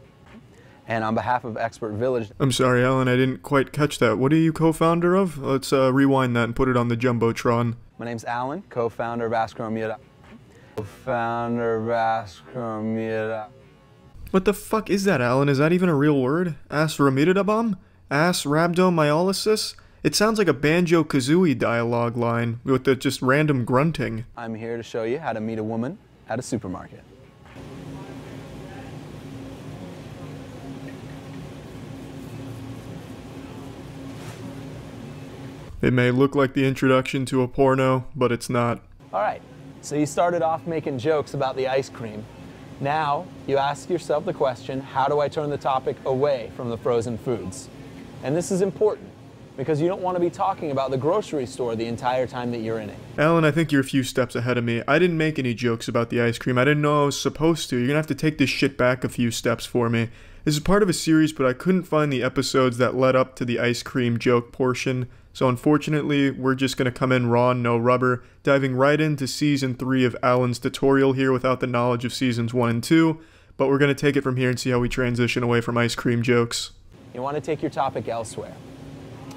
and on behalf of Expert Village... I'm sorry, Alan, I didn't quite catch that. What are you co-founder of? Let's rewind that and put it on the Jumbotron. My name's Alan, co-founder of AskRomeo. Co-founder of AskRomeo. What the fuck is that, Alan? Is that even a real word? Asramiridabam? Rhabdomyolysis? It sounds like a Banjo-Kazooie dialogue line with the just random grunting. I'm here to show you how to meet a woman at a supermarket. It may look like the introduction to a porno, but it's not. Alright, so you started off making jokes about the ice cream. Now, you ask yourself the question, how do I turn the topic away from the frozen foods? And this is important, because you don't want to be talking about the grocery store the entire time that you're in it. Alan, I think you're a few steps ahead of me. I didn't make any jokes about the ice cream. I didn't know I was supposed to. You're gonna have to take this shit back a few steps for me. This is part of a series, but I couldn't find the episodes that led up to the ice cream joke portion. So unfortunately, we're just gonna come in raw and no rubber, diving right into Season 3 of Alan's tutorial here without the knowledge of Seasons 1 and 2. But we're gonna take it from here and see how we transition away from ice cream jokes. You want to take your topic elsewhere.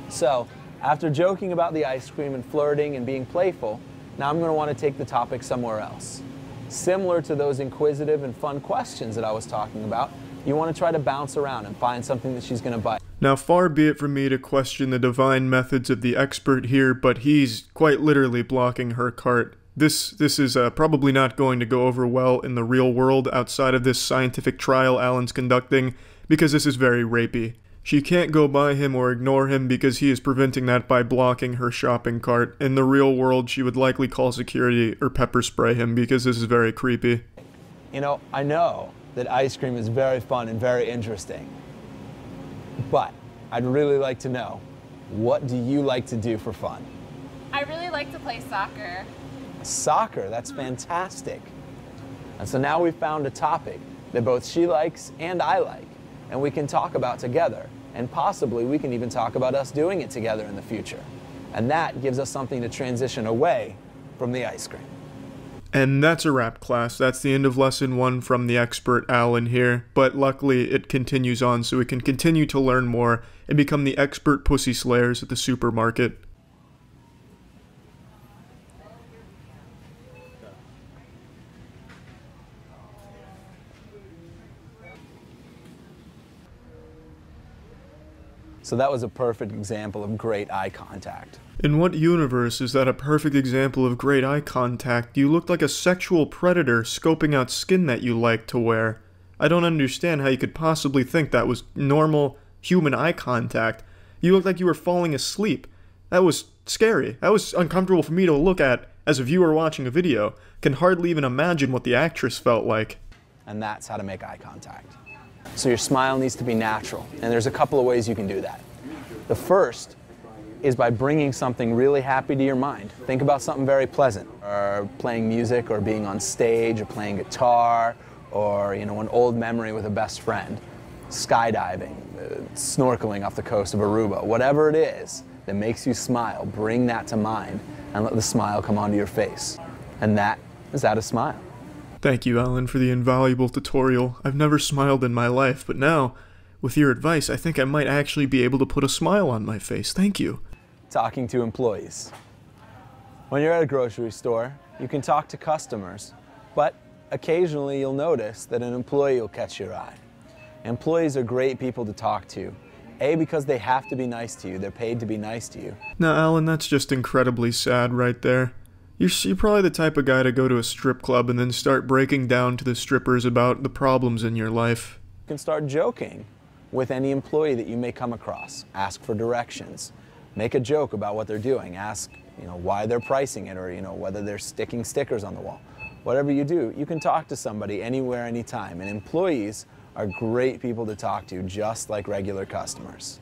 So, after joking about the ice cream and flirting and being playful, now I'm going to want to take the topic somewhere else. Similar to those inquisitive and fun questions that I was talking about, you want to try to bounce around and find something that she's going to bite. Now, far be it from me to question the divine methods of the expert here, but he's quite literally blocking her cart. This is probably not going to go over well in the real world outside of this scientific trial Alan's conducting, because this is very rapey. She can't go by him or ignore him because he is preventing that by blocking her shopping cart. In the real world, she would likely call security or pepper spray him because this is very creepy. You know, I know that ice cream is very fun and very interesting, but I'd really like to know, what do you like to do for fun? I really like to play soccer. Soccer, that's fantastic. And so now we've found a topic that both she likes and I like, and we can talk about together. And possibly we can even talk about us doing it together in the future. And that gives us something to transition away from the ice cream. And that's a wrap, class. That's the end of lesson 1 from the expert Alan here. But luckily it continues on so we can continue to learn more and become the expert pussy slayers at the supermarket. So that was a perfect example of great eye contact. In what universe is that a perfect example of great eye contact? You looked like a sexual predator scoping out skin that you like to wear. I don't understand how you could possibly think that was normal human eye contact. You looked like you were falling asleep. That was scary. That was uncomfortable for me to look at as a viewer watching a video. Can hardly even imagine what the actress felt like. And that's how to make eye contact. So your smile needs to be natural, and there's a couple of ways you can do that. The first is by bringing something really happy to your mind. Think about something very pleasant, or playing music, or being on stage, or playing guitar, or an old memory with a best friend, skydiving, snorkeling off the coast of Aruba, whatever it is that makes you smile, bring that to mind, and let the smile come onto your face. And that is how to smile. Thank you, Alan, for the invaluable tutorial. I've never smiled in my life, but now, with your advice, I think I might actually be able to put a smile on my face. Thank you. Talking to employees. When you're at a grocery store, you can talk to customers, but occasionally you'll notice that an employee will catch your eye. Employees are great people to talk to. A, because they have to be nice to you. They're paid to be nice to you. Now, Alan, that's just incredibly sad right there. You're probably the type of guy to go to a strip club and then start breaking down to the strippers about the problems in your life. You can start joking with any employee that you may come across. Ask for directions. Make a joke about what they're doing. Ask, why they're pricing it, or, whether they're sticking stickers on the wall. Whatever you do, you can talk to somebody anywhere, anytime. And employees are great people to talk to, just like regular customers.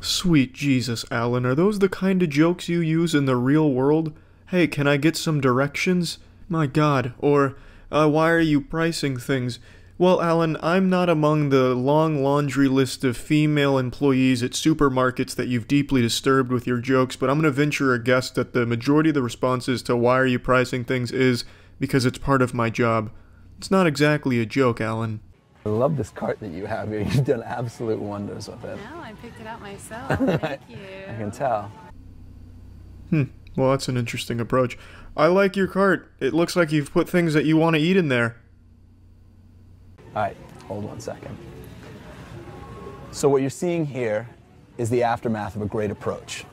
Sweet Jesus, Alan, are those the kind of jokes you use in the real world? Hey, can I get some directions? My God. Or, why are you pricing things? Well, Alan, I'm not among the long laundry list of female employees at supermarkets that you've deeply disturbed with your jokes, but I'm going to venture a guess that the majority of the responses to why are you pricing things is because it's part of my job. It's not exactly a joke, Alan. I love this cart that you have here. You've done absolute wonders with it. No, I picked it out myself. Thank you. I can tell. Well, that's an interesting approach. I like your cart. It looks like you've put things that you want to eat in there. Alright, hold 1 second. So what you're seeing here is the aftermath of a great approach.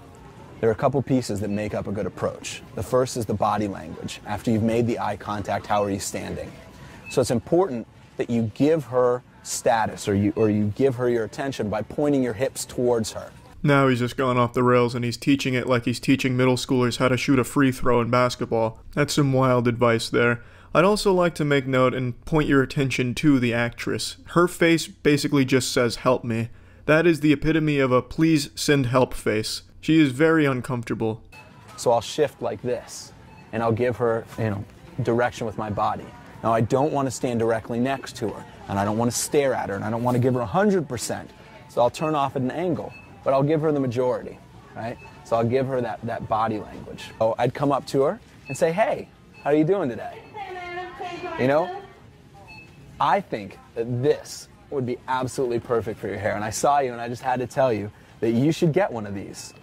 There are a couple pieces that make up a good approach. The first is the body language. After you've made the eye contact, how are you standing? So it's important that you give her status or you give her your attention by pointing your hips towards her. Now he's just gone off the rails and he's teaching it like he's teaching middle schoolers how to shoot a free throw in basketball. That's some wild advice there. I'd also like to make note and point your attention to the actress. Her face basically just says, "Help me." That is the epitome of a please send help face. She is very uncomfortable. So I'll shift like this, and I'll give her, direction with my body. Now I don't want to stand directly next to her, and I don't want to stare at her, and I don't want to give her 100%. So I'll turn off at an angle, but I'll give her the majority, right? So I'll give her that body language. So I'd come up to her and say, "Hey, how are you doing today?" I think that this would be absolutely perfect for your hair, and I saw you and I just had to tell you that you should get one of these.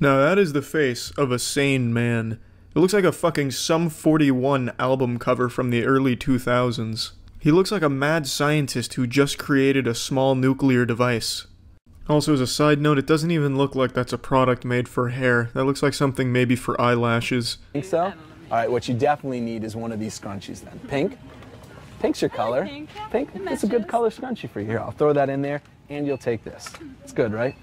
Now that is the face of a sane man. It looks like a fucking Sum 41 album cover from the early 2000s. He looks like a mad scientist who just created a small nuclear device. Also, as a side note, it doesn't even look like that's a product made for hair. That looks like something maybe for eyelashes. Think so? Alright, what you definitely need is one of these scrunchies then. Pink? Pink's your color. Pink? It's a good color scrunchie for you. Here, I'll throw that in there, and you'll take this. It's good, right?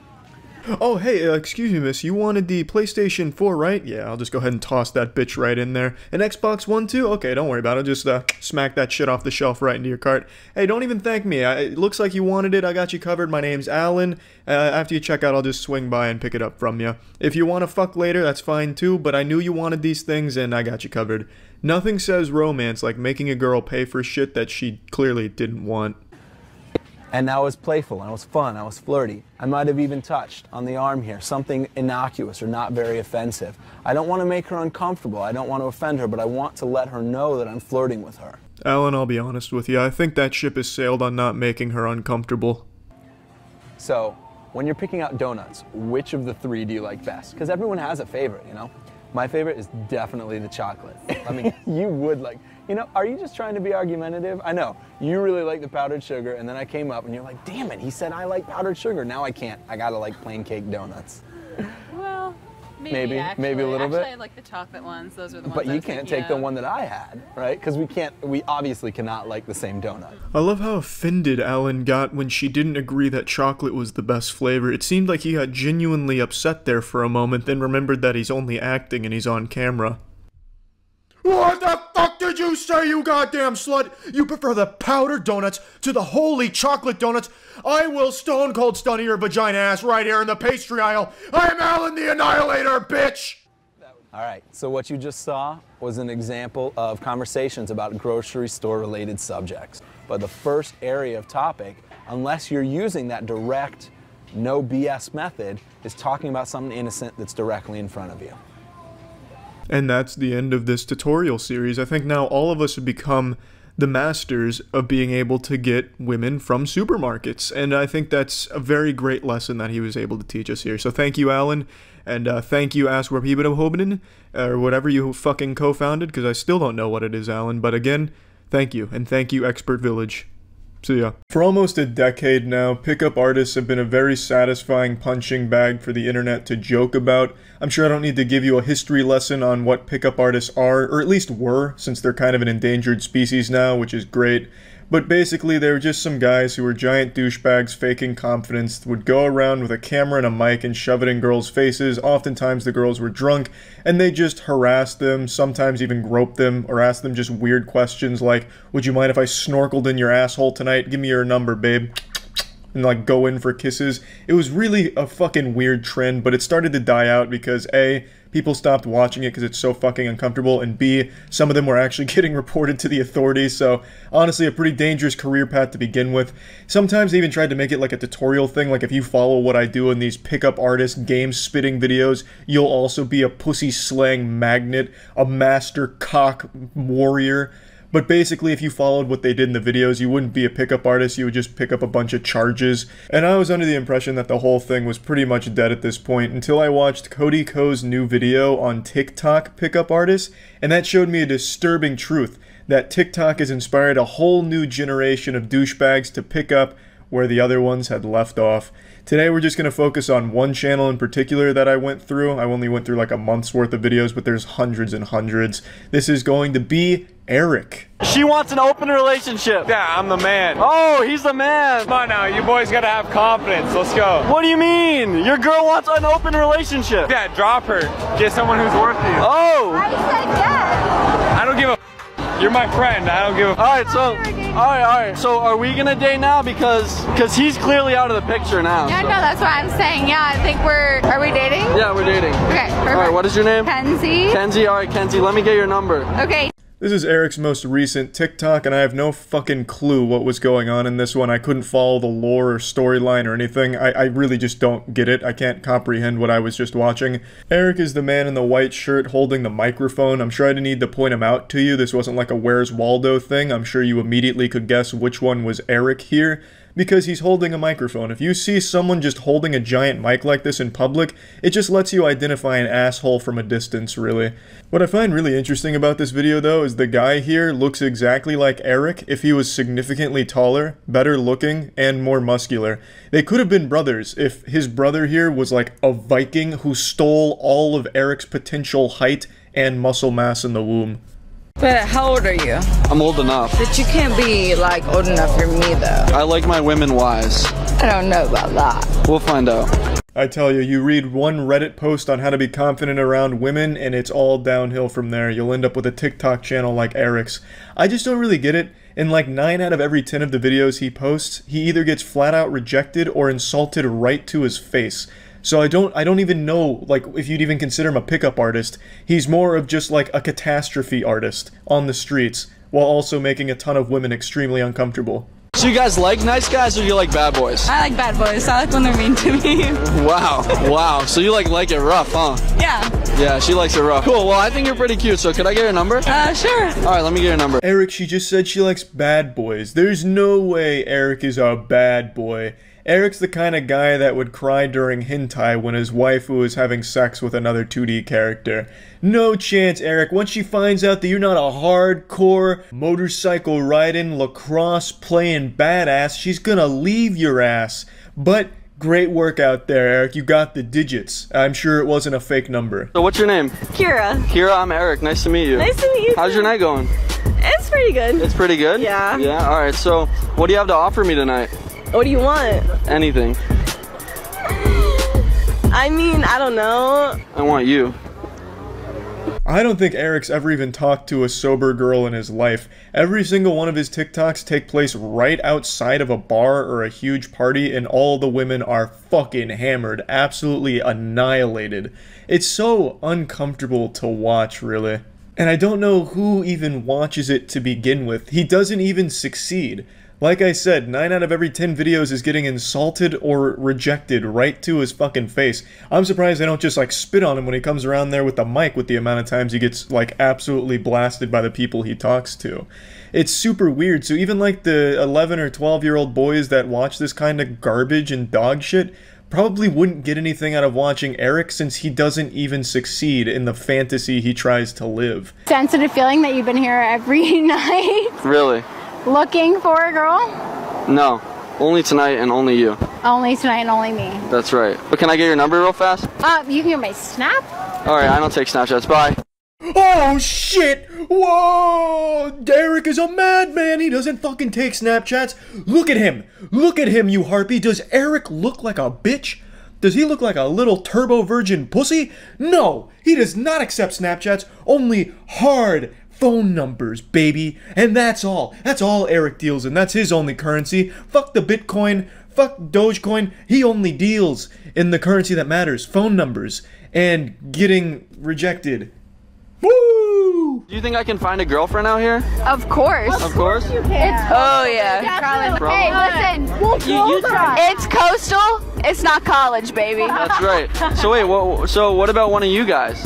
Oh, hey, excuse me, miss. You wanted the PlayStation 4, right? Yeah, I'll just go ahead and toss that bitch right in there. An Xbox One, too? Okay, don't worry about it. Just smack that shit off the shelf right into your cart. Hey, don't even thank me. It looks like you wanted it. I got you covered. My name's Alan. After you check out, I'll just swing by and pick it up from you. If you want to fuck later, that's fine, too, but I knew you wanted these things, and I got you covered. Nothing says romance like making a girl pay for shit that she clearly didn't want. And that was playful, and it was fun, I was flirty. I might have even touched on the arm here, something innocuous or not very offensive. I don't want to make her uncomfortable, I don't want to offend her, but I want to let her know that I'm flirting with her. Alan, I'll be honest with you, I think that ship has sailed on not making her uncomfortable. So, when you're picking out donuts, which of the three do you like best? Because everyone has a favorite, My favorite is definitely the chocolate. I mean, you would like, are you just trying to be argumentative? I know, you really like the powdered sugar, and then I came up and you're like, damn it, he said I like powdered sugar. Now I can't, I gotta like plain cake donuts. Well, maybe a little bit. I like the chocolate ones, those are the ones But you can't take the one that I had, right? Because we obviously cannot like the same donut. I love how offended Alan got when she didn't agree that chocolate was the best flavor. It seemed like he got genuinely upset there for a moment, then remembered that he's only acting and he's on camera. What the fuck did you say, you goddamn slut? You prefer the powdered donuts to the holy chocolate donuts? I will stone cold stun your vagina ass right here in the pastry aisle. I'm Alan the Annihilator, bitch! Alright, so what you just saw was an example of conversations about grocery store related subjects. But the first area of topic, unless you're using that direct, no BS method, is talking about something innocent that's directly in front of you. And that's the end of this tutorial series. I think now all of us have become the masters of being able to get women from supermarkets. And I think that's a very great lesson that he was able to teach us here. So thank you, Alan. And thank you, Aswarpibidahobinin, or whatever you fucking co-founded, because I still don't know what it is, Alan. But again, thank you. And thank you, Expert Village. So yeah. For almost a decade now, pickup artists have been a very satisfying punching bag for the internet to joke about. I'm sure I don't need to give you a history lesson on what pickup artists are, or at least were, since they're kind of an endangered species now, which is great. But basically, they were just some guys who were giant douchebags faking confidence, would go around with a camera and a mic and shove it in girls' faces. Oftentimes the girls were drunk, and they just harassed them, sometimes even groped them, or asked them just weird questions like, would you mind if I snorkeled in your asshole tonight? Give me your number, babe. and like go in for kisses. It was really a fucking weird trend, but it started to die out because A, people stopped watching it because it's so fucking uncomfortable, and B, some of them were actually getting reported to the authorities, so honestly a pretty dangerous career path to begin with. Sometimes they even tried to make it like a tutorial thing, like if you follow what I do in these pickup artist game spitting videos, you'll also be a pussy slang magnet, a master cock warrior. But basically, if you followed what they did in the videos, you wouldn't be a pickup artist, you would just pick up a bunch of charges. And I was under the impression that the whole thing was pretty much dead at this point until I watched Cody Ko's new video on TikTok pickup artists, and that showed me a disturbing truth, that TikTok has inspired a whole new generation of douchebags to pick up where the other ones had left off. Today we're just going to focus on one channel in particular that I went through. I only went through like a month's worth of videos, but there's hundreds and hundreds. This is going to be Eric. She wants an open relationship. Yeah, I'm the man. Oh, he's the man. Come on now, you boys gotta have confidence. Let's go. What do you mean? Your girl wants an open relationship. Yeah, drop her. Get someone who's worth you. Oh! I said yes. I don't give a You're my friend. I don't give a Alright, so alright. So are we gonna date now? Because he's clearly out of the picture now. Yeah, so. no, that's what I'm saying. Yeah, I think are we dating? Yeah, we're dating. Okay, perfect. Alright, what is your name? Kenzie. Kenzie, alright, Kenzie, let me get your number. Okay. This is Eric's most recent TikTok, and I have no fucking clue what was going on in this one. I couldn't follow the lore or storyline or anything. I really just don't get it. I can't comprehend what I was just watching. Eric is the man in the white shirt holding the microphone. I'm sure I didn't need to point him out to you. This wasn't like a Where's Waldo thing. I'm sure you immediately could guess which one was Eric here, because he's holding a microphone. If you see someone just holding a giant mic like this in public, it just lets you identify an asshole from a distance, really. What I find really interesting about this video, though, is the guy here looks exactly like Eric if he was significantly taller, better looking, and more muscular. They could have been brothers if his brother here was like a Viking who stole all of Eric's potential height and muscle mass in the womb. But how old are you? I'm old enough. But you can't be like old enough for me though. I like my women wise. I don't know about that. We'll find out. I tell you, you read one Reddit post on how to be confident around women and it's all downhill from there. You'll end up with a TikTok channel like Eric's. I just don't really get it. In like 9 out of every 10 of the videos he posts, he either gets flat out rejected or insulted right to his face. So I don't even know, like, if you'd even consider him a pickup artist. He's more of just like a catastrophe artist on the streets, while also making a ton of women extremely uncomfortable. So you guys like nice guys or you like bad boys? I like bad boys. I like when they're mean to me. Wow, wow. So you like it rough, huh? Yeah. Yeah, she likes it rough. Cool, well I think you're pretty cute, so could I get your number? Sure. Alright, let me get your number. Eric, she just said she likes bad boys. There's no way Eric is a bad boy. Eric's the kind of guy that would cry during hentai when his waifu is having sex with another 2D character. No chance, Eric. Once she finds out that you're not a hardcore, motorcycle riding, lacrosse playing badass, she's gonna leave your ass. But great work out there, Eric. You got the digits. I'm sure it wasn't a fake number. So what's your name? Kira. Kira, I'm Eric. Nice to meet you. Nice to meet you. How's your night going? It's pretty good. It's pretty good? Yeah. Yeah, alright. So, what do you have to offer me tonight? What do you want? Anything. I mean, I don't know. I want you. I don't think Eric's ever even talked to a sober girl in his life. Every single one of his TikToks take place right outside of a bar or a huge party, and all the women are fucking hammered, absolutely annihilated. It's so uncomfortable to watch, really. And I don't know who even watches it to begin with. He doesn't even succeed. Like I said, 9 out of every 10 videos is getting insulted or rejected right to his fucking face. I'm surprised they don't just like spit on him when he comes around there with the mic with the amount of times he gets like absolutely blasted by the people he talks to. It's super weird, so even like the 11 or 12-year-old boys that watch this kind of garbage and dog shit probably wouldn't get anything out of watching Eric since he doesn't even succeed in the fantasy he tries to live. Sensitive feeling that you've been here every night? Really? Looking for a girl? No. Only tonight and only you. Only tonight and only me. That's right. But can I get your number real fast? You can get my Snap? Alright, I don't take Snapchats. Bye. Oh shit! Whoa! Eric is a madman! He doesn't fucking take Snapchats! Look at him! Look at him, you harpy! Does Eric look like a bitch? Does he look like a little turbo virgin pussy? No! He does not accept Snapchats, only hard phone numbers, baby. And that's all. That's all Eric deals in. That's his only currency. Fuck the Bitcoin. Fuck Dogecoin. He only deals in the currency that matters, phone numbers, and getting rejected. Woo! Do you think I can find a girlfriend out here? Of course. Of course? You can. Oh yeah. Hey, listen. It's coastal. It's not college, baby. That's right. So wait, what about one of you guys?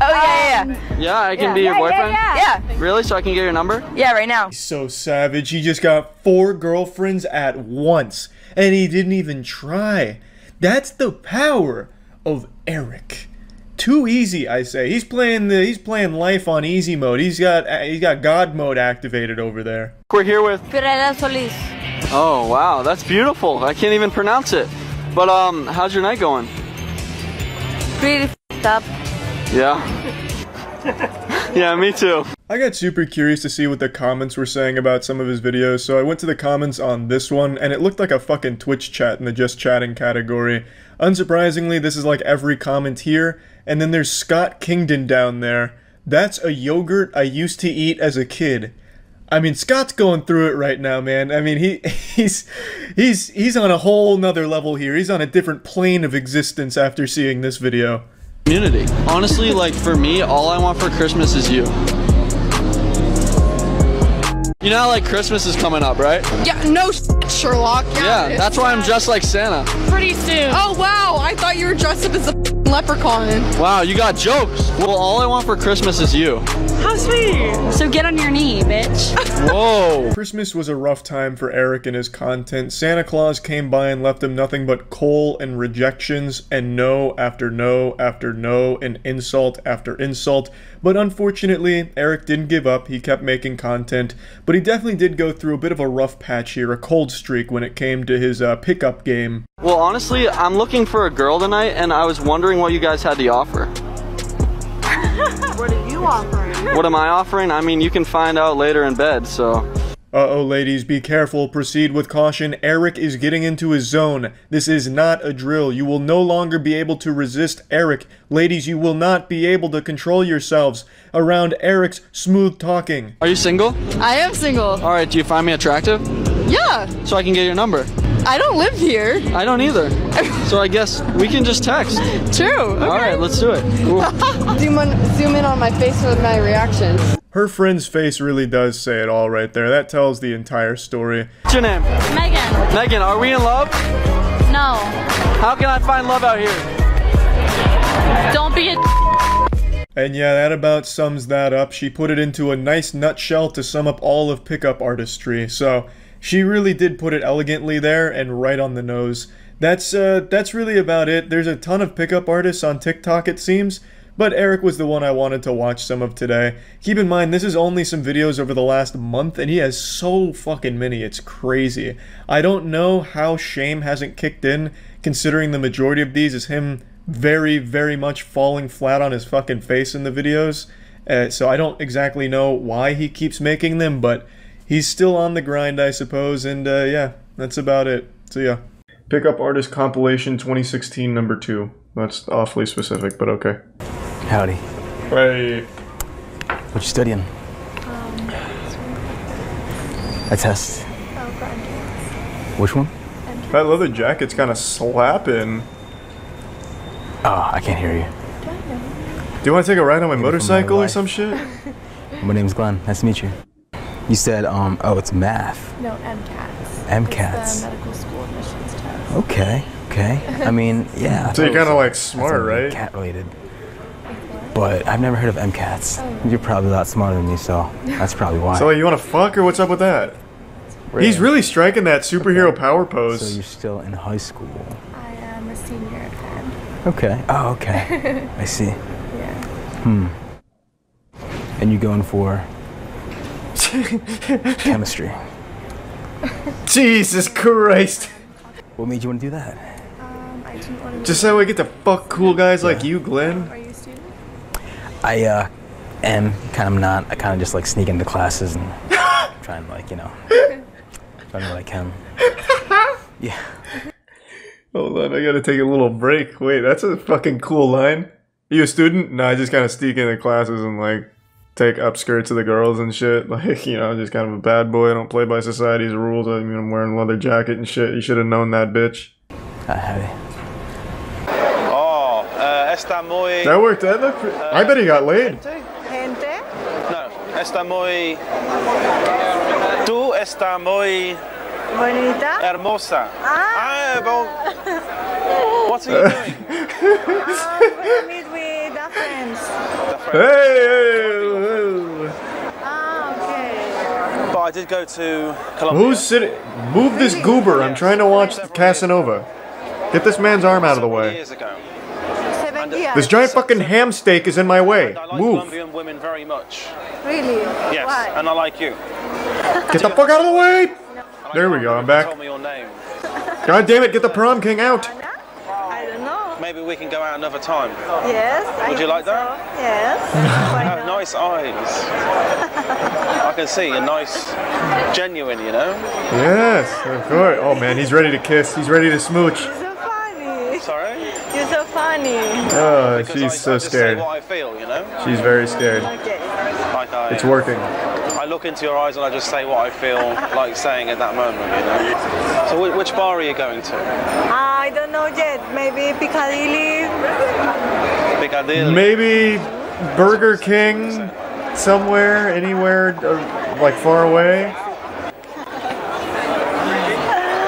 Oh yeah. Yeah, I can be your boyfriend? Yeah. Really? So I can get your number? Yeah, right now. He's so savage. He just got 4 girlfriends at once, and he didn't even try. That's the power of Eric. Too easy, I say. He's playing life on easy mode. He's got God mode activated over there. We're here with Oh wow, that's beautiful. I can't even pronounce it. But how's your night going? Pretty f***ed up. Yeah. Yeah, me too. I got super curious to see what the comments were saying about some of his videos, so I went to the comments on this one, and it looked like a fucking Twitch chat in the just chatting category. Unsurprisingly, this is like every comment here, and then there's Scott Kingdon down there. That's a yogurt I used to eat as a kid. I mean, Scott's going through it right now, man. I mean, he's on a whole nother level here. He's on a different plane of existence after seeing this video. Community. Honestly, like for me, all I want for Christmas is you. You know how like Christmas is coming up, right? Yeah, no Sherlock. Yeah, that's why I'm dressed like Santa. Pretty soon. Oh wow, I thought you were dressed up as a leprechaun. Wow, you got jokes. Well, all I want for Christmas is you. How sweet. So get on your knee, bitch. Whoa. Christmas was a rough time for Eric and his content. Santa Claus came by and left him nothing but coal and rejections and no after no after no and insult after insult. But unfortunately, Eric didn't give up. He kept making content. But he definitely did go through a bit of a rough patch here, a cold streak when it came to his pickup game. Well, honestly, I'm looking for a girl tonight, and I was wondering what you guys had to offer. What are you offering? What am I offering? I mean, you can find out later in bed, so... Uh-oh, ladies, be careful. Proceed with caution. Eric is getting into his zone. This is not a drill. You will no longer be able to resist Eric. Ladies, you will not be able to control yourselves around Eric's smooth talking. Are you single? I am single. Alright, do you find me attractive? Yeah. So I can get your number. I don't live here. I don't either. So I guess we can just text. True. Okay. Alright, let's do it. Cool. Zoom in on my face for my reactions. Her friend's face really does say it all right there. That tells the entire story. What's your name? Megan. Megan, are we in love? No. How can I find love out here? Don't be a And yeah, that about sums that up. She put it into a nice nutshell to sum up all of pickup artistry. So she really did put it elegantly there and right on the nose. That's really about it. There's a ton of pickup artists on TikTok, it seems. But Eric was the one I wanted to watch some of today. Keep in mind, this is only some videos over the last month, and he has so fucking many, it's crazy. I don't know how shame hasn't kicked in, considering the majority of these is him very, very much falling flat on his fucking face in the videos. So I don't exactly know why he keeps making them, but he's still on the grind, I suppose, and yeah, that's about it. So yeah. Pickup Artist Compilation 2016 number 2. That's awfully specific, but okay. Howdy. Hey. What you studying? A test. Which one? That leather jacket's kind of slapping. Oh, I can't hear you. Do you want to take a ride on my motorcycle or some shit? My name's Glenn. Nice to meet you. You said, oh, it's math. No, MCATs. MCATs. It's the medical school admissions test. Okay, okay. I mean, yeah. So you're kind of like smart, right? Cat related. But I've never heard of MCATs. You're probably a lot smarter than me, so that's probably why. So you want to fuck or what's up with that? He's really striking that superhero power pose. So you're still in high school. I am a senior then. Okay. Oh, okay. I see. Yeah. And you're going for chemistry. Jesus Christ. What made you want to do that? I didn't want to. Just so we get to fuck cool guys like you, Glenn. Are you a student? I am kind of not. I kind of just like sneak into classes and try and like, you know, find what I can. Yeah. Hold on, I gotta take a little break. Wait, that's a fucking cool line. Are you a student? No, I just kind of sneak into classes and like take upskirts of the girls and shit. Like, you know, just kind of a bad boy. I don't play by society's rules. I mean, I'm wearing a leather jacket and shit. You should have known that, bitch. Oh, está muy... That worked out. I bet he got laid. Gente? No, está muy... Tú está muy... Bonita? Hermosa. Ah! What are you doing? We meet with the friends. Hey! Okay. But I did go to Colombia. Who's sitting? Move this goober. I'm trying to watch Casanova. Get this man's arm out of the way. Years ago. This giant fucking ham steak is in my way. I like Move. Colombian women very much. Really? Yes, Why? and I like you. Get the fuck out of the way! There we go, I'm back. Tell me your name. God damn it, get the prom king out! I don't know. Maybe we can go out another time. Yes. Would you like that? Yes. You have nice eyes. I can see you're nice, genuine, you know? Yes, of course. Oh man, he's ready to kiss. He's ready to smooch. So funny. Sorry? You're so funny. Oh, Because she's so I just say scared. what I feel, you know? She's very scared. Okay. Like It's working. I look into your eyes and I just say what I feel like saying at that moment, you know? So which bar are you going to? I don't know yet. Maybe Piccadilly. Piccadilly. Maybe Burger King, somewhere, anywhere, like far away.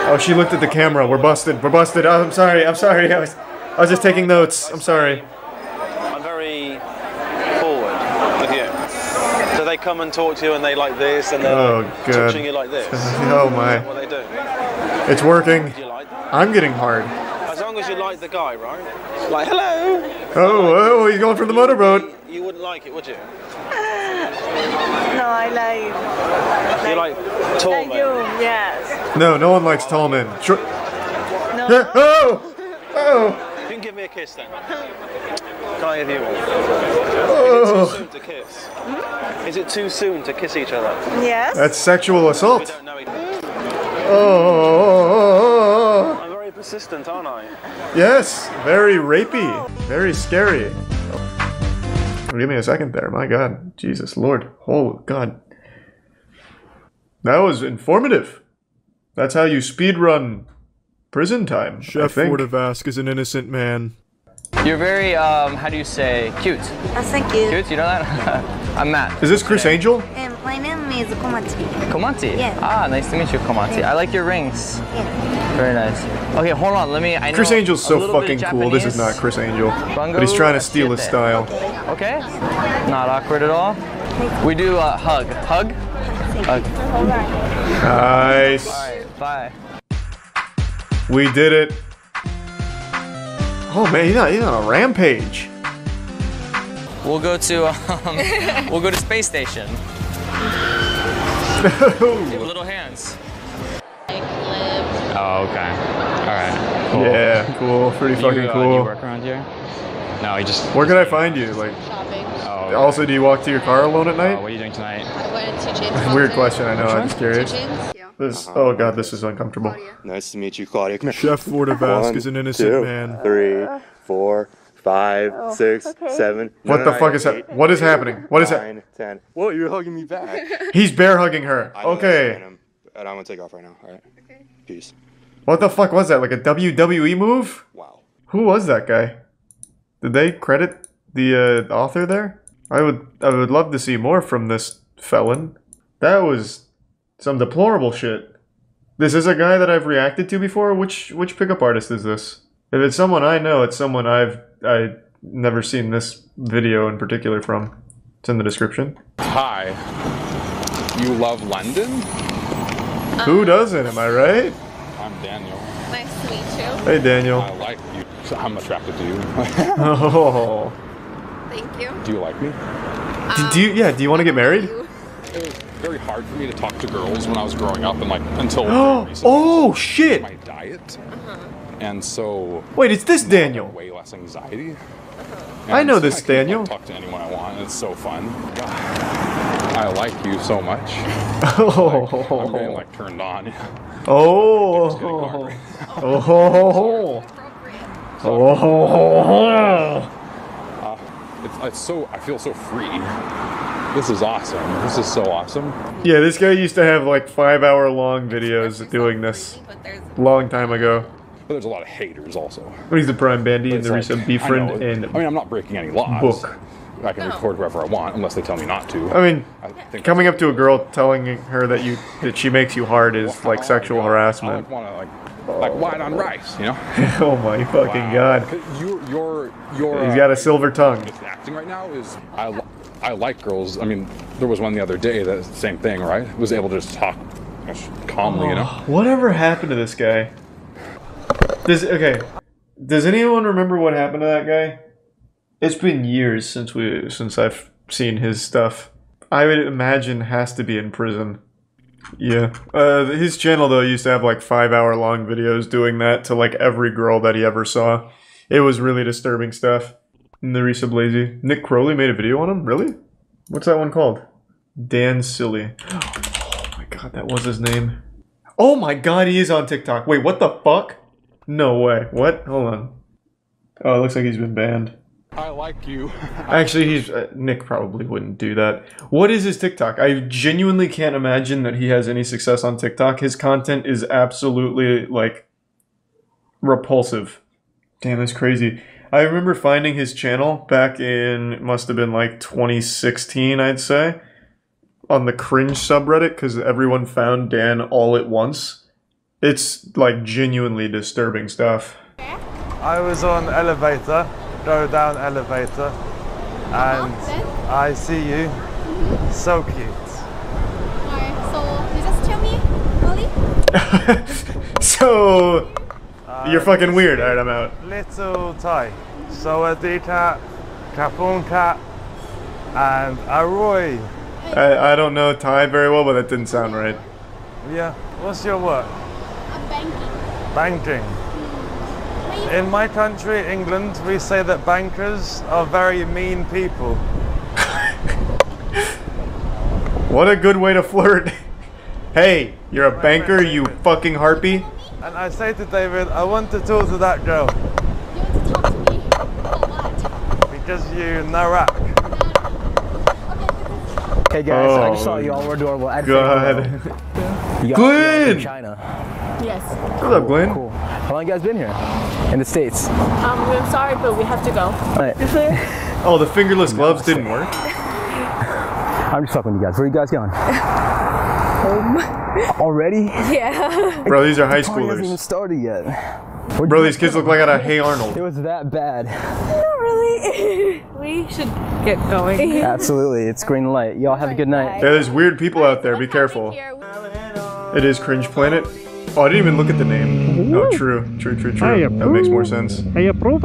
Oh, she looked at the camera. We're busted. We're busted. Oh, I'm sorry. I'm sorry. I was just taking notes. I'm sorry. I'm very forward with you. So they come and talk to you and they like this and they're like touching you like this. Oh my. What they do. It's working. Do you like that? I'm getting hard. As long as you like the guy, right? Like, hello. Oh, he's going for the motorboat. You wouldn't like it, would you? No, I like. You like tall Like men? you, yes. No one likes tall men. Short. No. Yeah. Oh! You can give me a kiss then. Can I give you one? Oh. Is it too soon to kiss? Is it too soon to kiss each other? Yes. That's sexual We assault. don't know each Oh. I'm very persistent, aren't I? Yes, very rapey, very scary. Give me a second there, my God, Jesus Lord, oh God. That was informative. That's how you speedrun prison time. Chef Fortavask is an innocent man. You're very, how do you say, cute. Thank you. Cute, you know that? I'm Matt. Is this Chris Angel? My name is Komachi. Komachi? Yeah. Ah, nice to meet you, Komachi. Yeah. I like your rings. Yeah. Very nice. Okay, hold on, let me, I know Chris Angel's a so little bit fucking of cool. This is Japanese. not Chris Angel. Bungo But he's trying to steal his Ashite. style. Okay? Not awkward at all. We do a hug. Hug? Hug. Nice. Alright, bye. We did it. Oh man, he's on a rampage. We'll go to, we'll go to space station. Little hands. Oh, okay. Alright. Cool. Yeah, cool. Pretty fucking Do you cool. work around here? No, you just... Where can I find you? Like, Oh, also, do you walk to your car alone at night? what are you doing tonight? I went to James. Weird question, I know. I'm just curious. Yeah. This. Oh god, this is uncomfortable. Nice to meet you, Claudia. Come here. Chef Fortavask is an innocent 2, man. 3, 4, 5, 6, 7. What the fuck is that? What is happening? What is that? 9, 10. Whoa, you're hugging me back. He's bear hugging her. I know that's Okay. random, and I'm gonna take off right now. All right. Okay. Peace. What the fuck was that? Like a WWE move? Wow. Who was that guy? Did they credit the author there? I would love to see more from this felon. That was some deplorable shit. This is a guy that I've reacted to before? Which pickup artist is this? If it's someone I know, it's someone I've never seen this video in particular from. It's in the description. Hi. You love London? Who doesn't, am I right? I'm Daniel. Nice to meet you. Hey Daniel. I like you. I'm attracted to you. Oh. Thank you. Do you like me? Do you want to get married? It was very hard for me to talk to girls when I was growing up and like until recently. Oh shit! My diet. And so Wait, it's this Daniel. way less anxiety. I know And this I can, Daniel. Like, talk to anyone I want. And it's so fun. I like you so much. Oh. Like, I'm getting like turned on. Oh. Oh. Oh. It's so I feel so free. this is awesome. This is so awesome. Yeah, this guy used to have like 5-hour-long videos doing this long time ago. But there's a lot of haters also. He's the Prime Bandy and the Like, Rizz Befriend and I mean, I'm not breaking any laws. Book. I can record wherever I want unless they tell me not to. I mean, coming up to a girl telling her that she makes you hard is like sexual harassment. I want to like white on rice, you know? Oh my fucking god! Your He's got a silver tongue. Acting right now is I like girls. I mean, there was one the other day that same thing, right? Was able to just talk calmly, you know. Whatever happened to this guy? Does anyone remember what happened to that guy? It's been years since I've seen his stuff. I would imagine has to be in prison. Yeah. His channel though used to have like 5-hour-long videos doing that to like every girl that he ever saw. It was really disturbing stuff. And the Irrestible. Nick Crowley made a video on him? Really? What's that one called? Dan Silly. Oh my god, that was his name. Oh my god, he is on TikTok. Wait, what the fuck? No way. What? Hold on. Oh, it looks like he's been banned. I like you. Actually, he's Nick probably wouldn't do that. What is his TikTok? I genuinely can't imagine that he has any success on TikTok. His content is absolutely, like, repulsive. Damn, that's crazy. I remember finding his channel back in, it must have been like 2016, I'd say, on the cringe subreddit, because everyone found Dan all at once. It's, like, genuinely disturbing stuff. I was on elevator. Go down elevator and I see you. So cute. So you just tell me, Ollie? So you're fucking weird. Alright, I'm out. Little Thai. Sawadee-ka, Kapun-ka, and Aroy. I don't know Thai very well, but that didn't sound right. Yeah. What's your work? I'm banking. Banking. In my country, England, we say that bankers are very mean people. What a good way to flirt. Hey, you're a banker, you fucking harpy. And I say to David, I want to talk to that girl. You want to talk to me? About what? Because you Narak. Hey guys, I just saw you all were adorable. God. Glenn! From China. Yes. What's up, Glenn? Cool. How long you guys been here? In the States? We're sorry, but we have to go. Right. Oh, the fingerless gloves didn't work? I'm just fucking with you guys. Where are you guys going? Home. Already? Yeah. Bro, these are high The party hasn't schoolers. even started yet. Bro, these kids look like out of Hey Arnold. It was that bad. Not really. We should get going. Absolutely. It's green light. Y'all have a good night. Yeah, there's weird people out there. Be careful. It is Cringe Planet. Oh, I didn't even look at the name. Oh, true. That makes more sense. I approve.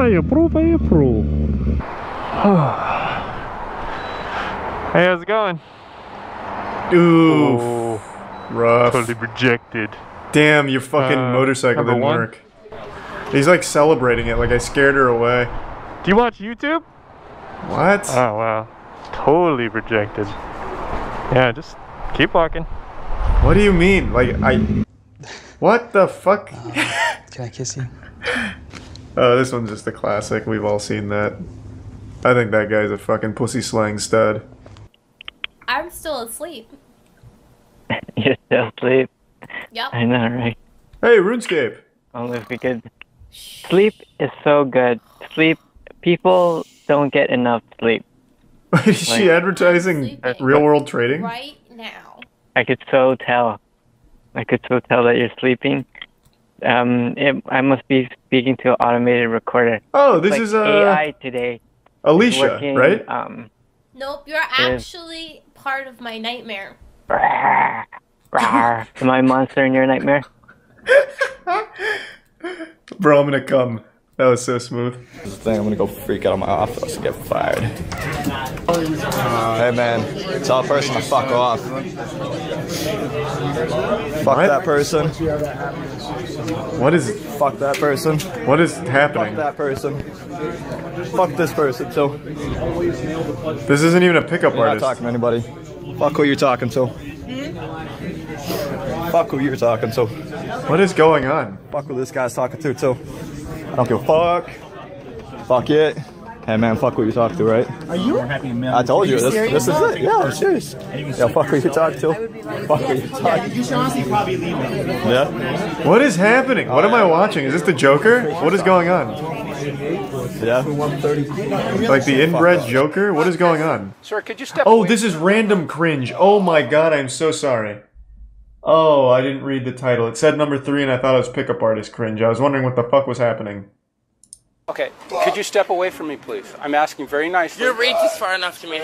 Hey, how's it going? Ooh, rough. Totally rejected. Damn, your fucking motorcycle didn't work. He's like celebrating it, like I scared her away. Do you watch YouTube? What? Oh, wow. Totally rejected. Yeah, just keep walking. What do you mean? Like, what the fuck? Can I kiss you? Oh, this one's just a classic. We've all seen that. I think that guy's a fucking pussy slang stud. I'm still asleep. You're still asleep? Yep. I know, right? Hey, RuneScape. Only if we could. Sleep is so good. Sleep, people don't get enough sleep. Is she advertising real world trading? Right now. I could so tell. I could so tell that you're sleeping. I must be speaking to an automated recorder. Oh, this like is AI today. Alicia, working, right? Nope, you're actually part of my nightmare. Am I a monster in your nightmare? Bro, I'm gonna come. That was so smooth. This is the thing, I'm gonna go freak out of my office and get fired. Hey man, tell a person to fuck off. Fuck that person. What is it? Fuck that person. What is happening? Fuck that person. Fuck this person too. This isn't even a pickup You're artist. not talking to anybody. Fuck who you're talking to. Fuck who you're talking to. What is going on? Fuck who this guy's talking to too. I don't give a fuck. Fuck it. Hey man, fuck who you talk to, right? Are you? I told you, this is it. Yeah, I'm serious. Yeah, fuck who you talk to. Fuck who you talk to. You should honestly probably leave it. Yeah. What is happening? What am I watching? Is this the Joker? What is going on? Yeah. Like the inbred Joker? What is going on? Sir, could you step Oh, away? this is random cringe. Oh my god, I'm so sorry. Oh, I didn't read the title. It said number 3 and I thought it was pickup artist cringe. I was wondering what the fuck was happening. Okay, could you step away from me, please? I'm asking very nicely. Your reach is far enough to me.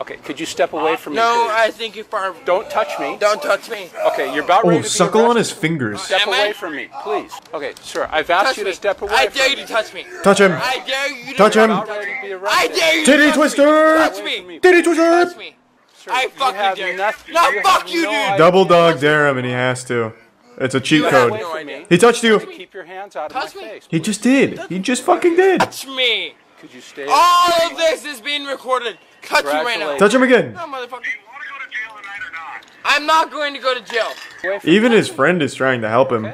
Okay, could you step away from me, No, please? I think you're far. Don't touch me. Don't touch me. Okay, you're about ready to be suckle on arrested. his fingers. Step away from me, please. Okay, sir, I've asked you to step away I from dare me. you to touch me. Touch him. I dare you to Touch him. I dare you to Titty touch twister. me. Touch me. Titty twister. Touch me. I fucking dare you. nothing- No, you fuck have you, no dude. idea. Double dog dare him and he has to. It's a cheat code. He touched you. Keep your hands out of my face. He just did. He just fucking did. Touch me. Could you stay? All of this is being recorded. Touch me right now. Touch him again. No, motherfucker. I'm not going to go to jail. Even his friend is trying to help him.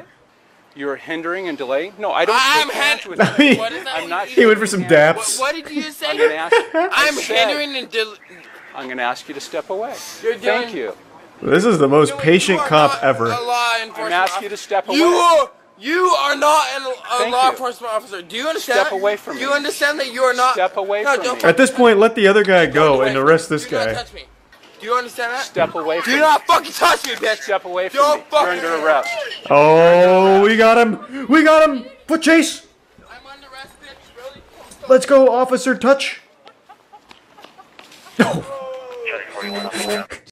You're hindering and delaying? No, I don't I'm shake hands with He- you. I'm not he went for some shaking hands. daps. What did you say? I'm gonna ask you. I'm I said hindering and I'm going to ask you to step away. You're doing- Thank you. This is the most patient cop ever. law enforcement. I'm asking you to step away. You are not a Thank law you. enforcement officer. Do you understand? Step away from me. You understand that you are not. Step away No, from don't me. At this point, let the other guy go and arrest this Do not guy. touch me. Do you understand that? Step away from Do me. not fucking touch me, bitch. Step away from Don't me. You're fucking. under arrest. Oh, we got him. We got him. Foot chase. Let's go, Officer Touch.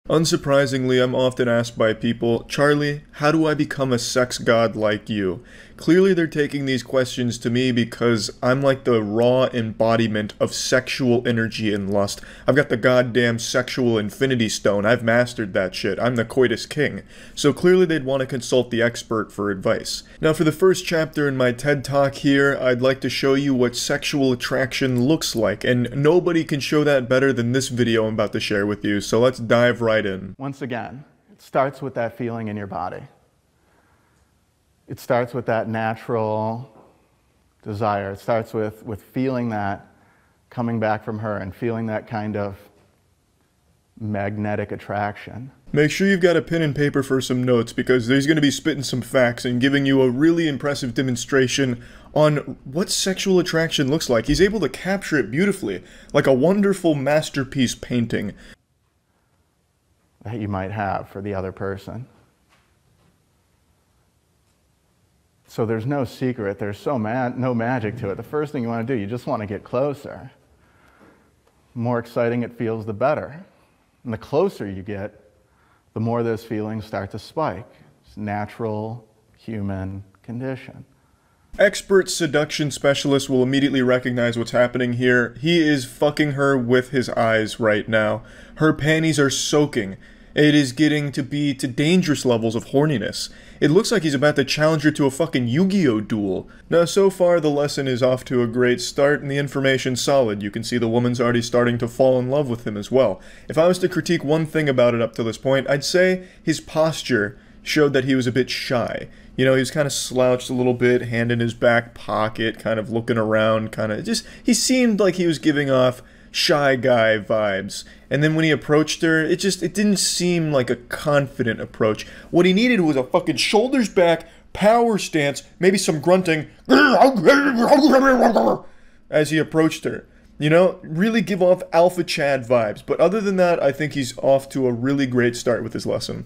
Unsurprisingly, I'm often asked by people, Charlie, how do I become a sex god like you? Clearly they're taking these questions to me because I'm like the raw embodiment of sexual energy and lust. I've got the goddamn sexual infinity stone. I've mastered that shit. I'm the coitus king. So clearly they'd want to consult the expert for advice. Now for the first chapter in my TED Talk here, I'd like to show you what sexual attraction looks like, and nobody can show that better than this video I'm about to share with you, so let's dive right in. Once again, it starts with that feeling in your body. It starts with that natural desire. It starts with feeling that coming back from her and feeling that kind of magnetic attraction. Make sure you've got a pen and paper for some notes because he's going to be spitting some facts and giving you a really impressive demonstration on what sexual attraction looks like. He's able to capture it beautifully, like a wonderful masterpiece painting that you might have for the other person. So there's no secret, there's no magic to it. The first thing you want to do, you just want to get closer. The more exciting it feels, the better. And the closer you get, the more those feelings start to spike. It's a natural human condition. Expert seduction specialist will immediately recognize what's happening here. He is fucking her with his eyes right now. Her panties are soaking. It is getting to be to dangerous levels of horniness. It looks like he's about to challenge her to a fucking Yu-Gi-Oh duel. Now, so far, the lesson is off to a great start, and the information's solid. You can see the woman's already starting to fall in love with him as well. If I was to critique one thing about it up to this point, I'd say his posture showed that he was a bit shy. You know, he was kind of slouched a little bit, hand in his back pocket, kind of looking around, he seemed like he was giving off shy guy vibes. And then when he approached her, it didn't seem like a confident approach. What he needed was a fucking shoulders back, power stance, maybe some grunting as he approached her. You know, really give off Alpha Chad vibes. But other than that, I think he's off to a really great start with his lesson.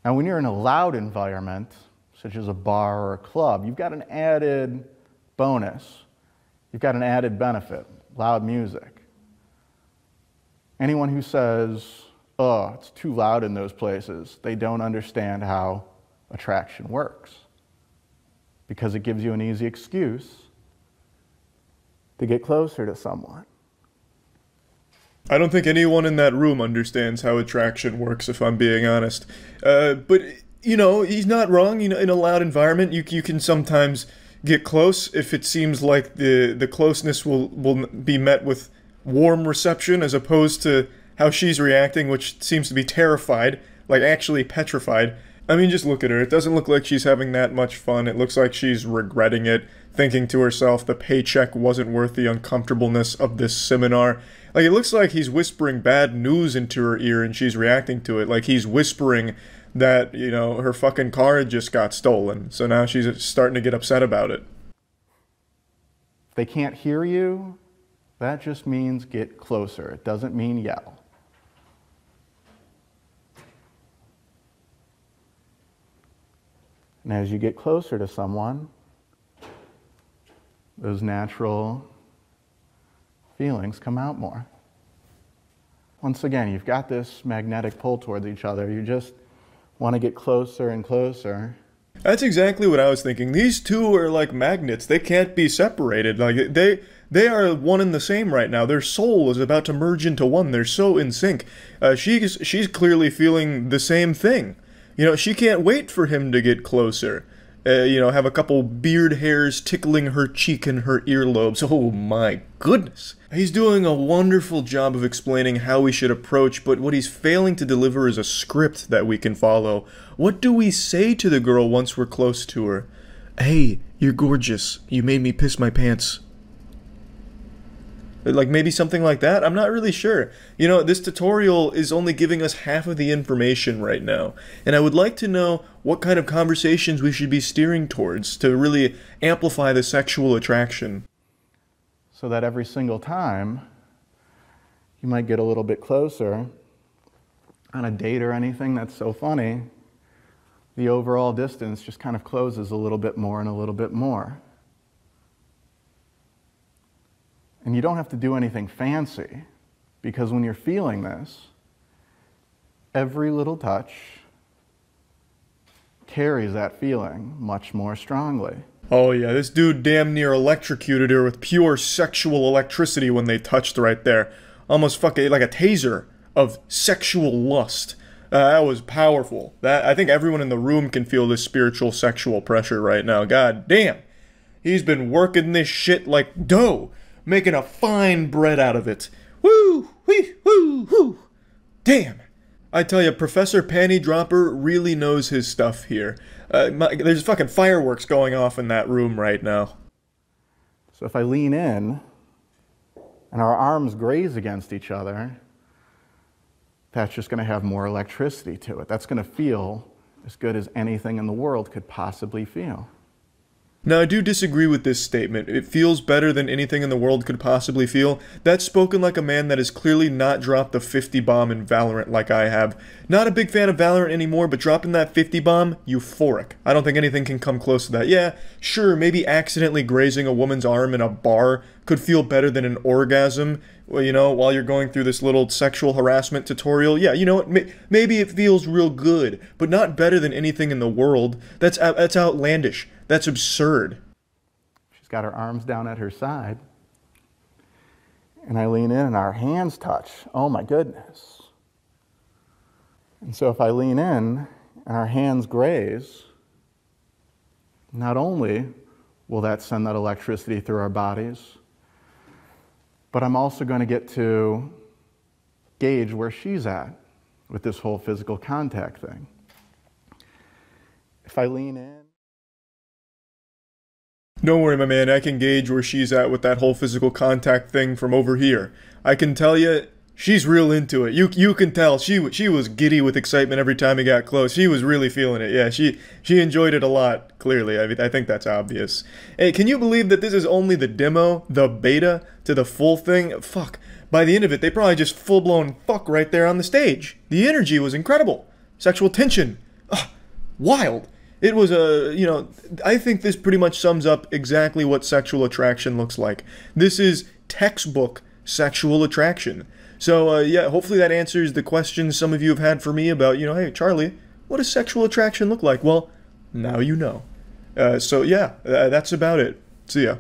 Now, when you're in a loud environment, such as a bar or a club, you've got an added bonus. You've got an added benefit, loud music. Anyone who says, oh, it's too loud in those places, they don't understand how attraction works. Because it gives you an easy excuse to get closer to someone. I don't think anyone in that room understands how attraction works, if I'm being honest. But, you know, he's not wrong. You know, in a loud environment, you can sometimes get close if it seems like the closeness will be met with warm reception as opposed to how she's reacting, which seems to be terrified, like actually petrified. I mean, just look at her. It doesn't look like she's having that much fun. It looks like she's regretting it, thinking to herself the paycheck wasn't worth the uncomfortableness of this seminar. Like, it looks like he's whispering bad news into her ear and she's reacting to it. Like, he's whispering that, you know, her fucking car just got stolen. So now she's starting to get upset about it. If they can't hear you, that just means get closer. It doesn't mean yell. And as you get closer to someone, those natural feelings come out more. Once again, you've got this magnetic pull towards each other. You just want to get closer and closer. That's exactly what I was thinking. These two are like magnets. They can't be separated. Like, they are one and the same right now. Their soul is about to merge into one. They're so in sync. She's clearly feeling the same thing. You know, she can't wait for him to get closer. You know, have a couple beard hairs tickling her cheek and her earlobes. Oh my goodness. He's doing a wonderful job of explaining how we should approach, but what he's failing to deliver is a script that we can follow. What do we say to the girl once we're close to her? Hey, you're gorgeous. You made me piss my pants. Like, maybe something like that? I'm not really sure. You know, this tutorial is only giving us half of the information right now. And I would like to know what kind of conversations we should be steering towards to really amplify the sexual attraction. So that every single time, you might get a little bit closer on a date or anything that's so funny, the overall distance just kind of closes a little bit more and a little bit more. And you don't have to do anything fancy, because when you're feeling this, every little touch carries that feeling much more strongly. Oh yeah, this dude damn near electrocuted her with pure sexual electricity when they touched right there. Almost fucking like a taser of sexual lust. That was powerful. I think everyone in the room can feel this spiritual sexual pressure right now. God damn. He's been working this shit like dough, making a fine bread out of it. Woo! Wee! Woo! Woo! Damn! I tell you, Professor Panty Dropper really knows his stuff here. There's fucking fireworks going off in that room right now. So if I lean in, and our arms graze against each other, that's just going to have more electricity to it. That's going to feel as good as anything in the world could possibly feel. Now, I do disagree with this statement. It feels better than anything in the world could possibly feel. That's spoken like a man that has clearly not dropped the 50 bomb in Valorant like I have. Not a big fan of Valorant anymore, but dropping that 50 bomb, euphoric. I don't think anything can come close to that. Yeah, sure, maybe accidentally grazing a woman's arm in a bar could feel better than an orgasm, well, you know, while you're going through this little sexual harassment tutorial. Yeah, you know what, maybe it feels real good, but not better than anything in the world. That's outlandish. That's absurd. She's got her arms down at her side. And I lean in and our hands touch. Oh my goodness. And so if I lean in and our hands graze, not only will that send that electricity through our bodies, but I'm also going to get to gauge where she's at with this whole physical contact thing. If I lean in, don't worry, my man, I can gauge where she's at with that whole physical contact thing from over here. I can tell you, she's real into it. You can tell, she was giddy with excitement every time he got close. She was really feeling it, yeah, she enjoyed it a lot, clearly. I think that's obvious. Hey, can you believe that this is only the demo, the beta, to the full thing? Fuck, by the end of it, they probably just full-blown fuck right there on the stage. The energy was incredible. Sexual tension, wild. It was you know, I think this pretty much sums up exactly what sexual attraction looks like. This is textbook sexual attraction. So, yeah, hopefully that answers the questions some of you have had for me about, you know, hey, Charlie, what does sexual attraction look like? Well, now you know. So, yeah, that's about it. See ya.